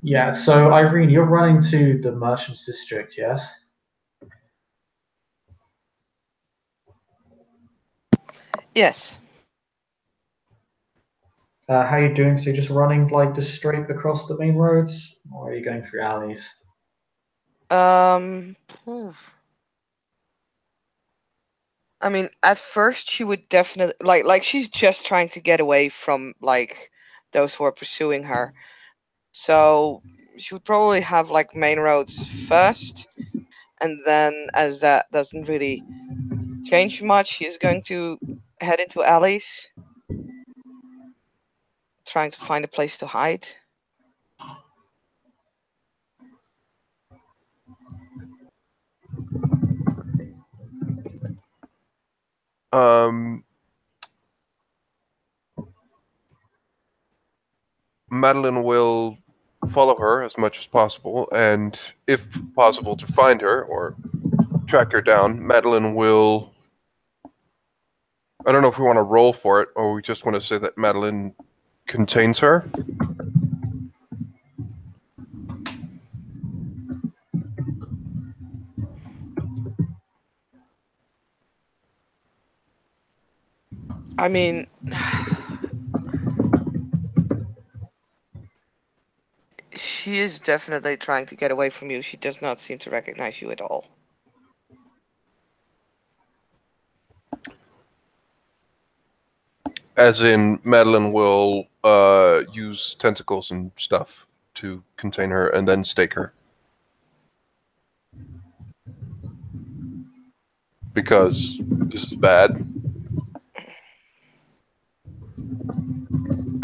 Yeah, so Irene, you're running to the Merchants District, yes?
Yes.
How are you doing? So you're just running like just straight across the main roads, or are you going through alleys?
Oof. I mean, at first she would definitely like she's just trying to get away from like those who are pursuing her. So she would probably have like main roads first, and then as that doesn't really change much, she's going to head into alleys, trying to find a place to hide.
Um, Madeline will follow her as much as possible, and if possible, to find her or track her down. Madeline will. I don't know if we want to roll for it, or we just want to say that Madeline contains her.
I mean, she is definitely trying to get away from you. She does not seem to recognize you at all.
As in, Madeline will use tentacles and stuff to contain her and then stake her. Because this is bad.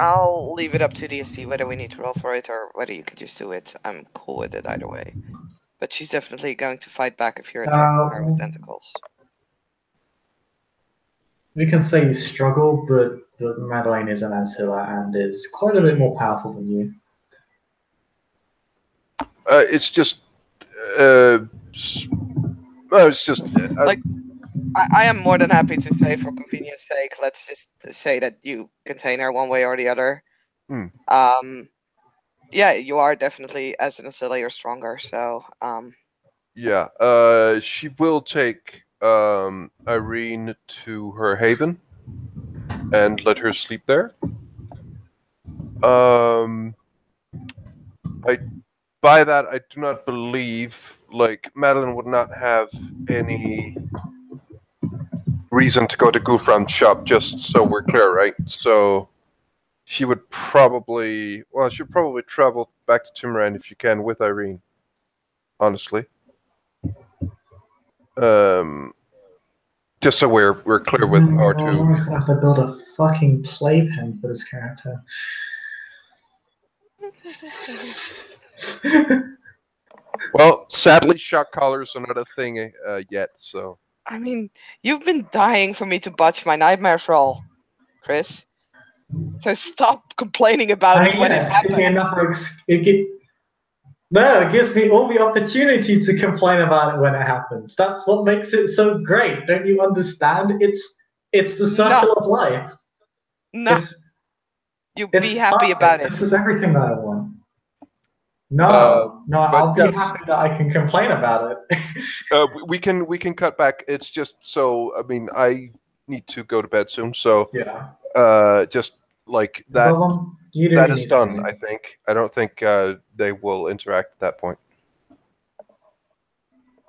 I'll leave it up to DST whether we need to roll for it or whether you can just do it. I'm cool with it either way. But she's definitely going to fight back if you're attacking her with tentacles.
We can say you struggle, but Madeline is an Ancilla and is quite a bit more powerful than you.
It's just. It's just.
Like, I am more than happy to say, for convenience sake, let's just say that you contain her one way or the other. Yeah, you are definitely, as an Ancilla, you're stronger, so.
Yeah, she will take Irene to her haven and let her sleep there. By that, I do not believe, like, Madeline would not have any reason to go to Gulfram's shop, just so we're clear, right? So she would probably, well, she'd probably travel back to Timran if she can with Irene, honestly. Just so we're clear with our two.
I'm gonna have to build a fucking playpen for this character.
Well, sadly, shock collars are not a thing yet, so.
I mean, you've been dying for me to botch my nightmares roll, Chris. So stop complaining about it when it happens.
No, it gives me all the opportunity to complain about it when it happens. That's what makes it so great. Don't you understand? It's the circle of life.
No. You be happy about it.
This is everything that I want. No, I'll be happy that I can complain about
it. We can cut back. It's just so, I mean, I need to go to bed soon, so
yeah.
Just like that. That is done, I think. I don't think they will interact at that point.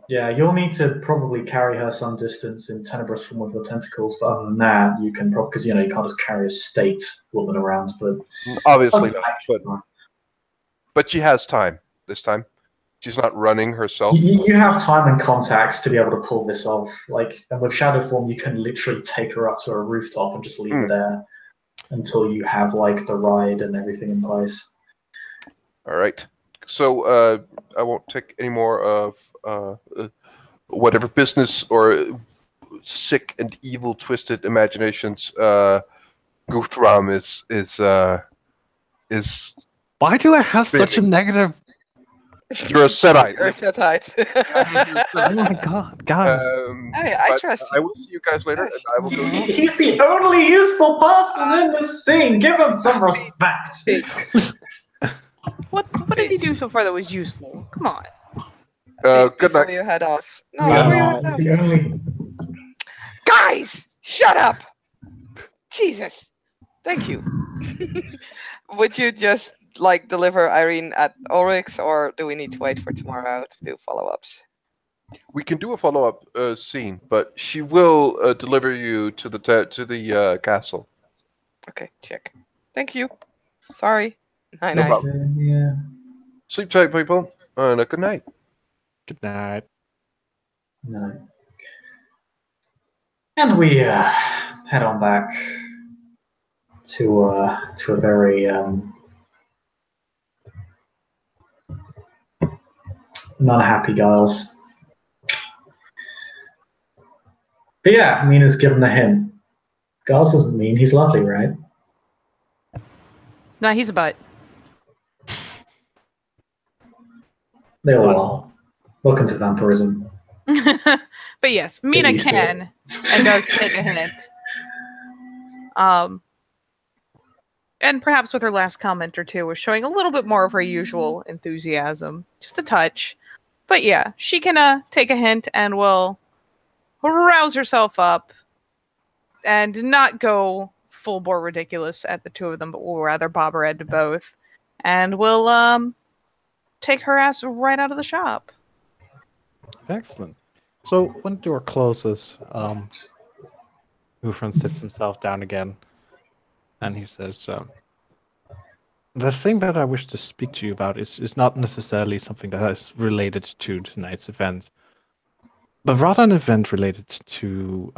Yeah, you'll need to probably carry her some distance in tenebrous form with your tentacles, but other than that, you can probably, because you can't just carry a state woman around. But
obviously not. But she has time this time. She's not running herself.
You have time and contacts to be able to pull this off. Like, and with shadow form, you can literally take her up to a rooftop and just leave her there until you have like the ride and everything in place.
All right. So I won't take any more of whatever business or sick and evil, twisted imaginations Guthram is.
Why do I have such a negative?
You're a Setite.
You're a Setite.
Oh my god, guys.
Hey, I trust you.
I will see you guys later, and I will go.
He's the only useful person in this scene. Give him some respect.
What did he do so far that was useful? Come on.
Good night.
Before you head off. No, before you head off. Guys, shut up! Jesus. Thank you. Would you just like deliver Irene at Oryx, or do we need to wait for tomorrow to do follow-ups?
We can do a follow-up scene, but she will deliver you to the castle.
Okay, check. Thank you. Sorry. Night
No
night.
problem.
Yeah.
Sleep tight, people, and a good night.
Good night.
No. And we head on back to a very non-happy Giles. But yeah, Mina's given a hint. Giles doesn't mean he's lovely, right?
No, he's a butt.
They all
Butthole.
are. Welcome to vampirism.
But yes, Mina
used to it.
can and does take a hint. And perhaps with her last comment or two was showing a little bit more of her usual enthusiasm. Just a touch. But yeah, she can take a hint and will rouse herself up and not go full bore ridiculous at the two of them, but will rather bob her head to both. And will take her ass right out of the shop.
Excellent. So when the door closes, Ufran sits himself down again, and he says, "The thing that I wish to speak to you about is not necessarily something that is related to tonight's event, but rather an event related to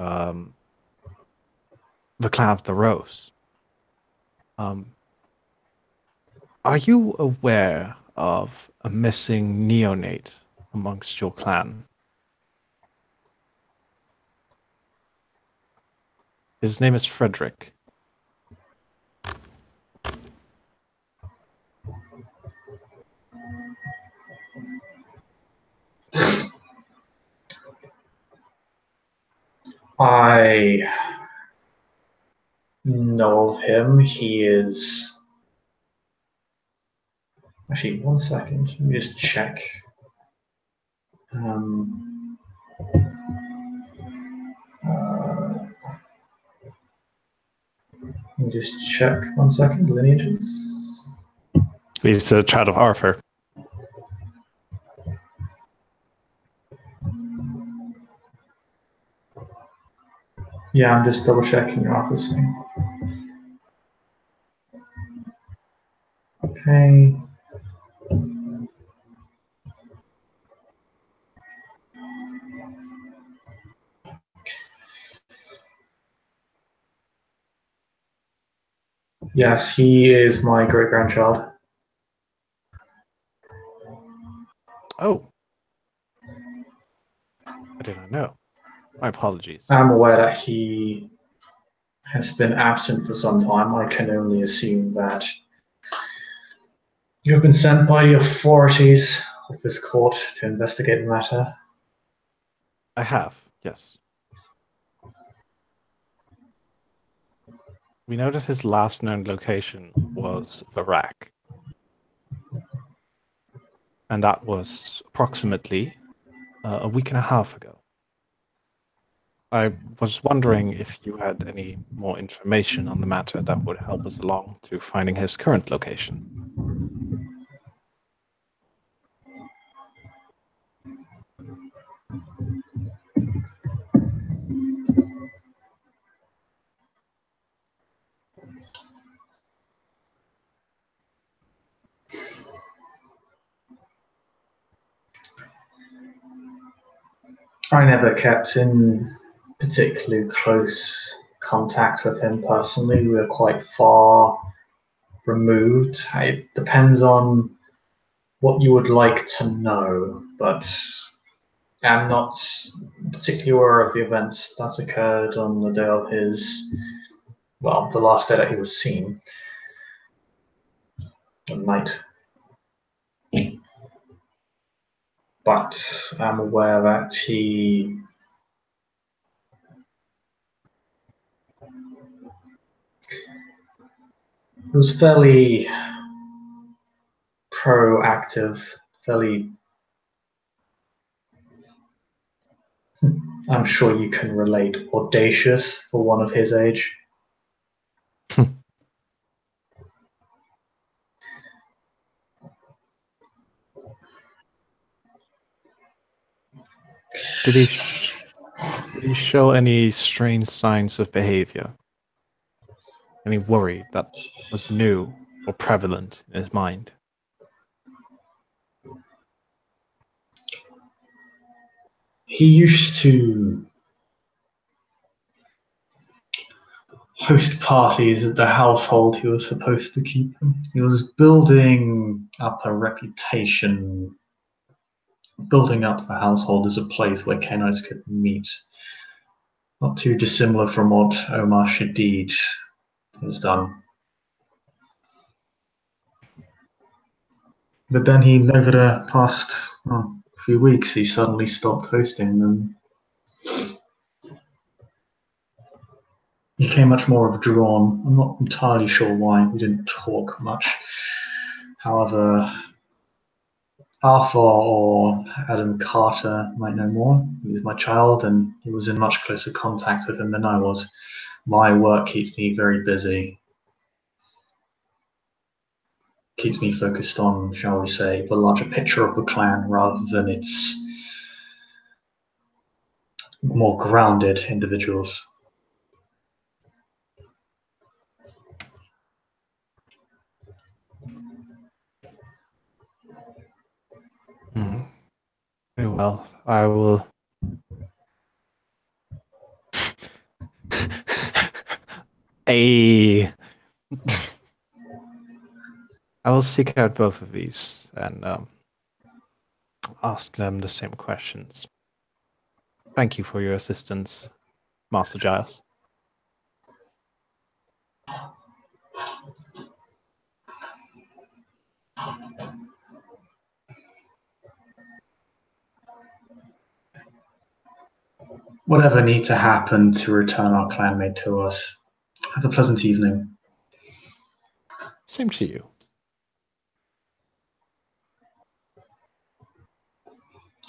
the Clan of the Rose. Are you aware of a missing neonate amongst your clan? His name is Frederick."
I know of him. He is. Actually, one second. Let me just check. Let me just check. 1 second. Lineages.
He's a child of Arthur.
Yeah, I'm just double checking your office name. Okay. Yes, he is my great grandchild.
Oh. I did not know. My apologies.
I'm aware that he has been absent for some time. I can only assume that you have been sent by the authorities of this court to investigate the matter.
I have, yes. We know that his last known location was the rack. And that was approximately a week and a half ago. I was wondering if you had any more information on the matter that would help us along to finding his current location.
I never kept in particularly close contact with him personally. We were quite far removed. It depends on what you would like to know, but I'm not particularly aware of the events that occurred on the day of his, well, the last day that he was seen, the night. But I'm aware that he was fairly proactive, fairly. I'm sure you can relate, audacious for one of his age.
Did he show any strange signs of behavior? Any worry that was new or prevalent in his mind?
He used to host parties at the household he was supposed to keep. He was building up a reputation, building up the household as a place where Kenites could meet. Not too dissimilar from what Omar Shadid has done. But then over the past few weeks, he suddenly stopped hosting them. He became much more withdrawn. I'm not entirely sure why. We didn't talk much. However, Arthur or Adam Carter might know more. He was my child, and he was in much closer contact with him than I was. My work keeps me very busy. Keeps me focused on, shall we say, the larger picture of the clan rather than its more grounded individuals.
Very well, I will. I will seek out both of these and ask them the same questions. Thank you for your assistance, Master Giles.
Whatever need to happen to return our clanmate to us. Have a pleasant evening.
Same to you.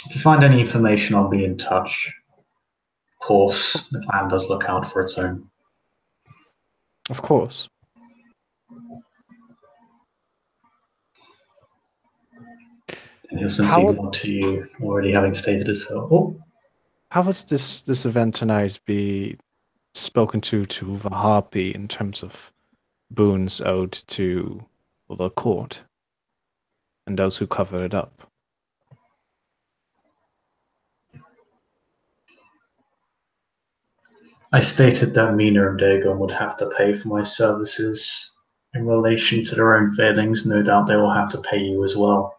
If you find any information, I'll be in touch. Of course, the clan does look out for its own.
Of course.
And he'll simply nod to you, already having stated as so. Oh.
How was this event tonight be spoken to the Harpy in terms of boons owed to the court and those who covered it up?
I stated that Mina and Dagon would have to pay for my services. In relation to their own failings, no doubt they will have to pay you as well.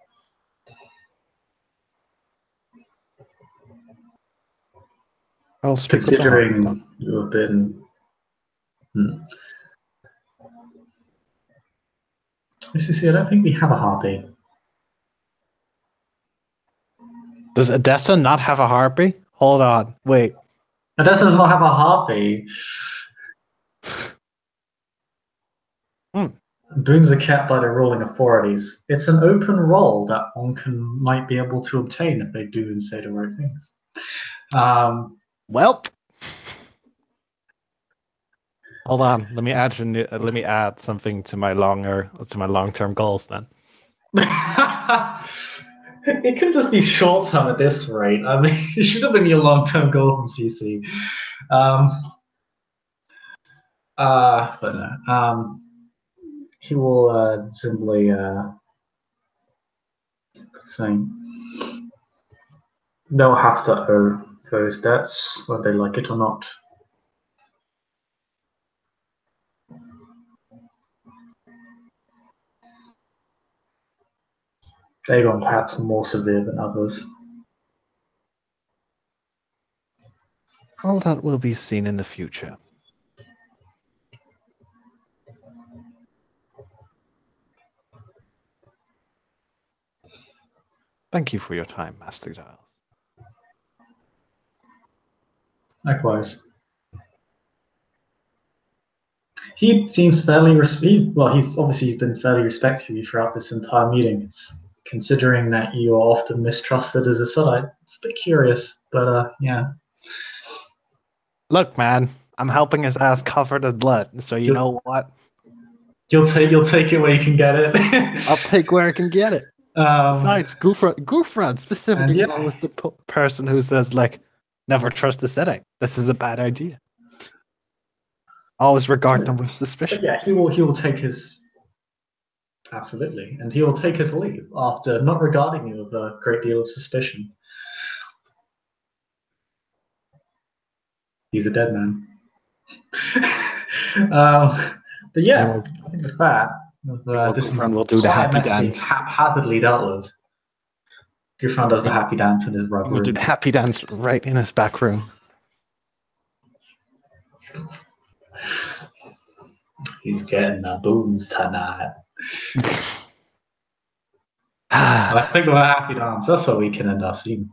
I'll speak
Considering you have been... see, I don't think we have a harpy.
Does Edessa not have a harpy? Hold on, wait.
Edessa does not have a harpy. Boons are kept by the ruling authorities. It's an open role that one might be able to obtain if they do and say the right things.
Welp. Hold on. Let me add something to my long-term goals then.
It could just be short-term at this rate. I mean, it should have been your long-term goal from CC. But no. He will simply say they'll have to owe those debts, whether they like it or not. Dagon perhaps more severe than others.
All that will be seen in the future. Thank you for your time, Master Giles.
Likewise. He seems fairly he's been fairly respectful of you throughout this entire meeting. Considering that you are often mistrusted as a side, it's a bit curious, but yeah.
Look, man, I'm helping his ass covered in blood, so you know what?
You'll take it where you can get it.
I'll take where I can get it. Besides, Gufran specifically
And
is always the person who says, like, never trust the setting. This is a bad idea. Always regard them with
but
suspicion.
yeah, he will take his absolutely, and he will take his leave after not regarding you with a great deal of suspicion. He's a dead man. But yeah, I think with that, with this
Gufran will do the happy
climatically
dance.
haphazardly dealt with, Gufran does the happy dance in his rug
He will do
room.
the happy dance right in his back room.
He's getting the boons tonight. I think with a happy dance, that's what we can end our scene.